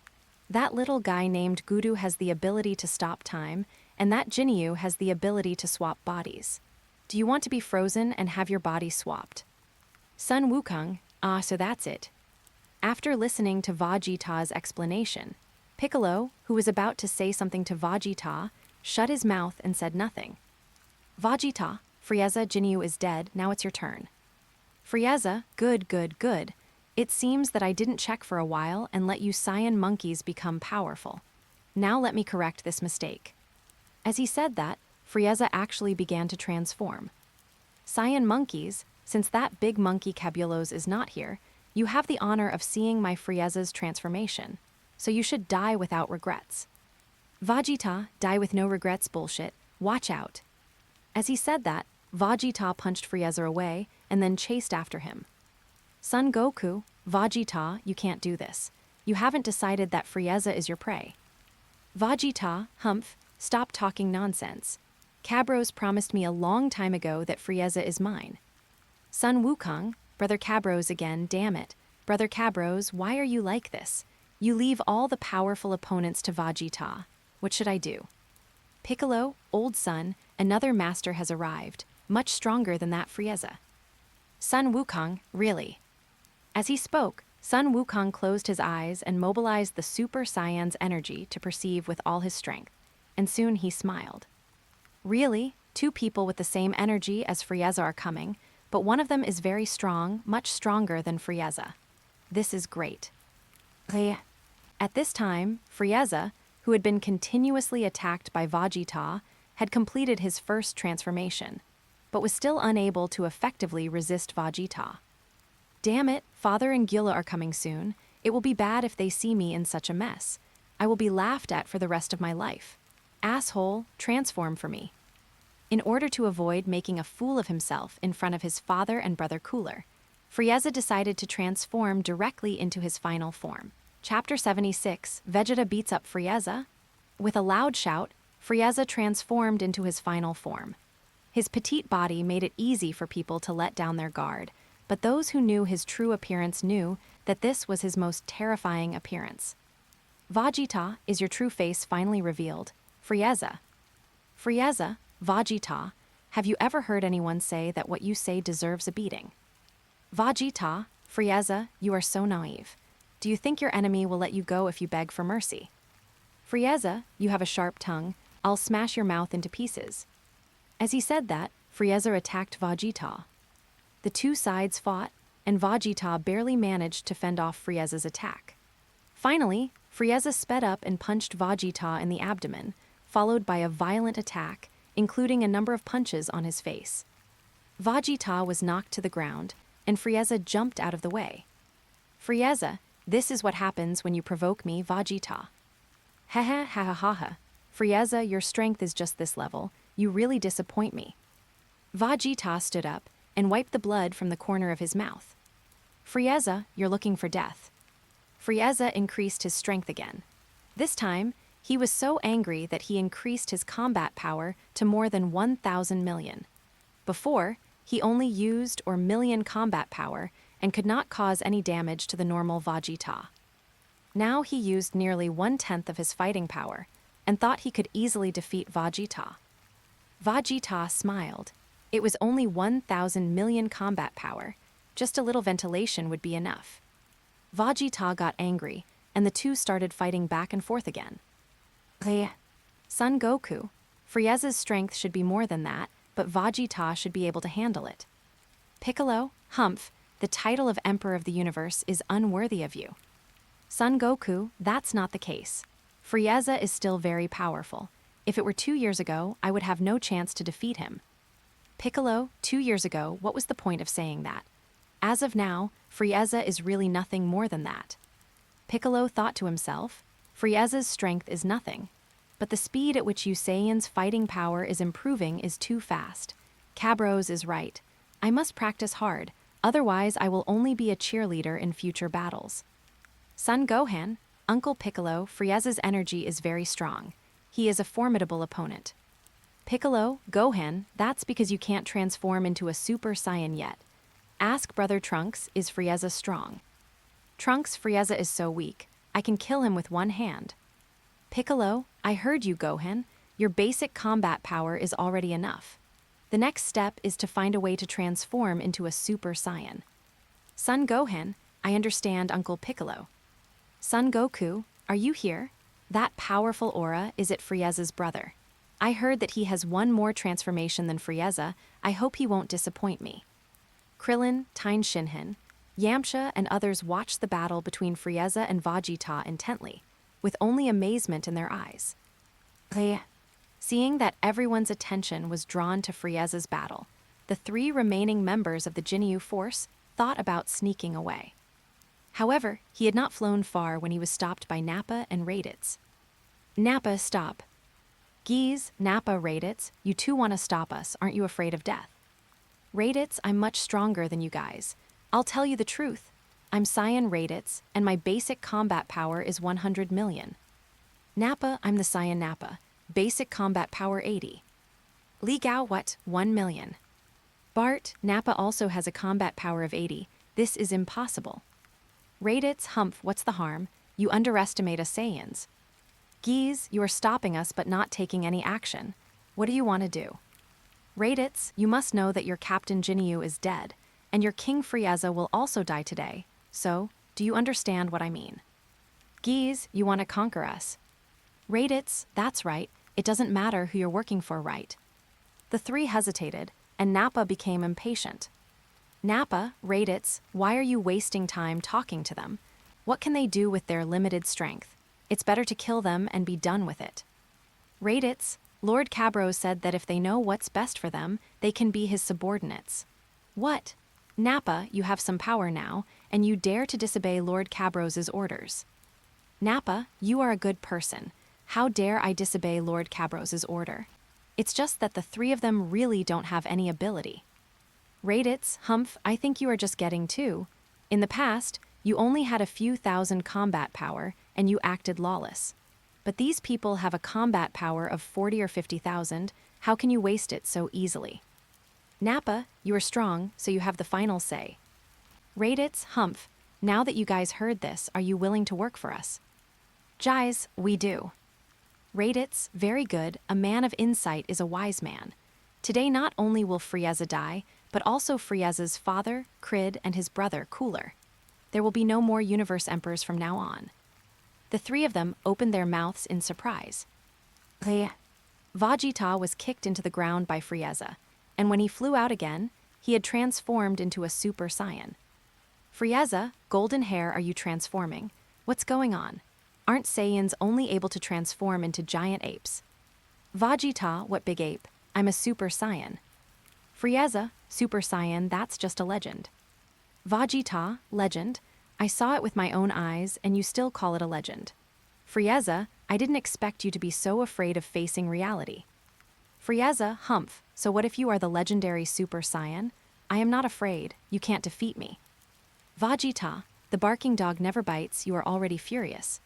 That little guy named Gudu has the ability to stop time, and that Jinyu has the ability to swap bodies. Do you want to be frozen and have your body swapped? Sun Wukong, so that's it. After listening to Vegeta's explanation, Piccolo, who was about to say something to Vegeta, shut his mouth and said nothing. Vegeta, Frieza, Jinyu is dead, now it's your turn. Frieza, good. It seems that I didn't check for a while and let you Saiyan monkeys become powerful. Now let me correct this mistake. As he said that, Frieza actually began to transform. Saiyan monkeys, since that big monkey Cabullos is not here, you have the honor of seeing my Frieza's transformation, so you should die without regrets. Vegeta, die with no regrets bullshit, watch out. As he said that, Vegeta punched Frieza away and then chased after him. Son Goku, Vegeta, you can't do this. You haven't decided that Frieza is your prey. Vegeta, Humph, stop talking nonsense. Cabros promised me a long time ago that Frieza is mine. Sun Wukong, Brother Cabros again, damn it. Brother Cabros, why are you like this? You leave all the powerful opponents to Vegeta. What should I do? Piccolo, old son, another master has arrived, much stronger than that Frieza. Sun Wukong, really? As he spoke, Sun Wukong closed his eyes and mobilized the Super Saiyan's energy to perceive with all his strength, and soon he smiled. Really? Two people with the same energy as Frieza are coming, but one of them is very strong, much stronger than Frieza. This is great. At this time, Frieza, who had been continuously attacked by Vegeta, had completed his first transformation, but was still unable to effectively resist Vegeta. Damn it, Father and Gila are coming soon. It will be bad if they see me in such a mess. I will be laughed at for the rest of my life. Asshole, transform for me. In order to avoid making a fool of himself in front of his father and brother Cooler, Frieza decided to transform directly into his final form. Chapter 76, Vegeta beats up Frieza. With a loud shout, Frieza transformed into his final form. His petite body made it easy for people to let down their guard, but those who knew his true appearance knew that this was his most terrifying appearance. Vegeta, is your true face finally revealed? Frieza. Frieza, Vegeta, have you ever heard anyone say that what you say deserves a beating? Vegeta, Frieza, you are so naive. Do you think your enemy will let you go if you beg for mercy? Frieza, you have a sharp tongue. I'll smash your mouth into pieces. As he said that, Frieza attacked Vegeta. The two sides fought, and Vegeta barely managed to fend off Frieza's attack. Finally, Frieza sped up and punched Vegeta in the abdomen, followed by a violent attack, including a number of punches on his face. Vegeta was knocked to the ground, and Frieza jumped out of the way. Frieza, this is what happens when you provoke me, Vegeta. Ha ha ha ha ha ha. Frieza, your strength is just this level. You really disappoint me. Vegeta stood up and wiped the blood from the corner of his mouth. Frieza, you're looking for death. Frieza increased his strength again. This time, he was so angry that he increased his combat power to more than 1,000 million. Before, he only used million combat power and could not cause any damage to the normal Vegeta. Now he used nearly 1/10 of his fighting power and thought he could easily defeat Vegeta. Vegeta smiled. It was only 1,000 million combat power. Just a little ventilation would be enough. Vegeta got angry, and the two started fighting back and forth again. Son Goku, Frieza's strength should be more than that, but Vegeta should be able to handle it. Piccolo, Humph, the title of Emperor of the Universe is unworthy of you. Son Goku, that's not the case. Frieza is still very powerful. If it were 2 years ago, I would have no chance to defeat him. Piccolo, 2 years ago, what was the point of saying that? As of now, Frieza is really nothing more than that. Piccolo thought to himself, Frieza's strength is nothing. But the speed at which Saiyan's fighting power is improving is too fast. Cabros is right. I must practice hard, otherwise I will only be a cheerleader in future battles. Son Gohan, Uncle Piccolo, Frieza's energy is very strong. He is a formidable opponent. Piccolo, Gohan, that's because you can't transform into a Super Saiyan yet. Ask Brother Trunks, is Frieza strong? Trunks, Frieza is so weak. I can kill him with one hand. Piccolo, I heard you, Gohan. Your basic combat power is already enough. The next step is to find a way to transform into a Super Saiyan. Son Gohan, I understand Uncle Piccolo. Son Goku, are you here? That powerful aura, is it Frieza's brother? I heard that he has one more transformation than Frieza. I hope he won't disappoint me. Krillin, Tine Shinhan, Yamcha, and others watched the battle between Frieza and Vegeta intently, with only amazement in their eyes. Seeing that everyone's attention was drawn to Frieza's battle, the 3 remaining members of the Jinyu force thought about sneaking away. However, he had not flown far when he was stopped by Nappa and Raditz. Nappa, stop. Geese, Nappa, Raditz, you two want to stop us, aren't you afraid of death? Raditz, I'm much stronger than you guys. I'll tell you the truth. I'm Saiyan Raditz, and my basic combat power is 100 million. Nappa, I'm the Saiyan Nappa. Basic combat power 80. Li Gao, what? 1 million. Bart, Nappa also has a combat power of 80. This is impossible. Raditz, Humph, what's the harm? You underestimate us Saiyans. Geese, you are stopping us but not taking any action. What do you want to do? Raditz, you must know that your Captain Jinyu is dead, and your King Frieza will also die today, So, do you understand what I mean? Geese, you want to conquer us. Raditz, that's right, it doesn't matter who you're working for, right? The three hesitated, and Nappa became impatient. Nappa, Raditz, why are you wasting time talking to them? What can they do with their limited strength? It's better to kill them and be done with it. Raditz, Lord Cabros said that if they know what's best for them, they can be his subordinates. What? Nappa, you have some power now, and you dare to disobey Lord Cabros's orders. Nappa, you are a good person. How dare I disobey Lord Cabros's order? It's just that the three of them really don't have any ability. Raditz, Humph, I think you are just getting too. In the past, you only had a few thousand combat power, and you acted lawless. But these people have a combat power of 40 or 50,000, how can you waste it so easily? Nappa, you are strong, so you have the final say. Raditz, Humph, now that you guys heard this, are you willing to work for us? Jais, we do. Raditz, very good, a man of insight is a wise man. Today not only will Frieza die, but also Frieza's father, Krid, and his brother, Cooler. There will be no more Universe Emperors from now on. The three of them opened their mouths in surprise. Vegeta was kicked into the ground by Frieza, and when he flew out again, he had transformed into a Super Saiyan. Frieza, golden hair, are you transforming? What's going on? Aren't Saiyans only able to transform into giant apes? Vegeta, what big ape? I'm a Super Saiyan. Frieza, Super Saiyan, that's just a legend. Vegeta, legend? I saw it with my own eyes, and you still call it a legend. Frieza, I didn't expect you to be so afraid of facing reality. Frieza, Humph, so what if you are the legendary Super Saiyan? I am not afraid, you can't defeat me. Vegeta, the barking dog never bites, you are already furious.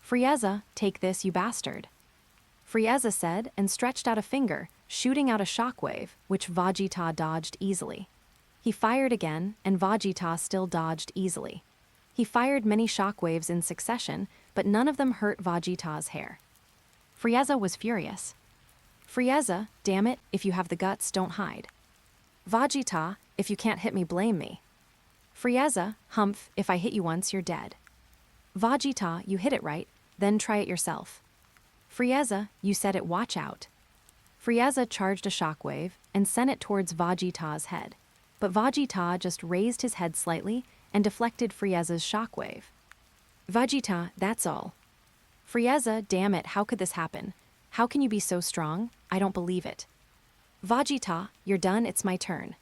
Frieza, take this, you bastard. Frieza said, and stretched out a finger, shooting out a shockwave, which Vegeta dodged easily. He fired again, and Vegeta still dodged easily. He fired many shockwaves in succession, but none of them hurt Vegeta's hair. Frieza was furious. Frieza, damn it, if you have the guts, don't hide. Vegeta, if you can't hit me, blame me. Frieza, Humph, if I hit you once, you're dead. Vegeta, you hit it right, then try it yourself. Frieza, you said it, watch out. Frieza charged a shockwave and sent it towards Vegeta's head, but Vegeta just raised his head slightly and deflected Frieza's shockwave. Vegeta, that's all. Frieza, damn it, how could this happen? How can you be so strong? I don't believe it. Vegeta, you're done, it's my turn.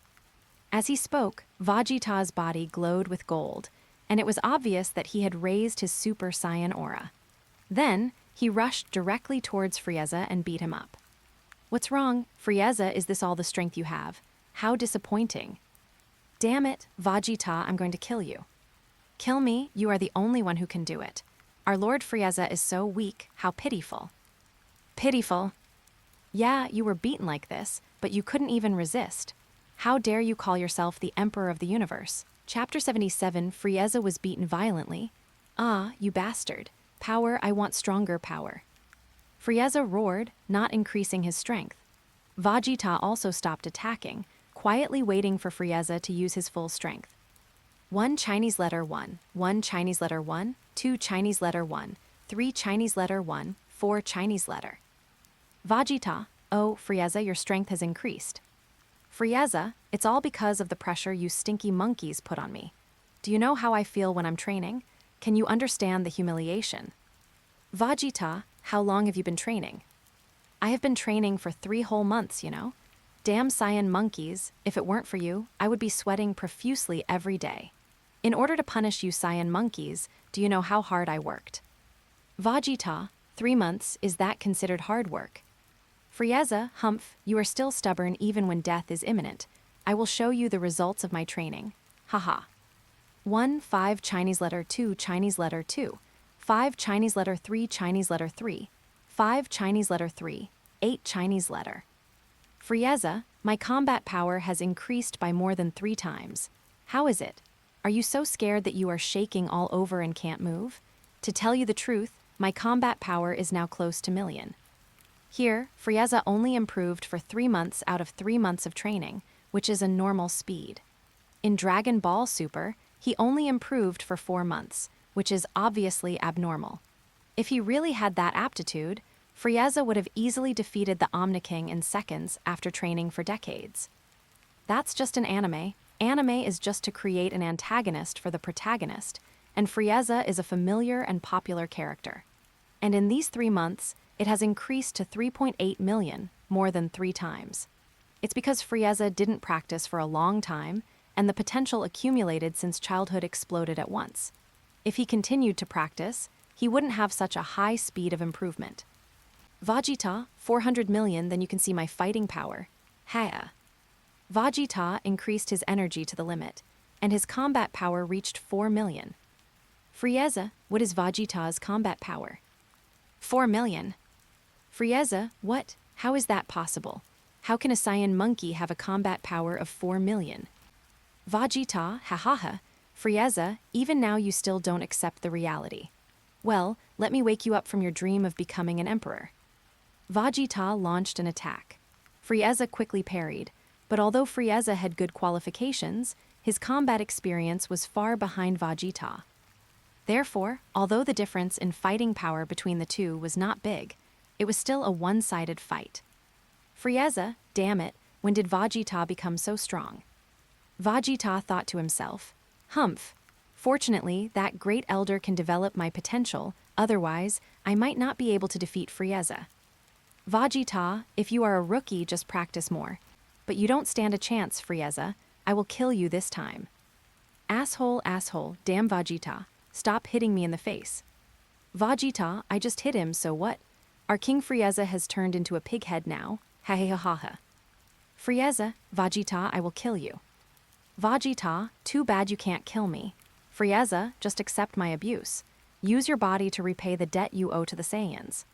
As he spoke, Vegeta's body glowed with gold, and it was obvious that he had raised his Super Saiyan aura. Then, he rushed directly towards Frieza and beat him up. What's wrong? Frieza, is this all the strength you have? How disappointing. Damn it, Vegeta, I'm going to kill you. Kill me, you are the only one who can do it. Our Lord Frieza is so weak, how pitiful. Pitiful? Yeah, you were beaten like this, but you couldn't even resist. How dare you call yourself the Emperor of the Universe? Chapter 77, Frieza was beaten violently. Ah, you bastard. Power, I want stronger power. Frieza roared, not increasing his strength. Vegeta also stopped attacking, quietly waiting for Frieza to use his full strength. 1 Chinese letter 1, 1 Chinese letter 1, 2 Chinese letter 1, 3 Chinese letter 1, 4 Chinese letter. Vegeta, oh, Frieza, your strength has increased. Frieza, it's all because of the pressure you stinky monkeys put on me. Do you know how I feel when I'm training? Can you understand the humiliation? Vegeta, how long have you been training? I have been training for 3 whole months, you know? Damn Saiyan monkeys, if it weren't for you, I would be sweating profusely every day. In order to punish you Saiyan monkeys, do you know how hard I worked? Vegeta, 3 months, is that considered hard work? Frieza, Humph, you are still stubborn even when death is imminent. I will show you the results of my training. Haha. 1 5 Chinese letter 2 Chinese letter 2, 5 Chinese letter 3 Chinese letter 3, 5 Chinese letter 3, 8 Chinese letter. Frieza, my combat power has increased by more than 3 times. How is it? Are you so scared that you are shaking all over and can't move? To tell you the truth, my combat power is now close to million. Here, Frieza only improved for 3 months out of 3 months of training, which is a normal speed. In Dragon Ball Super, He only improved for 4 months, which is obviously abnormal. If he really had that aptitude, Frieza would have easily defeated the Omni-King in seconds after training for decades. That's just an anime. Anime is just to create an antagonist for the protagonist, and Frieza is a familiar and popular character. And in these 3 months, it has increased to 3.8 million, more than 3 times. It's because Frieza didn't practice for a long time, and the potential accumulated since childhood exploded at once. If he continued to practice, he wouldn't have such a high speed of improvement. Vegeta, 400 million, then you can see my fighting power. Haya. Vegeta increased his energy to the limit, and his combat power reached 4 million. Frieza, what is Vegeta's combat power? 4 million. Frieza, what? How is that possible? How can a Saiyan monkey have a combat power of 4 million? Vegeta, hahaha. Frieza, even now you still don't accept the reality. Well, let me wake you up from your dream of becoming an emperor. Vegeta launched an attack. Frieza quickly parried, but although Frieza had good qualifications, his combat experience was far behind Vegeta. Therefore, although the difference in fighting power between the two was not big, it was still a one-sided fight. Frieza, damn it, when did Vegeta become so strong? Vegeta thought to himself, humph. Fortunately, that great elder can develop my potential, otherwise, I might not be able to defeat Frieza. Vegeta, if you are a rookie, just practice more. But you don't stand a chance, Frieza. I will kill you this time. Asshole, damn Vegeta. Stop hitting me in the face. Vegeta, I just hit him, so what? Our King Frieza has turned into a pig head now. Ha ha ha ha. Frieza, Vegeta, I will kill you. Vegeta, too bad you can't kill me. Frieza, just accept my abuse. Use your body to repay the debt you owe to the Saiyans.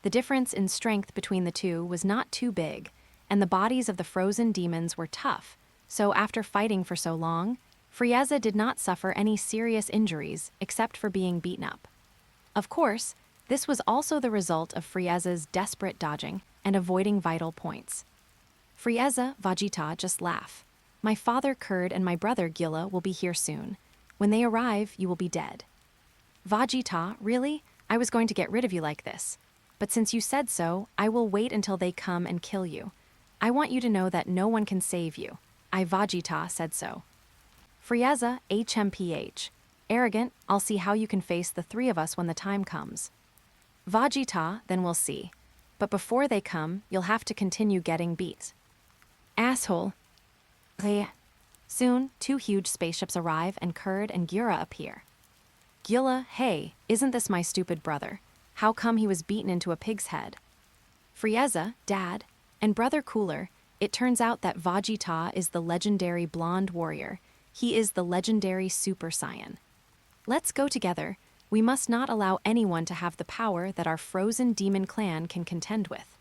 The difference in strength between the two was not too big, and the bodies of the frozen demons were tough, so after fighting for so long, Frieza did not suffer any serious injuries except for being beaten up. Of course, this was also the result of Frieza's desperate dodging and avoiding vital points. Frieza, Vegeta, just laugh. My father Kurd and my brother Gila will be here soon. When they arrive, you will be dead. Vegeta, really? I was going to get rid of you like this. But since you said so, I will wait until they come and kill you. I want you to know that no one can save you. I, Vegeta, said so. Frieza, HMPH. Arrogant, I'll see how you can face the 3 of us when the time comes. Vegeta, then we'll see. But before they come, you'll have to continue getting beat. Asshole. Soon, 2 huge spaceships arrive and Kurd and Gira appear. Gila, hey, isn't this my stupid brother? How come he was beaten into a pig's head? Frieza, Dad, and Brother Cooler, it turns out that Vegeta is the legendary blonde warrior. He is the legendary Super Saiyan. Let's go together. We must not allow anyone to have the power that our frozen demon clan can contend with.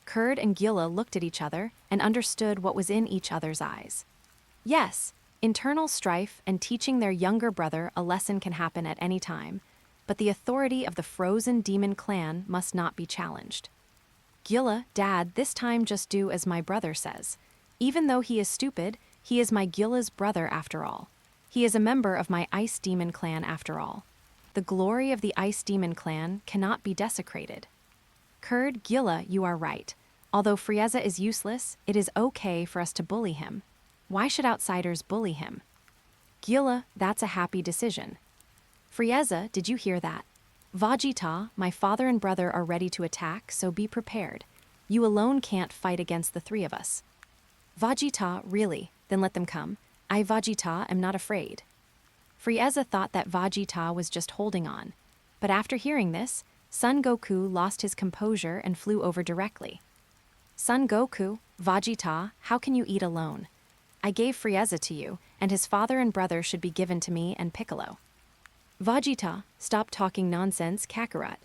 Kurd and Gila looked at each other and understood what was in each other's eyes. Yes, internal strife and teaching their younger brother a lesson can happen at any time, but the authority of the frozen demon clan must not be challenged. Gila, Dad, this time just do as my brother says. Even though he is stupid, he is my Gila's brother after all. He is a member of my Ice Demon clan after all. The glory of the Ice Demon clan cannot be desecrated. Kurd, Gila, you are right. Although Frieza is useless, it is okay for us to bully him. Why should outsiders bully him? Gila, that's a happy decision. Frieza, did you hear that? Vegeta, my father and brother are ready to attack, so be prepared. You alone can't fight against the 3 of us. Vegeta, really? Then let them come. I, Vegeta, am not afraid. Frieza thought that Vegeta was just holding on. But after hearing this, Son Goku lost his composure and flew over directly. Son Goku, Vegeta, how can you eat alone? I gave Frieza to you, and his father and brother should be given to me and Piccolo. Vegeta, stop talking nonsense, Kakarot.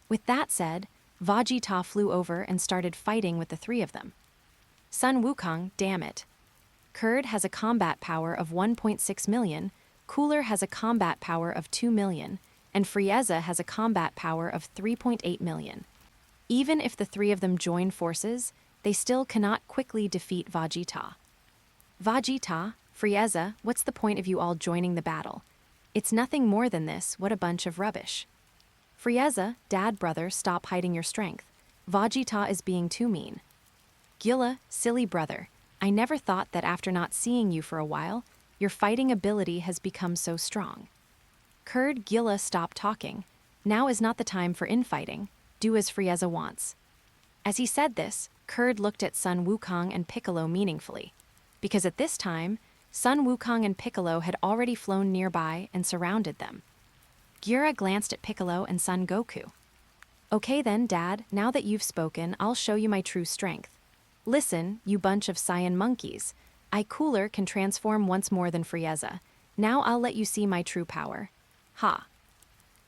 With that said, Vegeta flew over and started fighting with the 3 of them. Sun Wukong, damn it. Kurd has a combat power of 1.6 million, Cooler has a combat power of 2 million, and Frieza has a combat power of 3.8 million. Even if the 3 of them join forces, they still cannot quickly defeat Vegeta. Vegeta, Frieza, what's the point of you all joining the battle? It's nothing more than this, what a bunch of rubbish. Frieza, dad brother, stop hiding your strength. Vegeta is being too mean. Gila, silly brother, I never thought that after not seeing you for a while, your fighting ability has become so strong. Kurd, Gila, stop talking. Now is not the time for infighting. Do as Frieza wants. As he said this, Kurd looked at Sun Wukong and Piccolo meaningfully, because at this time, Sun Wukong and Piccolo had already flown nearby and surrounded them. Gira glanced at Piccolo and Son Goku. Okay then, Dad, now that you've spoken, I'll show you my true strength. Listen, you bunch of Saiyan monkeys. I Cooler can transform once more than Frieza. Now I'll let you see my true power. Ha!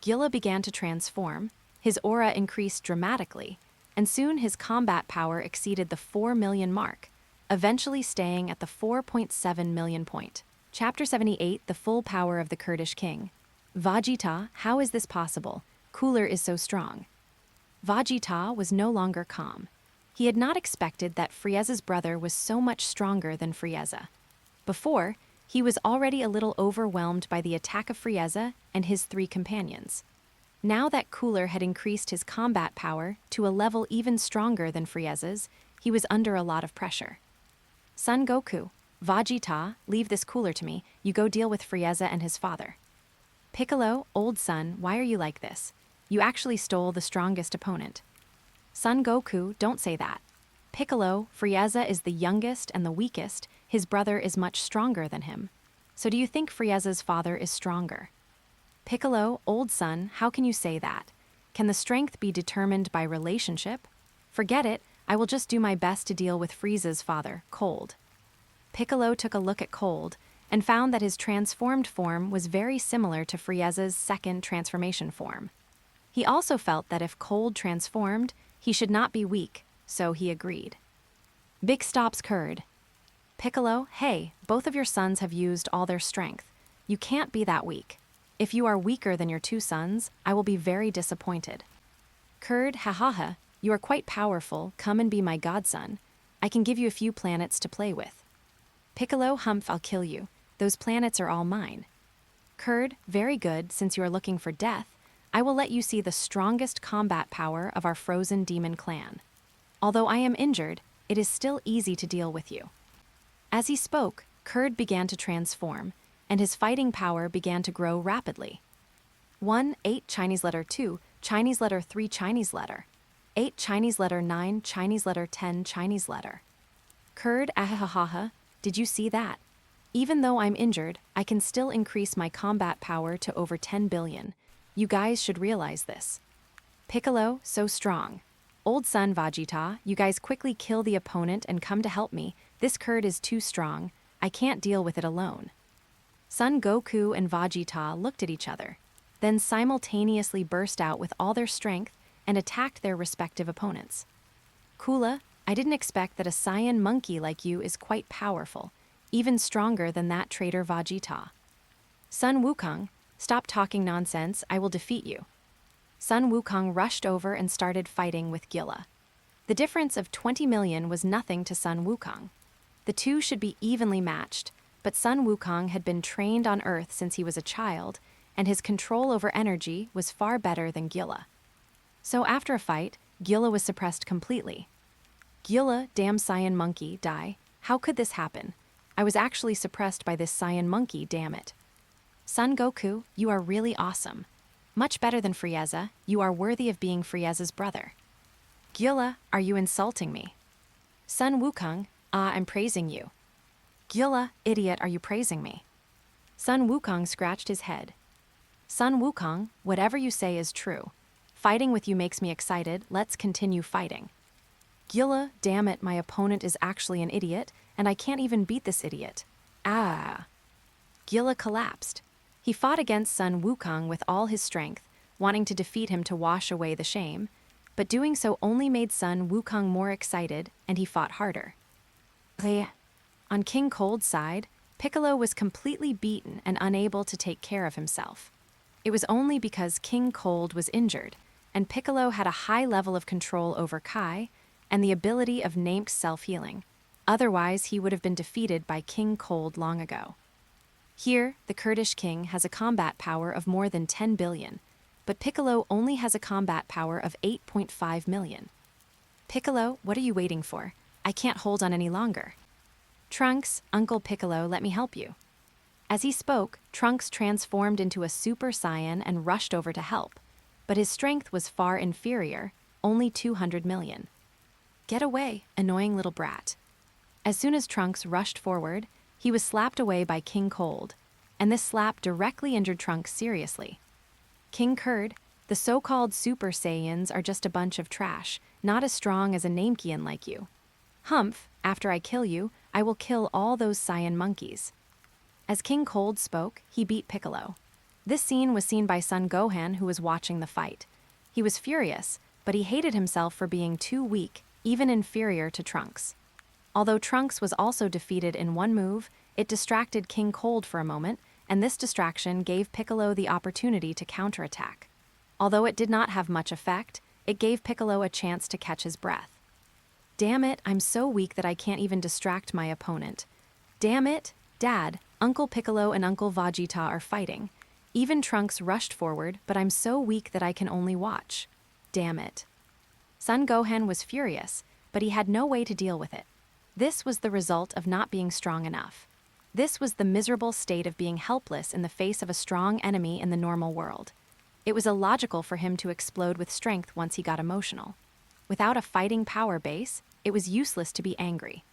Gila began to transform, his aura increased dramatically, and soon his combat power exceeded the 4 million mark, eventually staying at the 4.7 million point. Chapter 78, The Full Power of the Kurdish King. Vegeta, how is this possible? Cooler is so strong. Vegeta was no longer calm. He had not expected that Frieza's brother was so much stronger than Frieza. Before, he was already a little overwhelmed by the attack of Frieza and his 3 companions. Now that Cooler had increased his combat power to a level even stronger than Frieza's, he was under a lot of pressure. Son Goku, Vegeta, leave this Cooler to me, you go deal with Frieza and his father. Piccolo, old son, why are you like this? You actually stole the strongest opponent. Son Goku, don't say that. Piccolo, Frieza is the youngest and the weakest, his brother is much stronger than him. So do you think Frieza's father is stronger? Piccolo, old son, how can you say that? Can the strength be determined by relationship? Forget it, I will just do my best to deal with Frieza's father, Cold. Piccolo took a look at Cold and found that his transformed form was very similar to Frieza's second transformation form. He also felt that if Cold transformed, he should not be weak, so he agreed. Big stops Kurd. Piccolo, hey, both of your sons have used all their strength. You can't be that weak. If you are weaker than your 2 sons, I will be very disappointed. Kurd, ha, you are quite powerful, come and be my godson. I can give you a few planets to play with. Piccolo, humph, I'll kill you. Those planets are all mine. Kurd, very good, since you are looking for death, I will let you see the strongest combat power of our frozen demon clan. Although I am injured, it is still easy to deal with you. As he spoke, Kurd began to transform, and his fighting power began to grow rapidly. 1, 8 Chinese letter 2, Chinese letter 3 Chinese letter. 8 Chinese letter 9 Chinese letter 10 Chinese letter. Kurd, ahahaha, did you see that? Even though I'm injured, I can still increase my combat power to over 10 billion. You guys should realize this. Piccolo, so strong. Old son Vegeta, you guys quickly kill the opponent and come to help me. This Kurd is too strong. I can't deal with it alone. Son Goku and Vegeta looked at each other, then simultaneously burst out with all their strength and attacked their respective opponents. Kula, I didn't expect that a Saiyan monkey like you is quite powerful, even stronger than that traitor Vegeta. Son Wukong, stop talking nonsense, I will defeat you. Sun Wukong rushed over and started fighting with Gila. The difference of 20 million was nothing to Sun Wukong. The two should be evenly matched, but Sun Wukong had been trained on Earth since he was a child, and his control over energy was far better than Gila. So after a fight, Gila was suppressed completely. Gila, damn Saiyan monkey, die. How could this happen? I was actually suppressed by this Saiyan monkey, damn it. Son Goku, you are really awesome. Much better than Frieza, you are worthy of being Frieza's brother. Gila, are you insulting me? Son Wukong, I'm praising you. Gila, idiot, are you praising me? Son Wukong scratched his head. Son Wukong, whatever you say is true. Fighting with you makes me excited, let's continue fighting. Gila, damn it, my opponent is actually an idiot, and I can't even beat this idiot. Ah. Gila collapsed. He fought against Sun Wukong with all his strength, wanting to defeat him to wash away the shame, but doing so only made Sun Wukong more excited, and he fought harder. On King Cold's side, Piccolo was completely beaten and unable to take care of himself. It was only because King Cold was injured, and Piccolo had a high level of control over Kai and the ability of named self-healing. Otherwise, he would have been defeated by King Cold long ago. Here, the Kurdish king has a combat power of more than 10 billion, but Piccolo only has a combat power of 8.5 million. Piccolo, what are you waiting for? I can't hold on any longer. Trunks, Uncle Piccolo, let me help you. As he spoke, Trunks transformed into a Super Saiyan and rushed over to help, but his strength was far inferior, only 200 million. Get away, annoying little brat. As soon as Trunks rushed forward, he was slapped away by King Cold, and this slap directly injured Trunks seriously. King Kurd, the so-called Super Saiyans are just a bunch of trash, not as strong as a Namekian like you. Humph, after I kill you, I will kill all those Saiyan monkeys. As King Cold spoke, he beat Piccolo. This scene was seen by Son Gohan, who was watching the fight. He was furious, but he hated himself for being too weak, even inferior to Trunks. Although Trunks was also defeated in one move, it distracted King Cold for a moment, and this distraction gave Piccolo the opportunity to counterattack. Although it did not have much effect, it gave Piccolo a chance to catch his breath. Damn it, I'm so weak that I can't even distract my opponent. Damn it, Dad, Uncle Piccolo and Uncle Vegeta are fighting. Even Trunks rushed forward, but I'm so weak that I can only watch. Damn it. Son Gohan was furious, but he had no way to deal with it. This was the result of not being strong enough. This was the miserable state of being helpless in the face of a strong enemy in the normal world. It was illogical for him to explode with strength once he got emotional. Without a fighting power base, it was useless to be angry.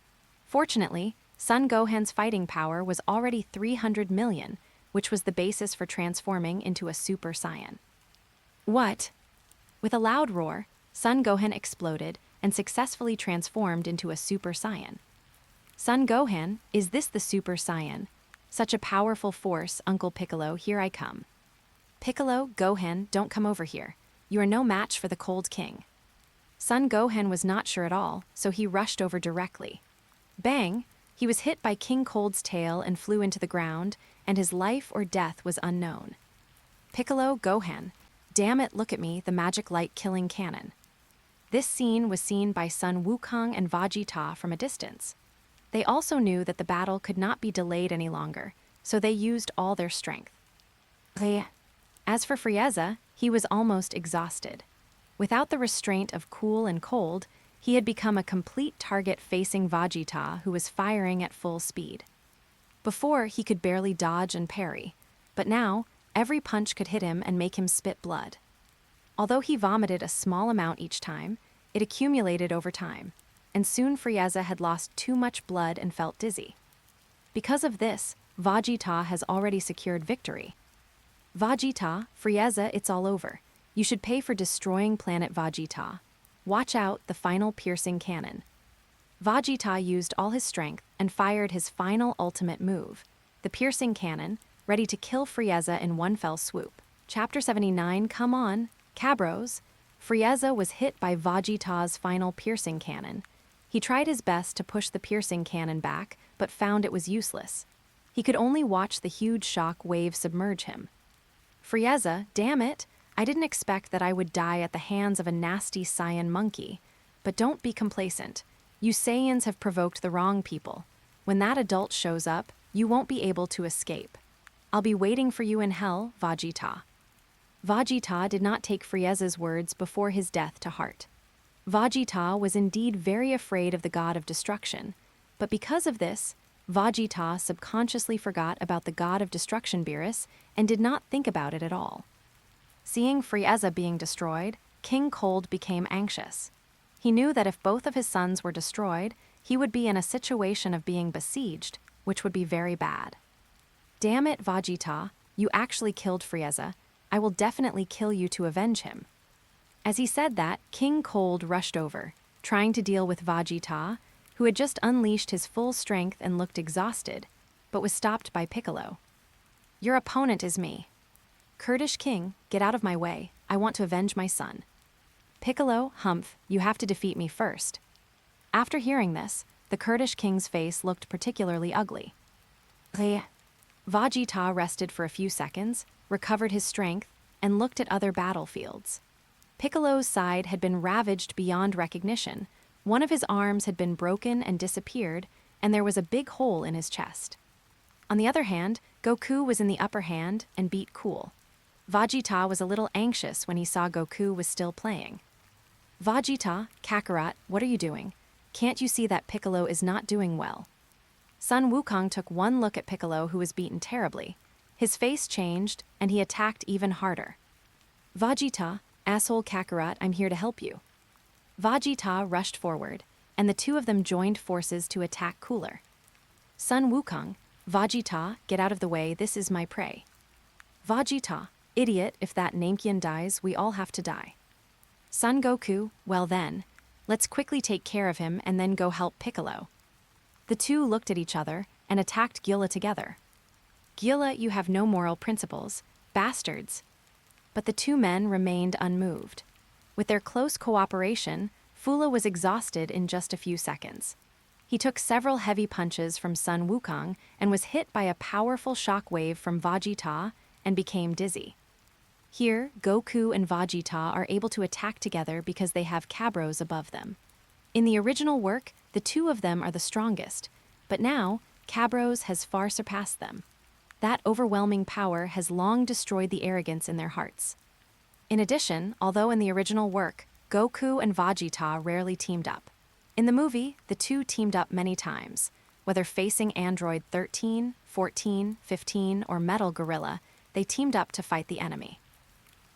Fortunately, Son Gohan's fighting power was already 300 million, which was the basis for transforming into a Super Saiyan. What? With a loud roar, Son Gohan exploded and successfully transformed into a Super Saiyan. Son Gohan, is this the Super Saiyan? Such a powerful force, Uncle Piccolo, here I come. Piccolo, Gohan, don't come over here. You are no match for the Cold King. Son Gohan was not sure at all, so he rushed over directly. Bang! He was hit by King Cold's tail and flew into the ground, and his life or death was unknown. Piccolo, Gohan, damn it, look at me, the magic light killing cannon. This scene was seen by Son Wukong and Vegeta from a distance. They also knew that the battle could not be delayed any longer, so they used all their strength. As for Frieza, he was almost exhausted. Without the restraint of cool and cold, he had become a complete target facing Vegeta, who was firing at full speed. Before, he could barely dodge and parry, but now, every punch could hit him and make him spit blood. Although he vomited a small amount each time, it accumulated over time, and soon Frieza had lost too much blood and felt dizzy. Because of this, Vegeta has already secured victory. Vegeta, Frieza, it's all over. You should pay for destroying planet Vegeta. Watch out, the final piercing cannon. Vegeta used all his strength and fired his final ultimate move, the piercing cannon, ready to kill Frieza in one fell swoop. Chapter 79, come on, Cabros. Frieza was hit by Vegeta's final piercing cannon. He tried his best to push the piercing cannon back, but found it was useless. He could only watch the huge shock wave submerge him. Frieza, damn it! I didn't expect that I would die at the hands of a nasty Saiyan monkey. But don't be complacent. You Saiyans have provoked the wrong people. When that adult shows up, you won't be able to escape. I'll be waiting for you in hell, Vegeta. Vegeta did not take Frieza's words before his death to heart. Vegeta was indeed very afraid of the god of destruction, but because of this, Vegeta subconsciously forgot about the god of destruction Beerus and did not think about it at all. Seeing Frieza being destroyed, King Cold became anxious. He knew that if both of his sons were destroyed, he would be in a situation of being besieged, which would be very bad. Damn it, Vegeta, you actually killed Frieza. I will definitely kill you to avenge him. As he said that, King Cold rushed over, trying to deal with Vegeta, who had just unleashed his full strength and looked exhausted, but was stopped by Piccolo. Your opponent is me. Kurdish King, get out of my way. I want to avenge my son. Piccolo, Humph, you have to defeat me first. After hearing this, the Kurdish King's face looked particularly ugly. Vegeta rested for a few seconds, recovered his strength, and looked at other battlefields. Piccolo's side had been ravaged beyond recognition, One of his arms had been broken and disappeared, and there was a big hole in his chest. On the other hand, Goku was in the upper hand and beat cool. Vegeta was a little anxious when he saw Goku was still playing. Vegeta, Kakarot, what are you doing? Can't you see that Piccolo is not doing well? Sun Wukong took one look at Piccolo, who was beaten terribly. His face changed, and he attacked even harder. Vegeta, asshole Kakarot, I'm here to help you. Vegeta rushed forward, and the two of them joined forces to attack Cooler. Sun Wukong, Vegeta, get out of the way, this is my prey. Vegeta, idiot, if that Namekian dies, we all have to die. Son Goku, well then, let's quickly take care of him and then go help Piccolo. The two looked at each other and attacked Gyula together. Gyula, you have no moral principles, bastards. But the two men remained unmoved. With their close cooperation, Fula was exhausted in just a few seconds. He took several heavy punches from Sun Wukong and was hit by a powerful shock wave from Vegeta and became dizzy. Here, Goku and Vegeta are able to attack together because they have Cabros above them. In the original work, the two of them are the strongest, but now, Cabros has far surpassed them. That overwhelming power has long destroyed the arrogance in their hearts. In addition, although in the original work, Goku and Vegeta rarely teamed up, in the movie, the two teamed up many times. Whether facing Android 13, 14, 15, or Metal Gorilla, they teamed up to fight the enemy.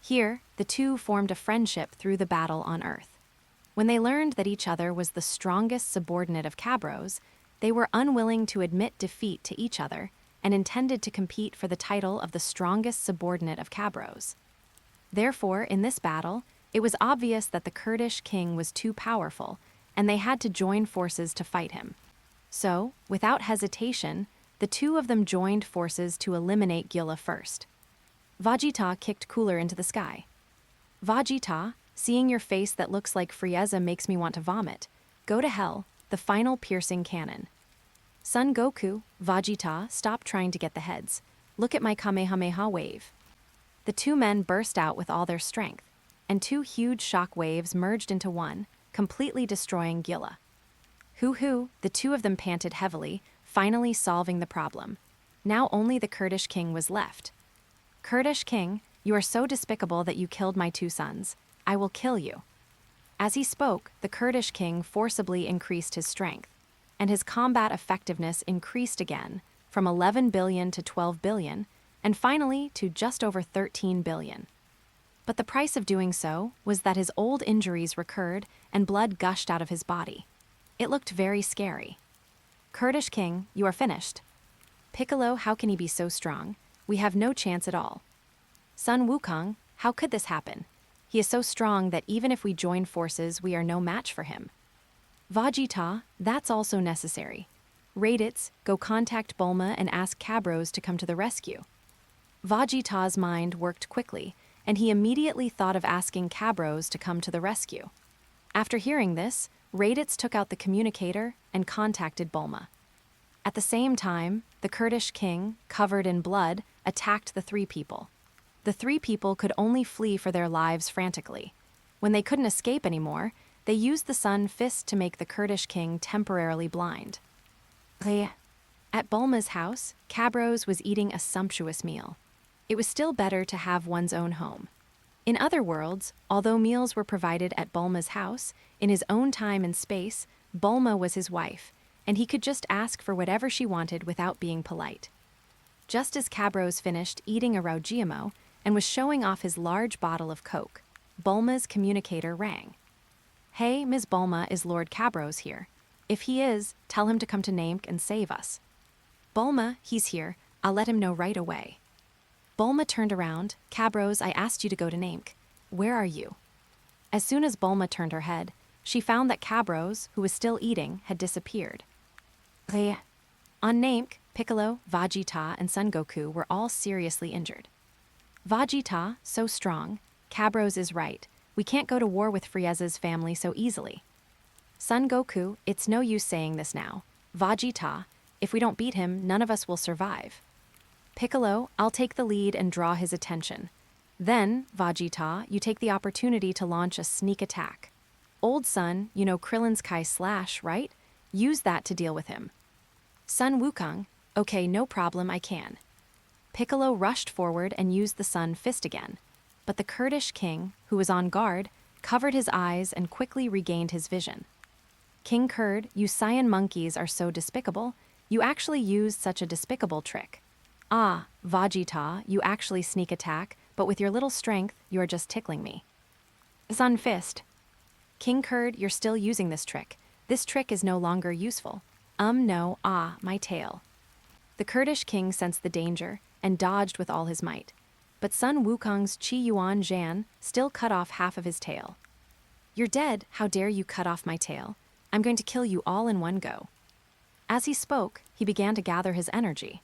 Here, the two formed a friendship through the battle on Earth. When they learned that each other was the strongest subordinate of Cabros, they were unwilling to admit defeat to each other and intended to compete for the title of the strongest subordinate of Cabros. Therefore, in this battle, it was obvious that the Kurdish king was too powerful, and they had to join forces to fight him. So, without hesitation, the two of them joined forces to eliminate Gyula first. Vegeta kicked Cooler into the sky. Vegeta, seeing your face that looks like Frieza makes me want to vomit. Go to hell, the final piercing cannon. Son Goku, Vegeta, stop trying to get the heads. Look at my Kamehameha wave. The two men burst out with all their strength, and two huge shock waves merged into one, completely destroying Gyula. Hoo-hoo, the two of them panted heavily, finally solving the problem. Now only the Kurdish king was left. Kurdish king, you are so despicable that you killed my two sons. I will kill you. As he spoke, the Kurdish king forcibly increased his strength, and his combat effectiveness increased again, from 11 billion to 12 billion, and finally to just over 13 billion. But the price of doing so was that his old injuries recurred and blood gushed out of his body. It looked very scary. Kurdish king, you are finished. Piccolo, how can he be so strong? We have no chance at all. Sun Wukong, how could this happen? He is so strong that even if we join forces, we are no match for him. Vegeta, that's also necessary. Raditz, go contact Bulma and ask Cabros to come to the rescue. Vegeta's mind worked quickly, and he immediately thought of asking Cabros to come to the rescue. After hearing this, Raditz took out the communicator and contacted Bulma. At the same time, the Kurdish king, covered in blood, attacked the three people. The three people could only flee for their lives frantically. When they couldn't escape anymore, they used the sun fist to make the Kurdish king temporarily blind. At Bulma's house, Cabros was eating a sumptuous meal. It was still better to have one's own home. In other worlds, although meals were provided at Bulma's house, in his own time and space, Bulma was his wife, and he could just ask for whatever she wanted without being polite. Just as Cabros finished eating a Raugiamo and was showing off his large bottle of Coke, Bulma's communicator rang. Hey, Ms. Bulma, is Lord Cabros here? If he is, tell him to come to Namek and save us. Bulma, he's here. I'll let him know right away. Bulma turned around. Cabros, I asked you to go to Namek. Where are you? As soon as Bulma turned her head, she found that Cabros, who was still eating, had disappeared. On Namek, Piccolo, Vegeta, and Son Goku were all seriously injured. Vegeta, so strong. Cabros is right. We can't go to war with Frieza's family so easily. Son Goku, it's no use saying this now. Vegeta, if we don't beat him, none of us will survive. Piccolo, I'll take the lead and draw his attention. Then, Vegeta, you take the opportunity to launch a sneak attack. Old son, you know Krillin's Kai slash, right? Use that to deal with him. Sun Wukong, okay, no problem, I can. Piccolo rushed forward and used the sun fist again. But the Kurdish king, who was on guard, covered his eyes and quickly regained his vision. King Kurd, you Saiyan monkeys are so despicable. You actually used such a despicable trick. Ah, Vegeta, you actually sneak attack, but with your little strength, you are just tickling me. Sun fist. King Kurd, you're still using this trick. This trick is no longer useful. No, my tail. The Kurdish king sensed the danger and dodged with all his might. But Sun Wukong's Qi Yuan Zhan still cut off half of his tail. You're dead, how dare you cut off my tail? I'm going to kill you all in one go. As he spoke, he began to gather his energy.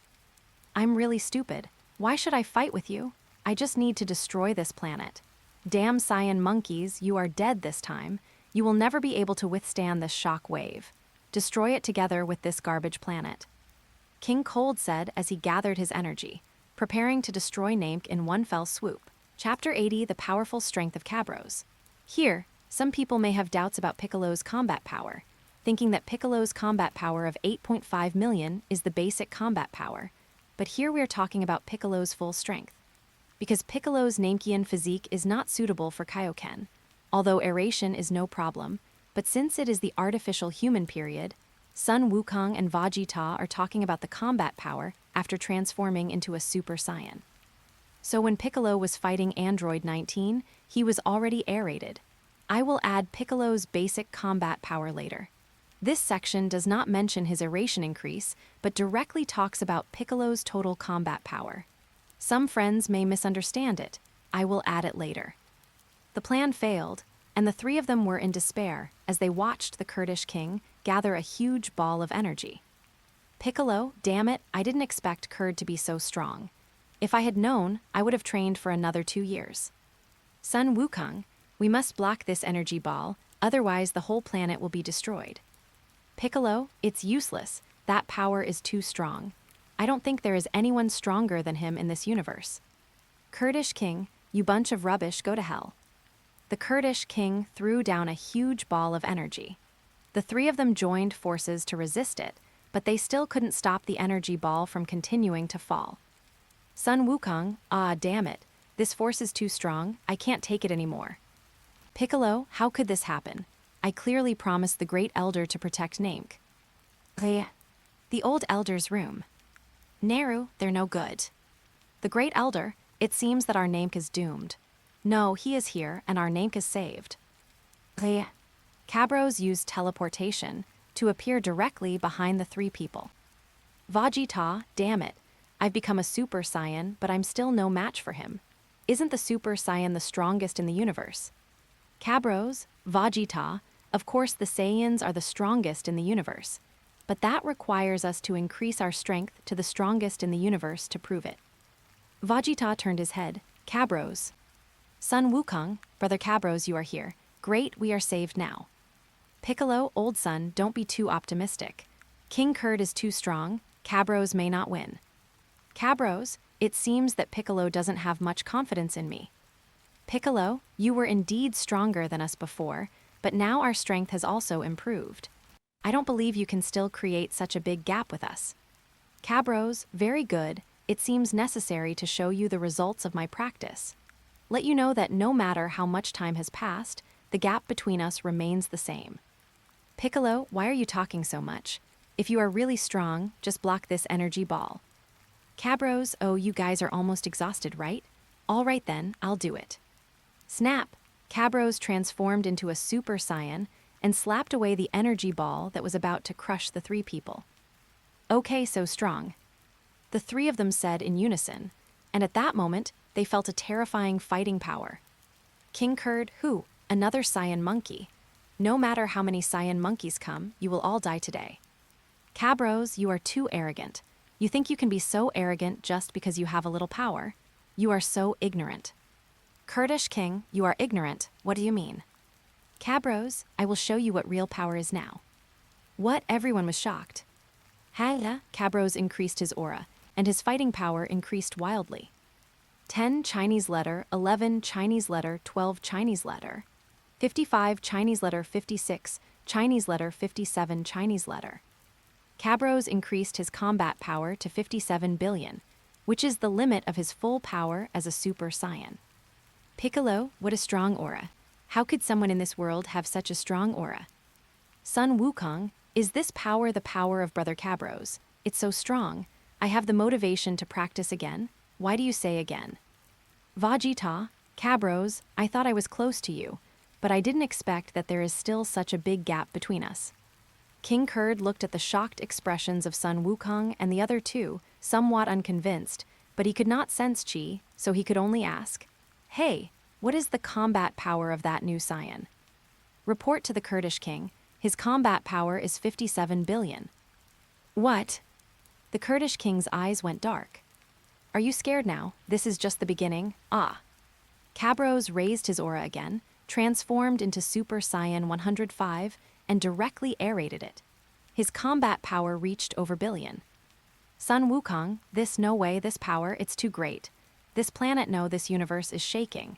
I'm really stupid. Why should I fight with you? I just need to destroy this planet. Damn Saiyan monkeys, you are dead this time. You will never be able to withstand this shock wave. Destroy it together with this garbage planet. King Cold said as he gathered his energy, preparing to destroy Namek in one fell swoop. Chapter 80, The Powerful Strength of Cabros. Here, some people may have doubts about Piccolo's combat power, thinking that Piccolo's combat power of 8.5 million is the basic combat power. But here we are talking about Piccolo's full strength. Because Piccolo's Namekian physique is not suitable for Kaioken, although aeration is no problem, but since it is the artificial human period, Sun Wukong and Vegeta are talking about the combat power after transforming into a Super Saiyan. So when Piccolo was fighting Android 19, he was already aerated. I will add Piccolo's basic combat power later. This section does not mention his aeration increase, but directly talks about Piccolo's total combat power. Some friends may misunderstand it. I will add it later. The plan failed, and the three of them were in despair as they watched the Kurdish king gather a huge ball of energy. Piccolo, damn it, I didn't expect Kurd to be so strong. If I had known, I would have trained for another 2 years. Sun Wukong, we must block this energy ball, otherwise the whole planet will be destroyed. Piccolo, it's useless. That power is too strong. I don't think there is anyone stronger than him in this universe. Kurdish king, you bunch of rubbish, go to hell. The Kurdish king threw down a huge ball of energy. The three of them joined forces to resist it, but they still couldn't stop the energy ball from continuing to fall. Sun Wukong, damn it. This force is too strong. I can't take it anymore. Piccolo, how could this happen? I clearly promised the Great Elder to protect Namek. The Old Elder's room. Neru, they're no good. The Great Elder, it seems that our Namek is doomed. No, he is here, and our Namek is saved. Cabros used teleportation to appear directly behind the three people. Vegeta, damn it. I've become a Super Saiyan, but I'm still no match for him. Isn't the Super Saiyan the strongest in the universe? Cabros, Vegeta, of course the Saiyans are the strongest in the universe, but that requires us to increase our strength to the strongest in the universe to prove it. Vegeta turned his head. Cabros. Sun Wukong, Brother Cabros, you are here. Great, we are saved now. Piccolo, old son, don't be too optimistic. King Kurd is too strong. Cabros may not win. Cabros, it seems that Piccolo doesn't have much confidence in me. Piccolo, you were indeed stronger than us before, but now our strength has also improved. I don't believe you can still create such a big gap with us. Cabros, very good. It seems necessary to show you the results of my practice. Let you know that no matter how much time has passed, the gap between us remains the same. Piccolo, why are you talking so much? If you are really strong, just block this energy ball. Cabros, oh, you guys are almost exhausted, right? All right then, I'll do it. Snap! Cabros transformed into a Super Saiyan and slapped away the energy ball that was about to crush the three people. Okay, so strong. The three of them said in unison, and at that moment, they felt a terrifying fighting power. King Kurd, who? Another Saiyan monkey. No matter how many Saiyan monkeys come, you will all die today. Cabros, you are too arrogant. You think you can be so arrogant just because you have a little power? You are so ignorant. Kurdish king, you are ignorant. What do you mean? Cabros, I will show you what real power is now. What? Everyone was shocked. Haya, Cabros increased his aura, and his fighting power increased wildly. 10 Chinese letter, 11 Chinese letter, 12 Chinese letter, 55 Chinese letter 56, Chinese letter 57 Chinese letter. Cabros increased his combat power to 57 billion, which is the limit of his full power as a Super Saiyan. Piccolo, what a strong aura. How could someone in this world have such a strong aura? Sun Wukong, is this power the power of Brother Cabros? It's so strong. I have the motivation to practice again. Why do you say again? Vegeta, Cabros, I thought I was close to you, but I didn't expect that there is still such a big gap between us. King Kurd looked at the shocked expressions of Sun Wukong and the other two, somewhat unconvinced, but he could not sense Qi, so he could only ask, "Hey, what is the combat power of that new Saiyan?" Report to the Kurdish king, his combat power is 57 billion. What? The Kurdish king's eyes went dark. Are you scared now? This is just the beginning. Ah. Cabros raised his aura again, transformed into Super Saiyan 105, and directly aerated it. His combat power reached over billion. Sun Wukong, this no way, this power, it's too great. This planet, no, this universe is shaking.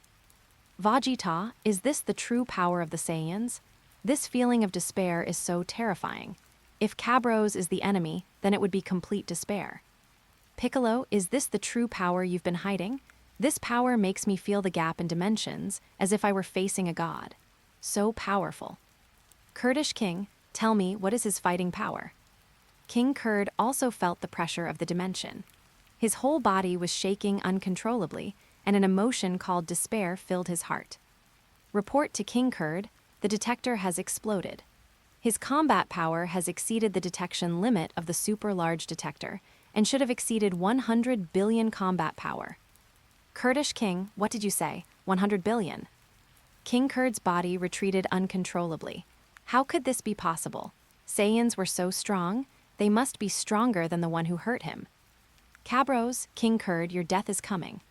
Vegeta, is this the true power of the Saiyans? This feeling of despair is so terrifying. If Cabros is the enemy, then it would be complete despair. Piccolo, is this the true power you've been hiding? This power makes me feel the gap in dimensions, as if I were facing a god. So powerful. Kurdish king, tell me, what is his fighting power? King Kurd also felt the pressure of the dimension. His whole body was shaking uncontrollably, and an emotion called despair filled his heart. Report to King Kurd, the detector has exploded. His combat power has exceeded the detection limit of the super large detector, and should have exceeded 100 billion combat power. Kurdish king, what did you say? 100 billion. King Kurd's body retreated uncontrollably. How could this be possible? Saiyans were so strong, they must be stronger than the one who hurt him. Cabros, King Kurd, your death is coming.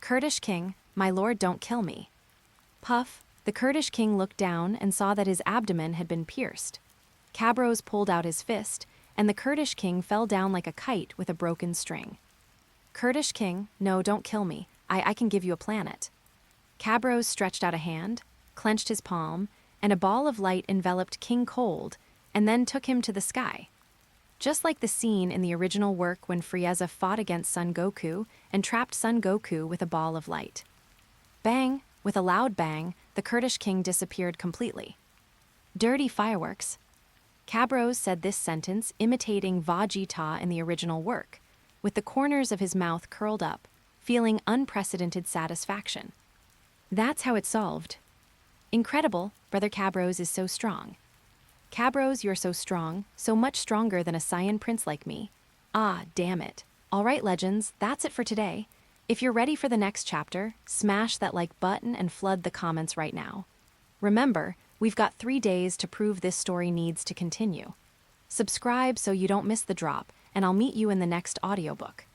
Kurdish king, my lord, don't kill me. Puff, the Kurdish king looked down and saw that his abdomen had been pierced. Cabros pulled out his fist, and the Kurdish king fell down like a kite with a broken string. Kurdish king, no, don't kill me. I can give you a planet. Cabros stretched out a hand, clenched his palm, and a ball of light enveloped King Cold, and then took him to the sky. Just like the scene in the original work when Frieza fought against Son Goku and trapped Son Goku with a ball of light. Bang! With a loud bang, the Kurdish king disappeared completely. Dirty fireworks. Cabros said this sentence imitating Vegeta in the original work, with the corners of his mouth curled up, feeling unprecedented satisfaction. That's how it's solved. Incredible, Brother Cabros is so strong. Cabros, you're so strong, so much stronger than a Saiyan prince like me. Ah, damn it. All right, legends, that's it for today. If you're ready for the next chapter, smash that like button and flood the comments right now. Remember, we've got 3 days to prove this story needs to continue. Subscribe so you don't miss the drop, and I'll meet you in the next audiobook.